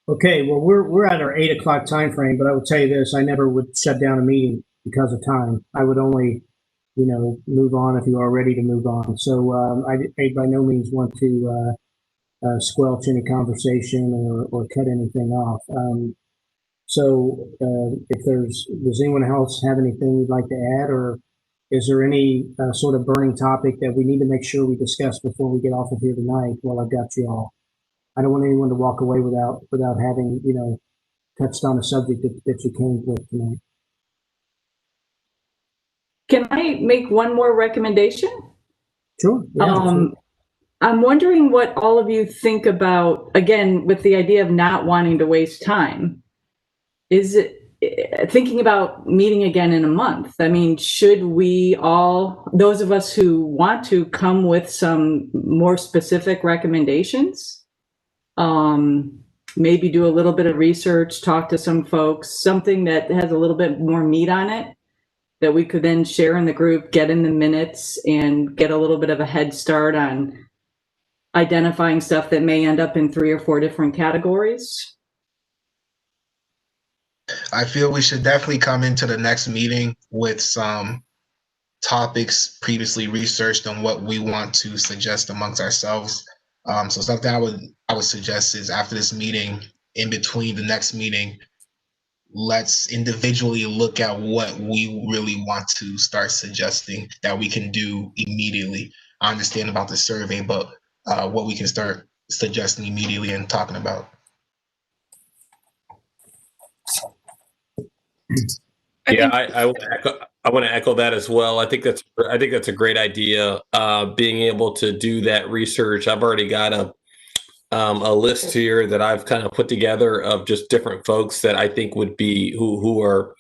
Okay, well, we're at our 8 o'clock time frame, but I will tell you this: I never would shut down a meeting because of time. I would only, move on if you are ready to move on. So I by no means want to squelch any conversation or cut anything off. So if does anyone else have anything you'd like to add, or is there any sort of burning topic that we need to make sure we discuss before we get off of here tonight? Well, I've got you all. I don't want anyone to walk away without having, touched on a subject that you came with tonight. Can I make one more recommendation? Sure. Yeah, I'm wondering what all of you think about, again, with the idea of not wanting to waste time. Is it thinking about meeting again in a month? I mean, should we all, those of us who want to, come with some more specific recommendations? Maybe do a little bit of research, talk to some folks, something that has a little bit more meat on it that we could then share in the group, get in the minutes, and get a little bit of a head start on identifying stuff that may end up in 3 or 4 different categories. I feel we should definitely come into the next meeting with some topics previously researched on what we want to suggest amongst ourselves. So something I would suggest is after this meeting, in between the next meeting, let's individually look at what we really want to start suggesting that we can do immediately. I understand about the survey, but what we can start suggesting immediately and talking about. Yeah, I want to echo that as well. I think that's a great idea. Being able to do that research. I've already got a list here that I've kind of put together of just different folks that I think would be who are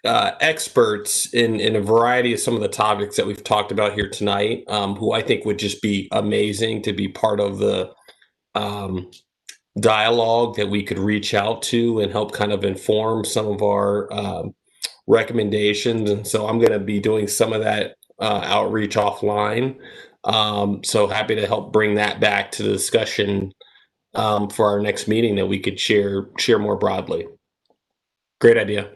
experts in a variety of some of the topics that we've talked about here tonight. Who I think would just be amazing to be part of the dialogue that we could reach out to and help kind of inform some of our recommendations. And so I'm going to be doing some of that outreach offline. So happy to help bring that back to the discussion for our next meeting that we could share more broadly. Great idea.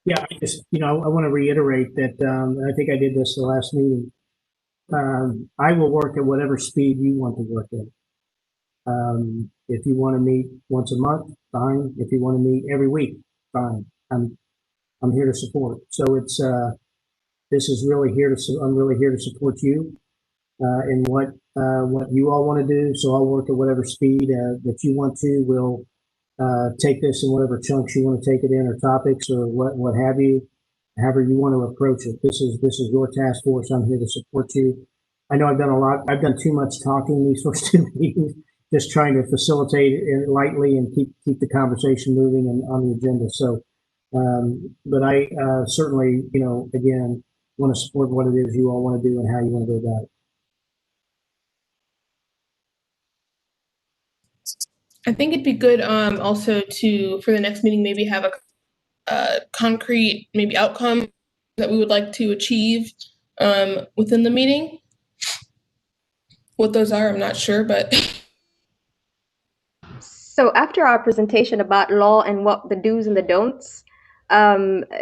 Yeah, I just, I want to reiterate that, and I think I did this the last meeting. I will work at whatever speed you want to work at. If you want to meet once a month, fine. If you want to meet every week, fine. I'm here to support. So it's this is really I'm really here to support you in what you all want to do. So I'll work at whatever speed that you want to. We'll take this in whatever chunks you want to take it in, or topics, or what have you. However you want to approach it. This is your task force. I'm here to support you. I know I've done too much talking these first 2 meetings, just trying to facilitate it lightly and keep the conversation moving and on the agenda. So, but I certainly, again, want to support what it is you all want to do and how you want to go about it. I think it'd be good also for the next meeting, maybe have a concrete maybe outcome that we would like to achieve within the meeting. What those are, I'm not sure, but. So after our presentation about law and what the do's and the don'ts,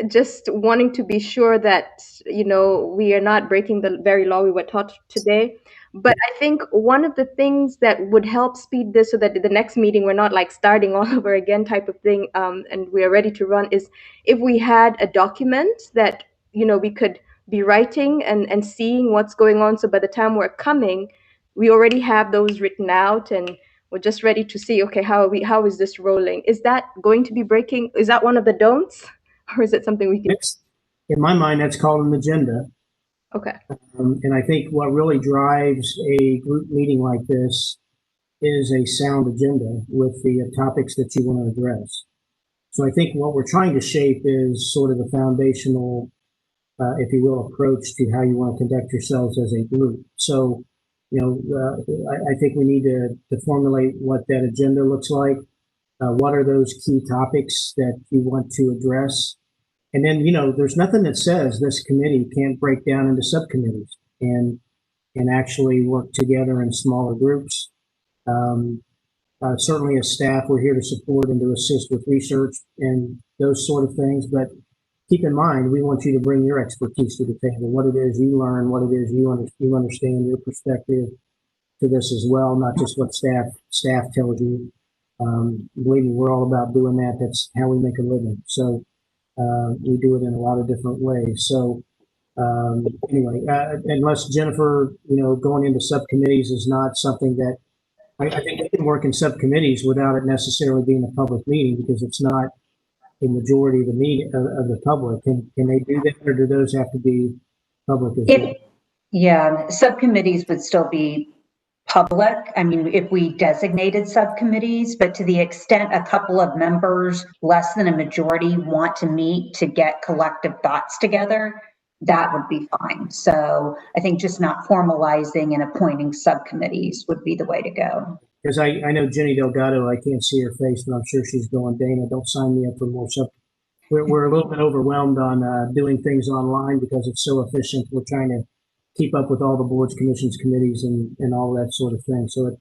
just wanting to be sure that, we are not breaking the very law we were taught today. But I think one of the things that would help speed this so that the next meeting we're not like starting all over again type of thing, and we are ready to run, is if we had a document that, we could be writing and seeing what's going on. So by the time we're coming, we already have those written out and we're just ready to see, okay, how is this rolling? Is that going to be breaking? Is that one of the don'ts? Or is it something we can? In my mind, that's called an agenda. Okay. And I think what really drives a group meeting like this is a sound agenda with the topics that you want to address. So I think what we're trying to shape is sort of the foundational, if you will, approach to how you want to conduct yourselves as a group. So, I think we need to formulate what that agenda looks like. What are those key topics that you want to address? And then, there's nothing that says this committee can't break down into subcommittees and actually work together in smaller groups. Certainly as staff, we're here to support and to assist with research and those sort of things. But keep in mind, we want you to bring your expertise to the table, what it is you learn, what it is you understand, your perspective to this as well, not just what staff tells you. Believe me, we're all about doing that. That's how we make a living. So we do it in a lot of different ways. So anyway, unless Jennifer, going into subcommittees is not something that I think we can work in subcommittees without it necessarily being a public meeting, because it's not the majority of the meeting of the public. Can they do that, or do those have to be public as well? Yeah, subcommittees would still be public. I mean, if we designated subcommittees, but to the extent a couple of members, less than a majority, want to meet to get collective thoughts together, that would be fine. So I think just not formalizing and appointing subcommittees would be the way to go. Because I know Jenny Delgado, I can't see her face, but I'm sure she's going, Dana, don't sign me up for more sub. We're a little bit overwhelmed on doing things online because it's so efficient. We're trying to keep up with all the boards, commissions, committees, and all that sort of thing. So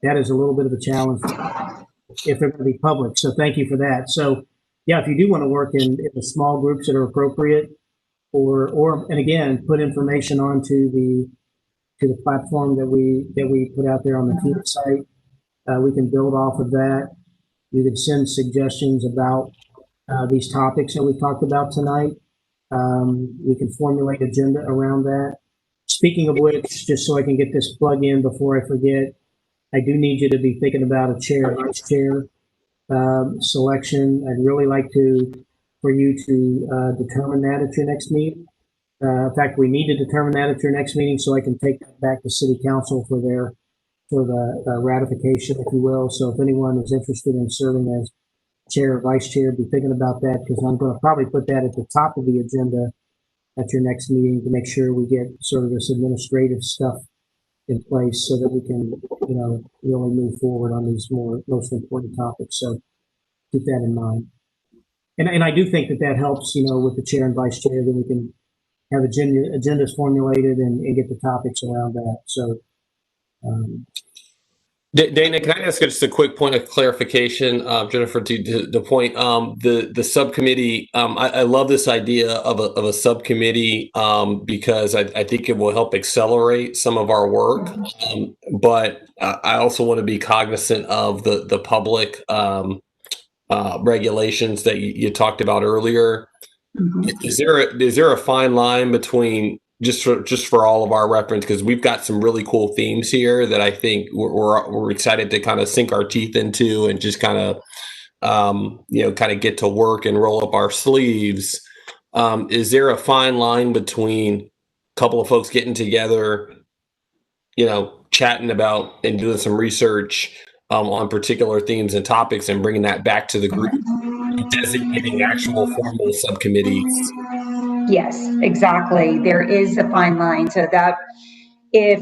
that is a little bit of a challenge if they're going to be public. So thank you for that. So yeah, if you do want to work in the small groups that are appropriate, or and again, put information onto the platform that we put out there on the team site, we can build off of that. You can send suggestions about these topics that we've talked about tonight. We can formulate agenda around that. Speaking of which, just so I can get this plug in before I forget, I do need you to be thinking about a chair, vice chair selection. I'd really like for you to determine that at your next meeting. In fact, we need to determine that at your next meeting so I can take that back to City Council for the ratification, if you will. So if anyone is interested in serving as chair or vice chair, be thinking about that, because I'm going to probably put that at the top of the agenda at your next meeting to make sure we get sort of this administrative stuff in place so that we can, really move forward on these most important topics. So keep that in mind. And I do think that helps, with the chair and vice chair, that we can have agendas formulated and get the topics around that. So, Dana, can I ask just a quick point of clarification, Jennifer, to the point, the subcommittee, I love this idea of a subcommittee because I think it will help accelerate some of our work. But I also want to be cognizant of the public regulations that you talked about earlier. Is there a fine line between, just for all of our reference, because we've got some really cool themes here that I think we're excited to kind of sink our teeth into and just kind of kind of get to work and roll up our sleeves. Is there a fine line between a couple of folks getting together, chatting about and doing some research on particular themes and topics and bringing that back to the group, designating actual formal subcommittees? Yes, exactly. There is a fine line, so that if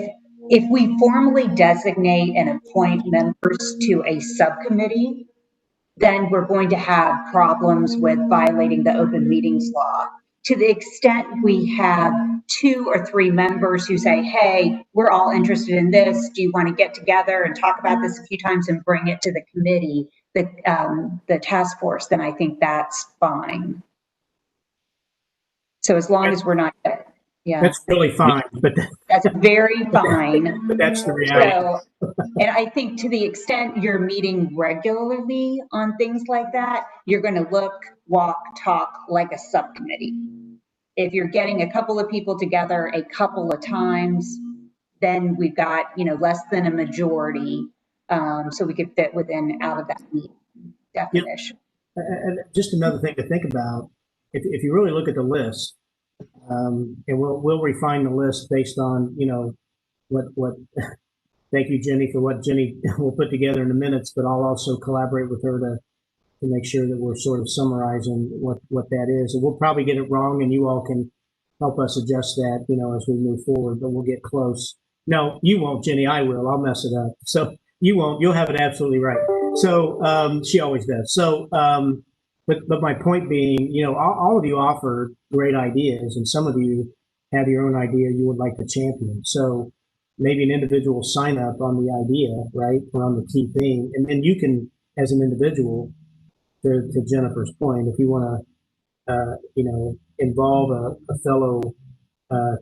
we formally designate and appoint members to a subcommittee, then we're going to have problems with violating the open meetings law. To the extent we have 2 or 3 members who say, hey, we're all interested in this, do you want to get together and talk about this a few times and bring it to the committee, the task force, then I think that's fine. So as long as we're not, that's really fine, but that's very fine. But that's the reality. So, and I think to the extent you're meeting regularly on things like that, you're going to look, walk, talk like a subcommittee. If you're getting a couple of people together a couple of times, then we've got, less than a majority, so we could fit out of that definition. And just another thing to think about, if you really look at the list, and we'll refine the list based on, what thank you, Jenny, for what Jenny will put together in the minutes, but I'll also collaborate with her to make sure that we're sort of summarizing what that is. And we'll probably get it wrong, and you all can help us adjust that, as we move forward, but we'll get close. No, you won't, Jenny, I will. I'll mess it up. So you won't, you'll have it absolutely right. So she always does. So, but my point being, all of you offer great ideas, and some of you have your own idea you would like to champion. So maybe an individual sign up on the idea, right, or on the key thing, and then you can, as an individual, to Jennifer's point, if you want to, involve a fellow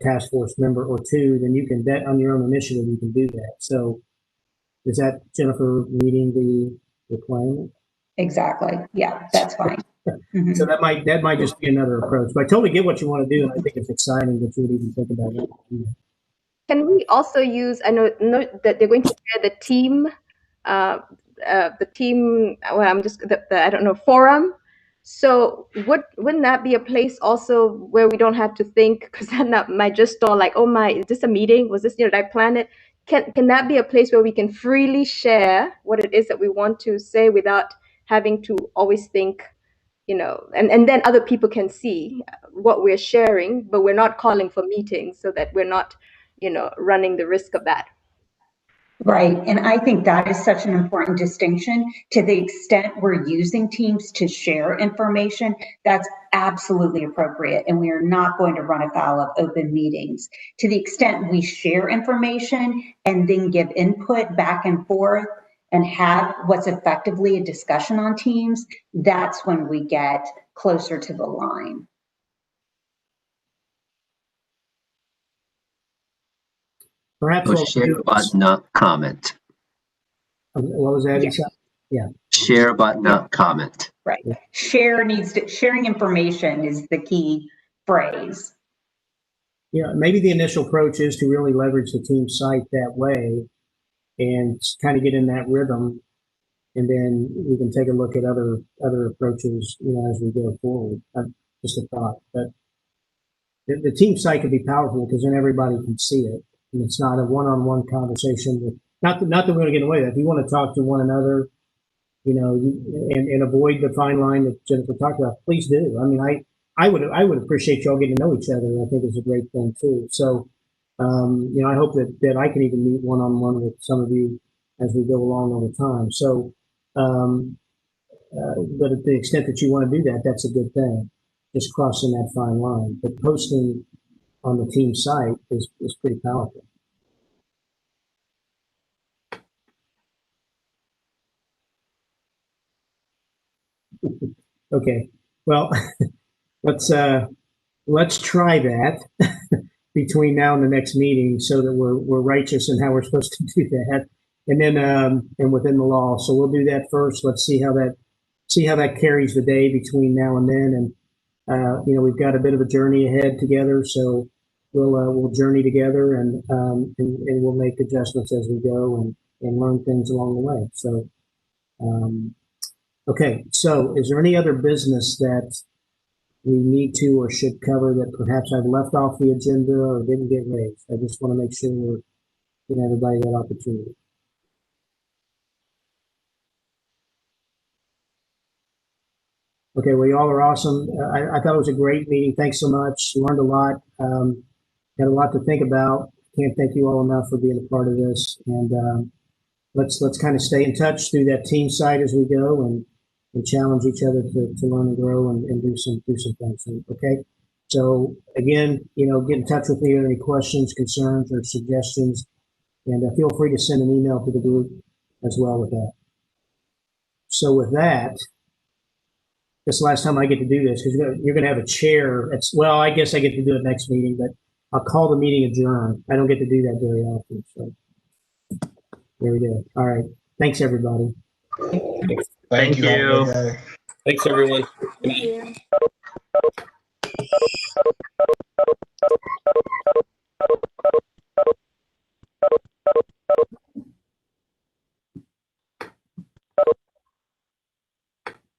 task force member or two, then you can, that on your own initiative, you can do that. So is that, Jennifer, meeting the requirement? Exactly. Yeah, that's fine. Mm-hmm. So that might just be another approach. But I totally get what you want to do, and I think it's exciting that you would even think about it. Can we also use, I know that they're going to share the team, well, I'm just, I don't know, forum. So wouldn't that be a place also where we don't have to think, because then that might just stall like, oh my, is this a meeting? Was this, did I plan it? Can that be a place where we can freely share what it is that we want to say without having to always think, and then other people can see what we're sharing, but we're not calling for meetings so that we're not, running the risk of that. Right. And I think that is such an important distinction. To the extent we're using Teams to share information, that's absolutely appropriate. And we are not going to run afoul of open meetings. To the extent we share information and then give input back and forth and have what's effectively a discussion on Teams, that's when we get closer to the line. Perhaps So share but not comment. What was that? Yeah. Yeah. Share but not comment. Right. Sharing information is the key phrase. Yeah, maybe the initial approach is to really leverage the team site that way and kind of get in that rhythm, and then we can take a look at other approaches, as we go forward. Just a thought, but the team site could be powerful because then everybody can see it, and it's not a one-on-one conversation with. Not that we're going to get away with that. If you want to talk to one another, and avoid the fine line that Jennifer talked about, please do. I mean, I would appreciate y'all getting to know each other. I think it's a great thing too. So, I hope that I can even meet one-on-one with some of you as we go along over time. So, but at the extent that you want to do that, that's a good thing. Just crossing that fine line. But posting on the team site is pretty powerful. Okay, well, let's try that between now and the next meeting, so that we're righteous in how we're supposed to do that, and then and within the law. So we'll do that first. Let's see how that carries the day between now and then, and we've got a bit of a journey ahead together. So we'll journey together, and we'll make adjustments as we go and learn things along the way. So. Okay, so is there any other business that we need to or should cover that perhaps I've left off the agenda or didn't get raised? I just want to make sure we're giving everybody that opportunity. Okay, well, y'all are awesome. I thought it was a great meeting. Thanks so much. Learned a lot. Had a lot to think about. Can't thank you all enough for being a part of this. And let's kind of stay in touch through that team site as we go, and challenge each other to learn and grow and do some things. Okay. So again, get in touch with me with any questions, concerns, or suggestions, and feel free to send an email to the group as well with that. So with that, this is the last time I get to do this, because you're going to have a chair. Well, I guess I get to do it next meeting, but I'll call the meeting adjourned. I don't get to do that very often. So there we go. All right. Thanks, everybody. Thank you. Thanks, everyone. Thank you.